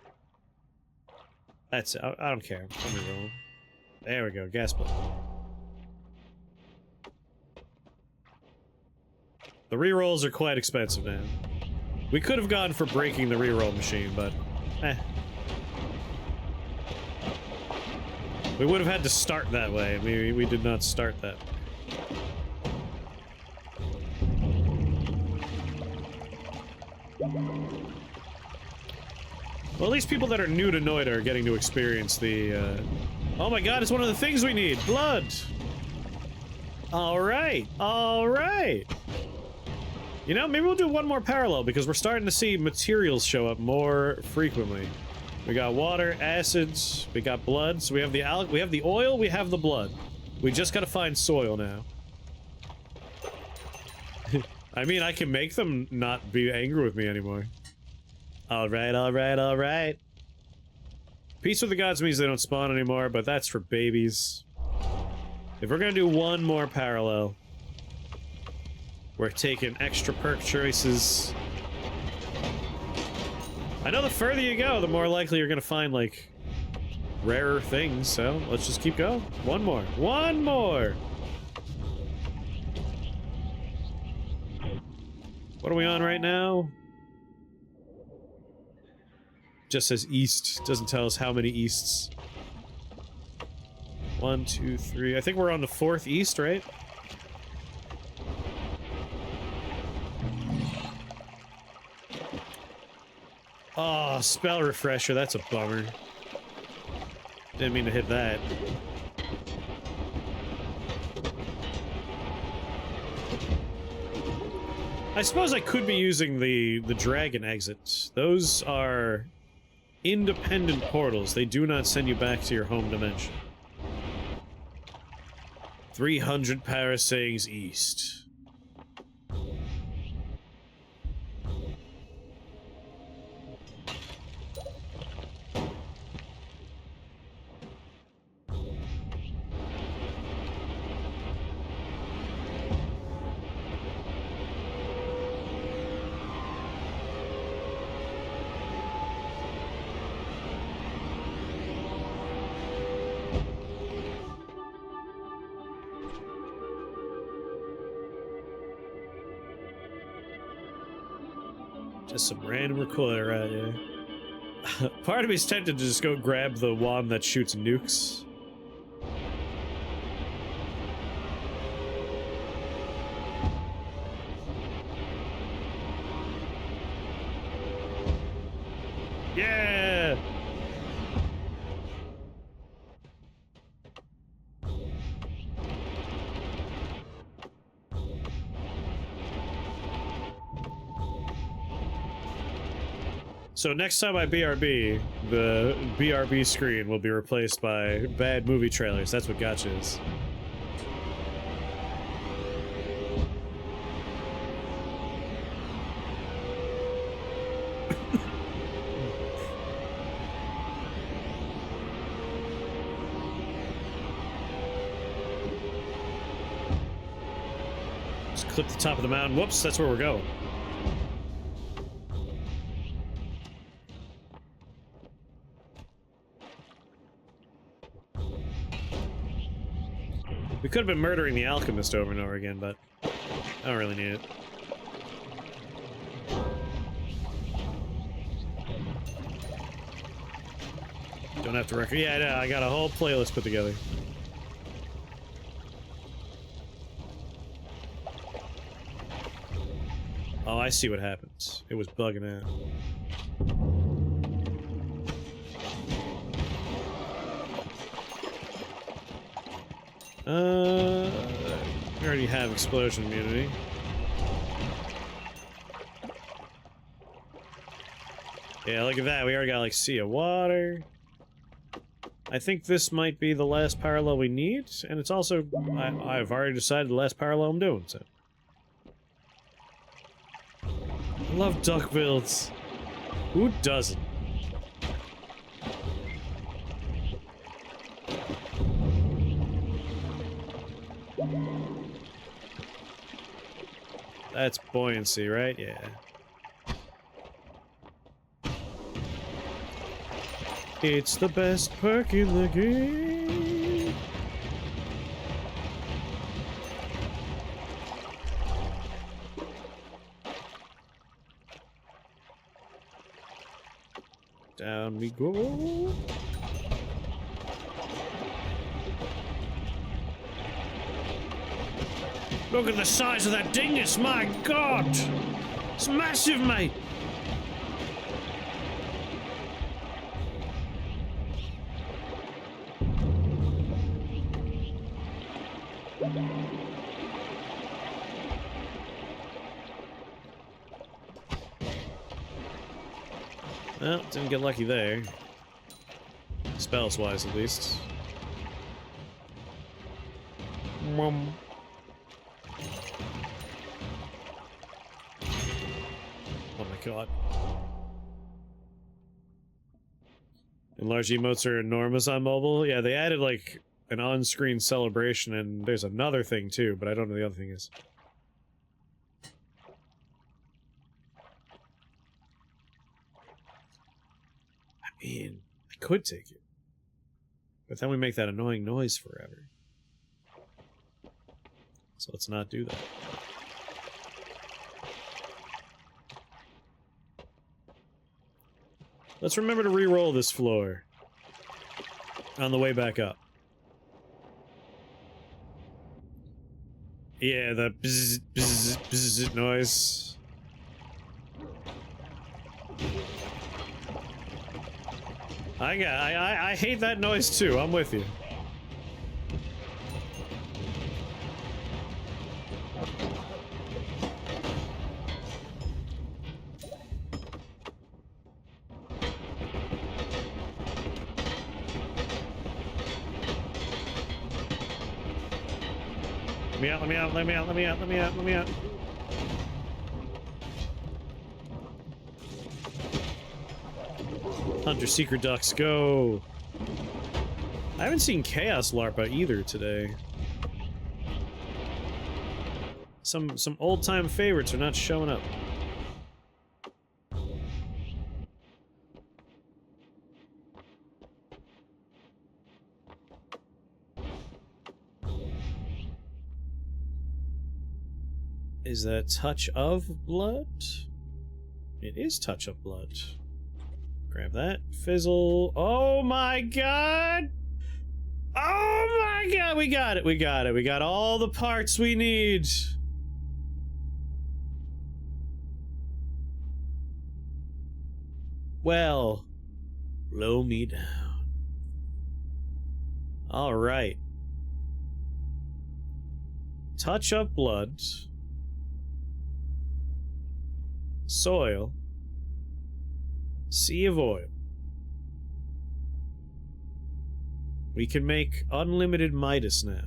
That's it. I don't care. Let me roll. There we go. Gas button. The rerolls are quite expensive now. We could have gone for breaking the reroll machine, but we would have had to start that way. We did not start that. Well, at least people that are new to Noita are getting to experience the, oh my god, it's one of the things we need! Blood! Alright, alright! You know, maybe we'll do one more parallel, because we're starting to see materials show up more frequently. We got water, acids, we got blood, so we have the oil, we have the blood. We just gotta find soil now. I mean, I can make them not be angry with me anymore. Alright, alright, alright. Peace with the gods means they don't spawn anymore, but that's for babies. If we're gonna do one more parallel, we're taking extra perk choices. I know the further you go, the more likely you're gonna find, like, rarer things, so let's just keep going. One more. One more! What are we on right now? Just says east. Doesn't tell us how many easts. 1, 2, 3. I think we're on the 4th east, right? Oh, spell refresher. That's a bummer. Didn't mean to hit that. I suppose I could be using the dragon exit. Those are independent portals. They do not send you back to your home dimension. 300 parasangs east. Just some random recoiler out here. Part of me's tempted to just go grab the wand that shoots nukes. Yeah! So next time I BRB, the BRB screen will be replaced by bad movie trailers. That's what gotcha is. Just clip the top of the mountain. Whoops, that's where we're going. We could have been murdering the alchemist over and over again, but I don't really need it. Don't have to record. Yeah, I got a whole playlist put together. Oh, I see what happened. It was bugging out. We already have explosion immunity. Yeah, look at that. We already got, like, sea of water. I think this might be the last parallel we need, and it's also... I've already decided the last parallel I'm doing, so... I love duck builds. Who doesn't? That's buoyancy, right? Yeah. It's the best perk in the game. Down we go. Look at the size of that dingus, my god! It's massive, mate! Well, didn't get lucky there. Spells-wise, at least. Mum. Oh my god. Enlarged emotes are enormous on mobile. Yeah, they added, like, an on-screen celebration, and there's another thing, too, but I don't know what the other thing is. I mean, I could take it. But then we make that annoying noise forever. So let's not do that. Let's remember to re-roll this floor on the way back up. Yeah, the bzz, bzz, bzz noise. I hate that noise too. I'm with you. Let me out, let me out, let me out, let me out, let me out, let me out. Hunter Seeker Ducks, go! I haven't seen Chaos Larpa either today. Some old-time favorites are not showing up. Is that Touch of Blood? It is Touch of Blood. Grab that. Fizzle. Oh my god! Oh my god! We got it, we got it. We got all the parts we need. Well, blow me down. Alright. Touch of Blood. Soil. Sea of Oil. We can make unlimited Midas now.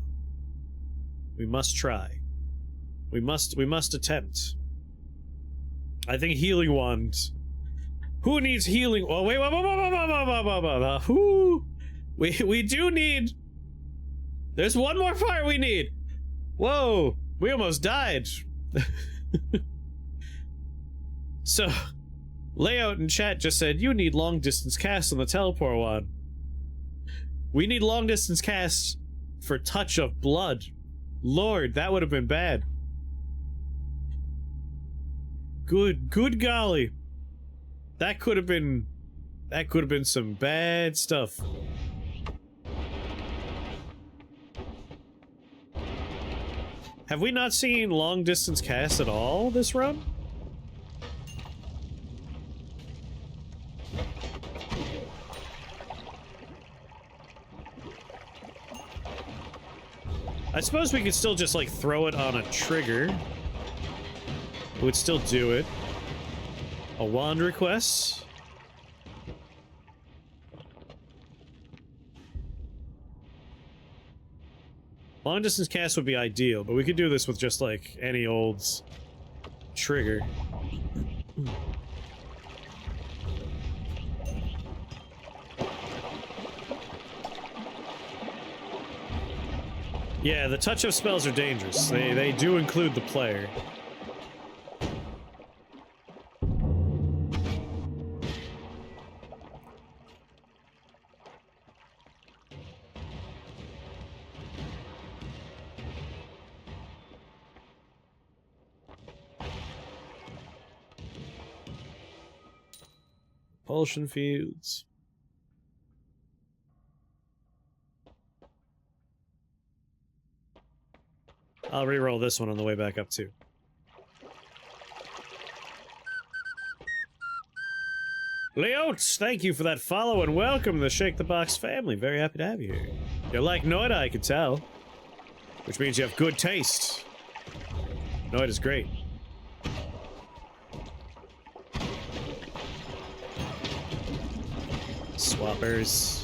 We must try. We must attempt. I think Healing Wand. Who needs healing? Oh wait, who? We do need. There's one more part we need. Whoa, we almost died. So, Layout in chat just said, you need long distance cast on the teleport one. We need long distance cast for Touch of Blood. Lord, that would have been bad. Good golly. That could have been some bad stuff. Have we not seen long distance cast at all this run? I suppose we could still just, like, throw it on a trigger. It would still do it. A wand request. Long distance cast would be ideal, but we could do this with just, like, any old trigger. Yeah, the touch of spells are dangerous. They do include the player. Propulsion fields. I'll re-roll this one on the way back up, too. Leotes, thank you for that follow and welcome to the Shake the Box family. Very happy to have you here. You like Noita, I can tell. Which means you have good taste. Noita's great. Swappers.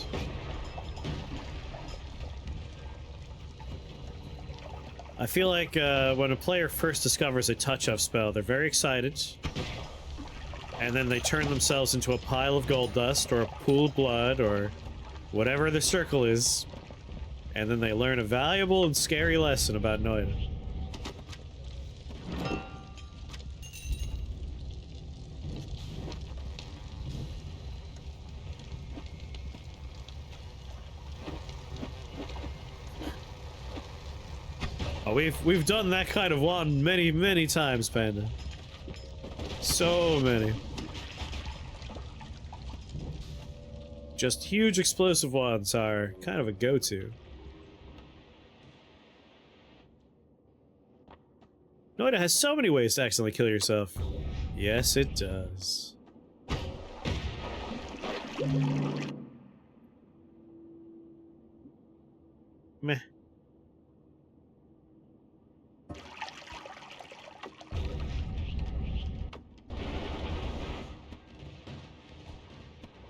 I feel like when a player first discovers a touch-of spell, they're very excited. And then they turn themselves into a pile of gold dust, or a pool of blood, or whatever the circle is. And then they learn a valuable and scary lesson about Noita. Oh, we've done that kind of wand many times, Panda. So many. Just huge explosive wands are kind of a go-to. Noita has so many ways to accidentally kill yourself. Yes, it does. Meh.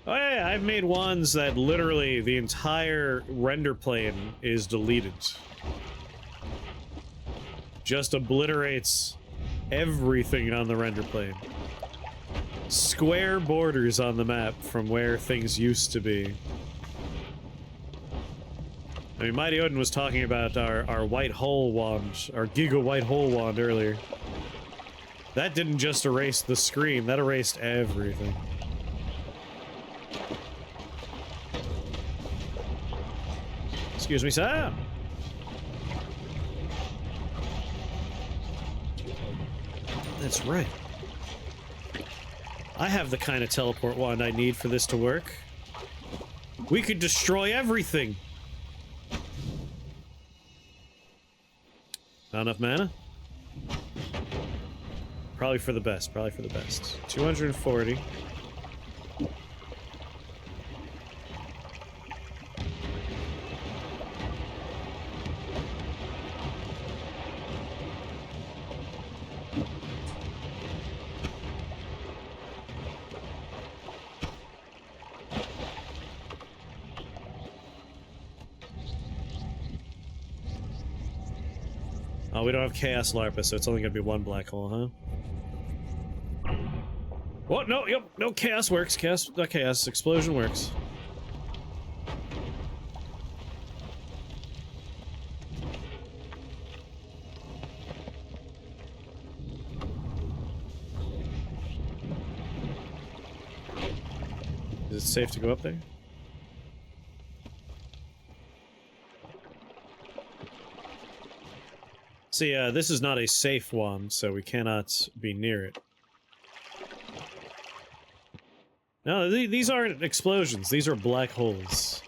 Oh yeah, I've made wands that literally the entire render plane is deleted. Just obliterates everything on the render plane. Square borders on the map from where things used to be. I mean, Mighty Odin was talking about our white hole wand, our Giga white hole wand earlier. That didn't just erase the screen, that erased everything. Excuse me, sir. That's right. I have the kind of teleport wand I need for this to work. We could destroy everything. Not enough mana? Probably for the best, probably for the best. 240. Oh, we don't have Chaos Larpa, so it's only gonna be one black hole, huh? What? No, yep, no, Chaos works. Chaos, not Chaos, Explosion works. Is it safe to go up there? See, this is not a safe one, so we cannot be near it. No, these aren't explosions. These are black holes.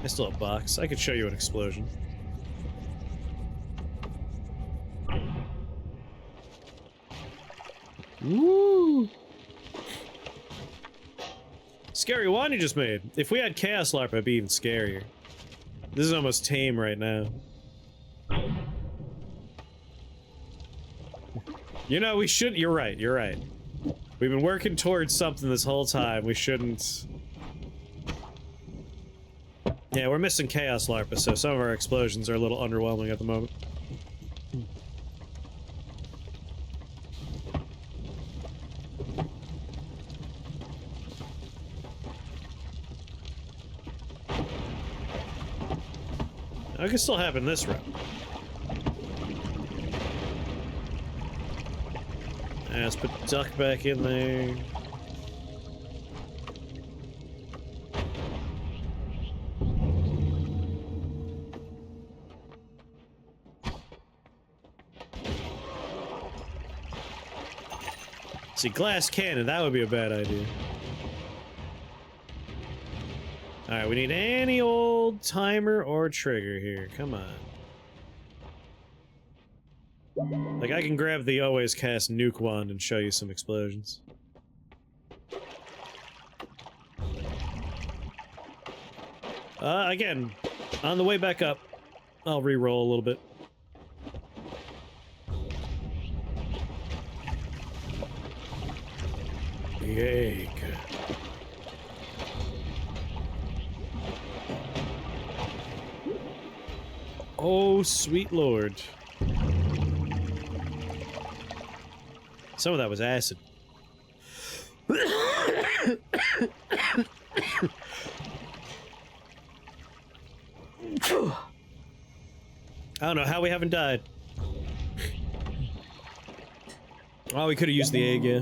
I still have a box. I could show you an explosion. Woo! Scary wand you just made. If we had Chaos Larp, I'd be even scarier. This is almost tame right now. You know, we should- you're right, you're right. We've been working towards something this whole time. We shouldn't... Yeah, we're missing Chaos Larpa, so some of our explosions are a little underwhelming at the moment. I can still happen this round. Yeah, let's put Duck back in there. See, glass cannon, that would be a bad idea. Alright, we need any old timer or trigger here. Come on. Like, I can grab the always cast nuke wand and show you some explosions. Again, on the way back up, I'll re-roll a little bit. Yay, good. Oh, sweet lord. Some of that was acid. I don't know how we haven't died. Oh, we could have used the egg, yeah.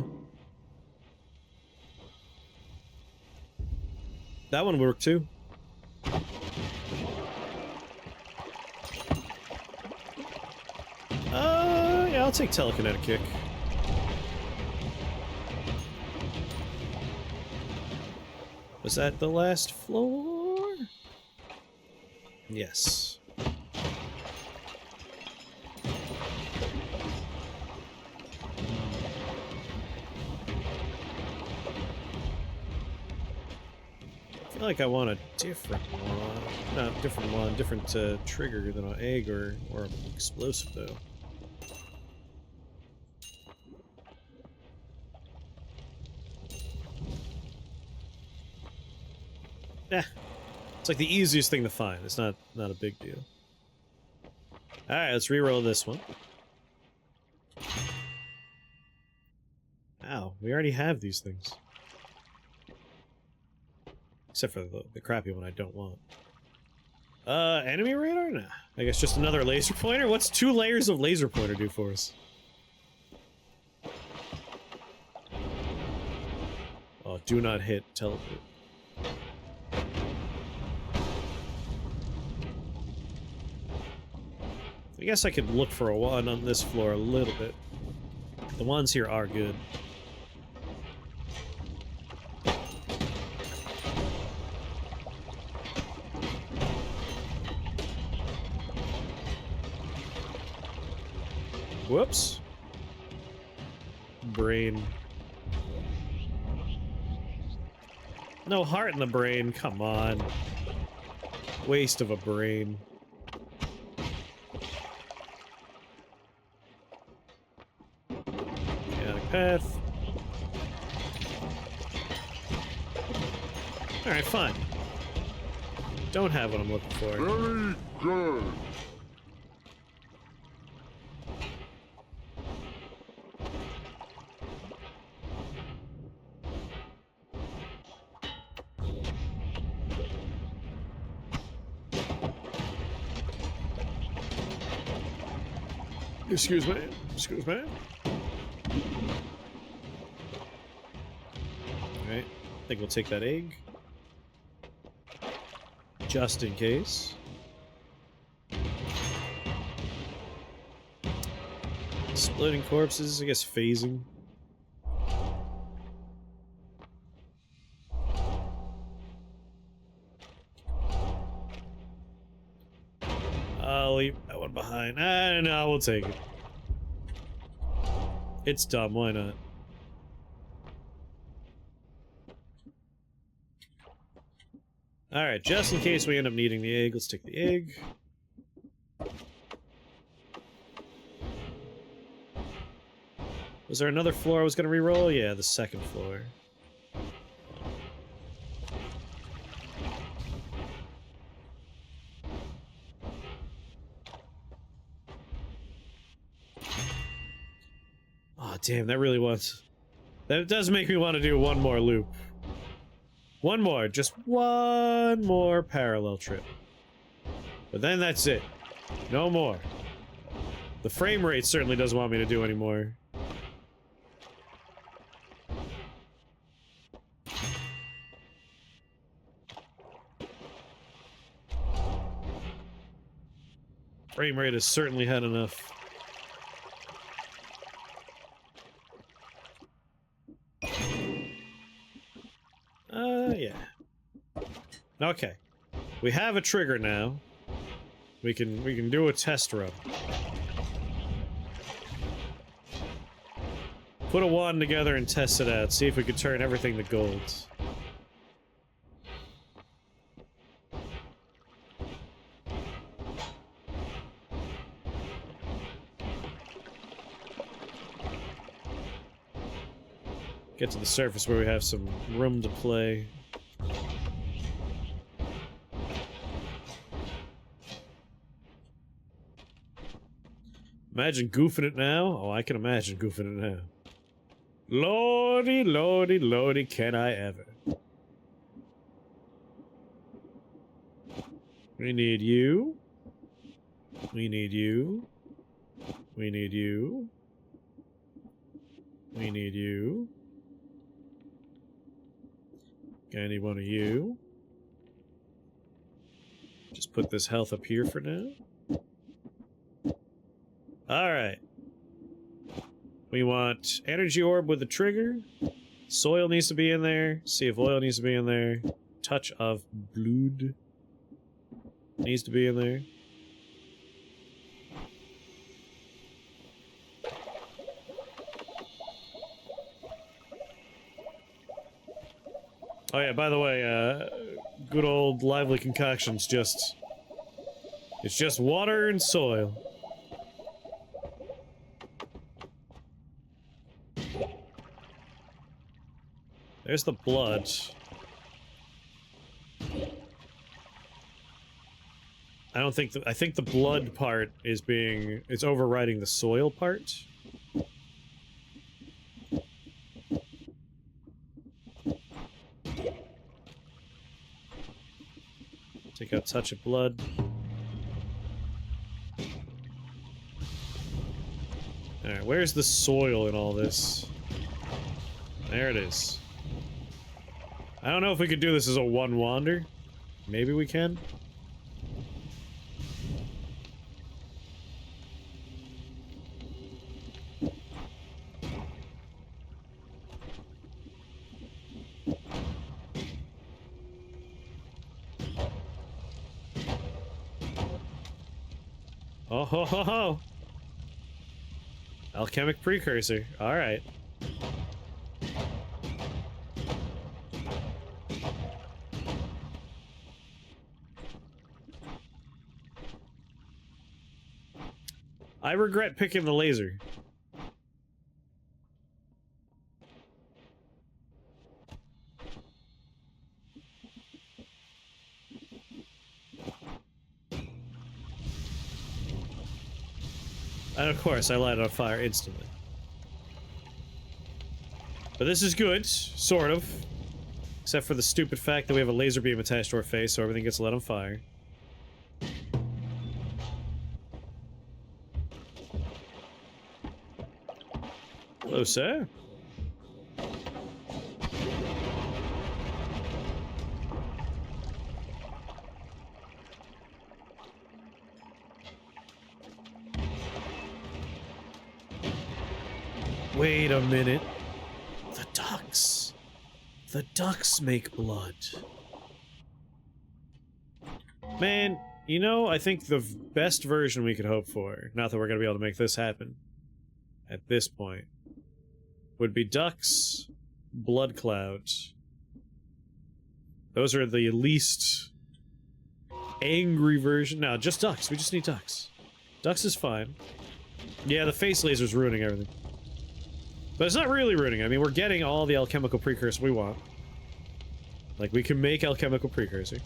That one worked too. Yeah, I'll take telekinetic kick. Was that the last floor? Yes. I feel like I want a different one. Not different one, different trigger than an egg or an explosive, though. Yeah, it's like the easiest thing to find. It's not a big deal. All right, let's reroll this one. Ow, we already have these things. Except for the crappy one I don't want. Enemy radar? Nah. I guess just another laser pointer? What's 2 layers of laser pointer do for us? Oh, do not hit teleport. I guess I could look for a one on this floor a little bit. The ones here are good. Whoops. Brain. No heart in the brain, come on. Waste of a brain. Chaotic path. Alright, fine. Don't have what I'm looking for. Very good. Excuse me. Excuse me. Alright. I think we'll take that egg. Just in case. Exploding corpses, I guess phasing. I'll leave that one behind. Ah, no, we'll take it. It's dumb, why not? Alright, just in case we end up needing the egg, let's take the egg. Was there another floor I was gonna reroll? Yeah, the second floor. Oh, damn, that really was... That does make me want to do one more loop. One more, just one more parallel trip. But then that's it. No more. The frame rate certainly doesn't want me to do any more. Frame rate has certainly had enough. Yeah. Okay. We have a trigger now. We can do a test run. Put a wand together and test it out. See if we can turn everything to gold. Get to the surface where we have some room to play. Imagine goofing it now? Oh, I can imagine goofing it now. Lordy, lordy, lordy, can I ever. We need you. We need you. We need you. We need you. Any one of you. Just put this health up here for now. Alright. We want energy orb with a trigger, Soil needs to be in there. Sea of oil needs to be in there. Touch of blood needs to be in there. Oh yeah, by the way, good old lively concoctions just... It's just water and soil. There's the blood. I don't think I think the blood part is being... It's overriding the soil part. Take out touch of blood. Alright, where's the soil in all this? There it is. I don't know if we could do this as a one-wander. Maybe we can. Oh ho ho ho! Alchemic precursor. Alright. I regret picking the laser. And of course, I light it on fire instantly. But this is good, sort of. Except for the stupid fact that we have a laser beam attached to our face, so everything gets lit on fire. Hello, sir. Wait a minute. The ducks. The ducks make blood. Man, you know, I think the best version we could hope for, not that we're gonna be able to make this happen at this point, would be ducks, blood clouds. Those are the least angry version. No, just ducks. We just need ducks. Ducks is fine. Yeah, the face laser's ruining everything. But it's not really ruining. I mean, we're getting all the alchemical precursor we want. Like, we can make alchemical precursor.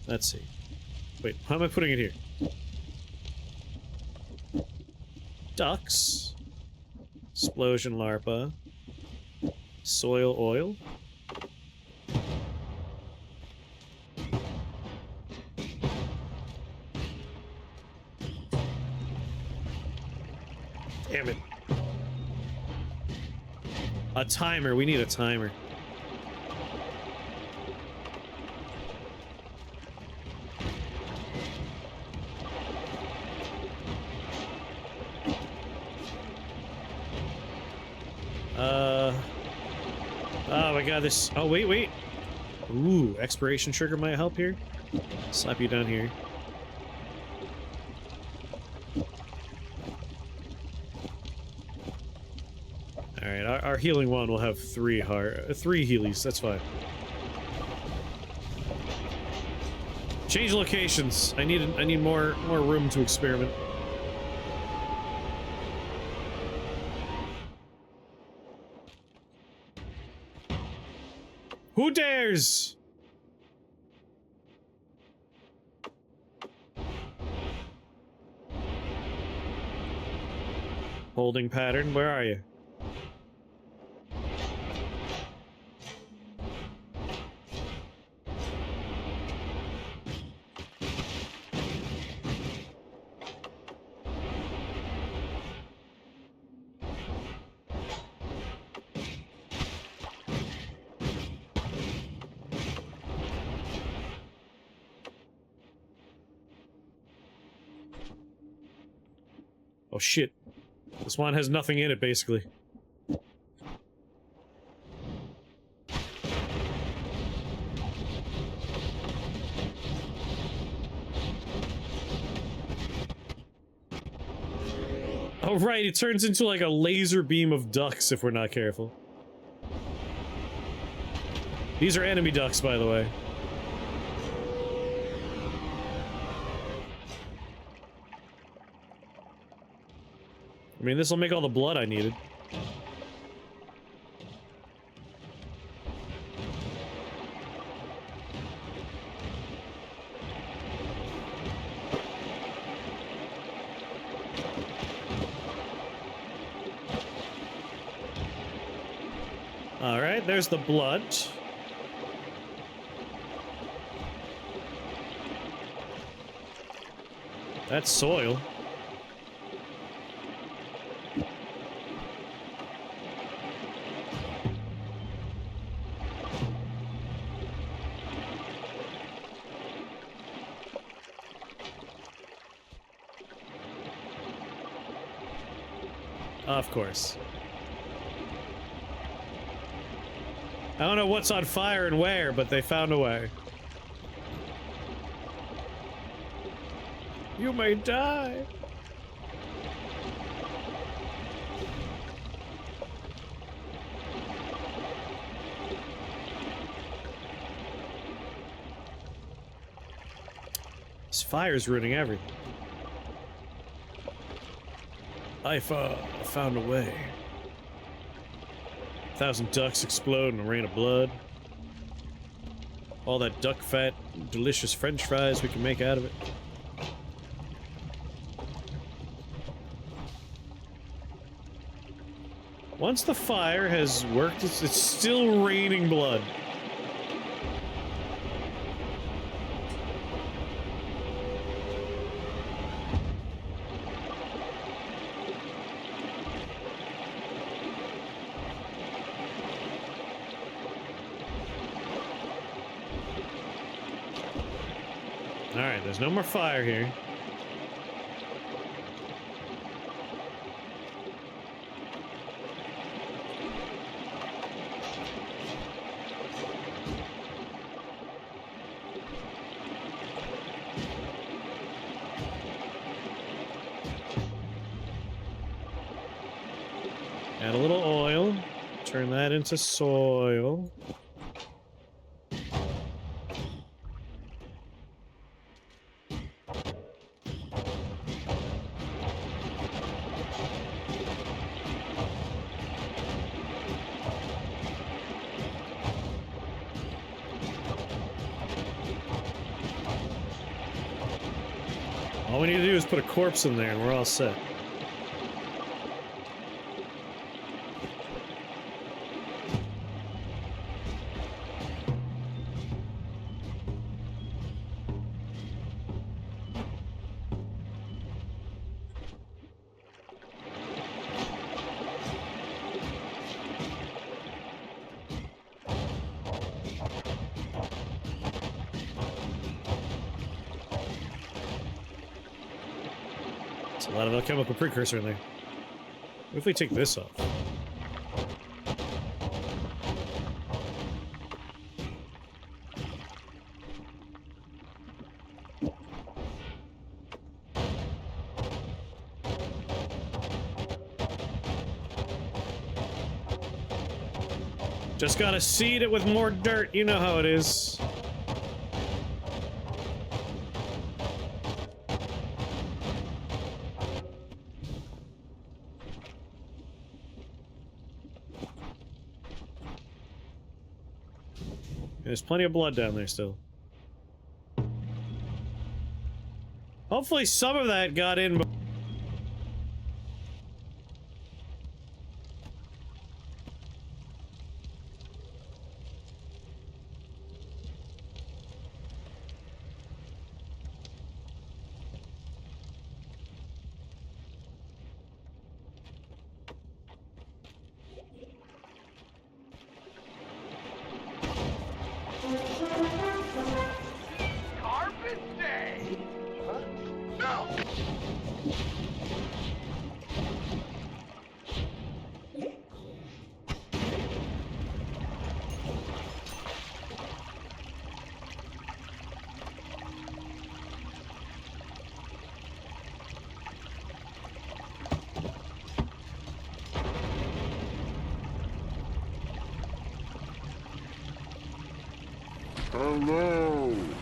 Let's see. Wait, how am I putting it here? Ducks. Explosion larpa. Soil oil. Damn it. A timer. We need a timer. Oh my god, this... Oh, wait. Ooh, expiration trigger might help here. Slap you down here. Alright, our healing wand will have three healies, that's fine. Change locations. I need more room to experiment. Who dares? Holding pattern, where are you? Oh shit. This one has nothing in it, basically. Oh right, it turns into like a laser beam of ducks if we're not careful. These are enemy ducks, by the way. I mean, this will make all the blood I needed. Alright, there's the blood. That's soil. Of course. I don't know what's on fire and where, but they found a way. You may die. This fire's ruining everything. I found a way. 1,000 ducks explode in a rain of blood. All that duck fat, delicious French fries we can make out of it. Once the fire has worked, it's still raining blood. Alright, there's no more fire here. Add a little oil, turn that into soil. All we need to do is put a corpse in there and we're all set. A lot of alchemical precursor in there. What if we take this off? Just gotta seed it with more dirt, you know how it is. There's plenty of blood down there still. Hopefully some of that got in. Hello.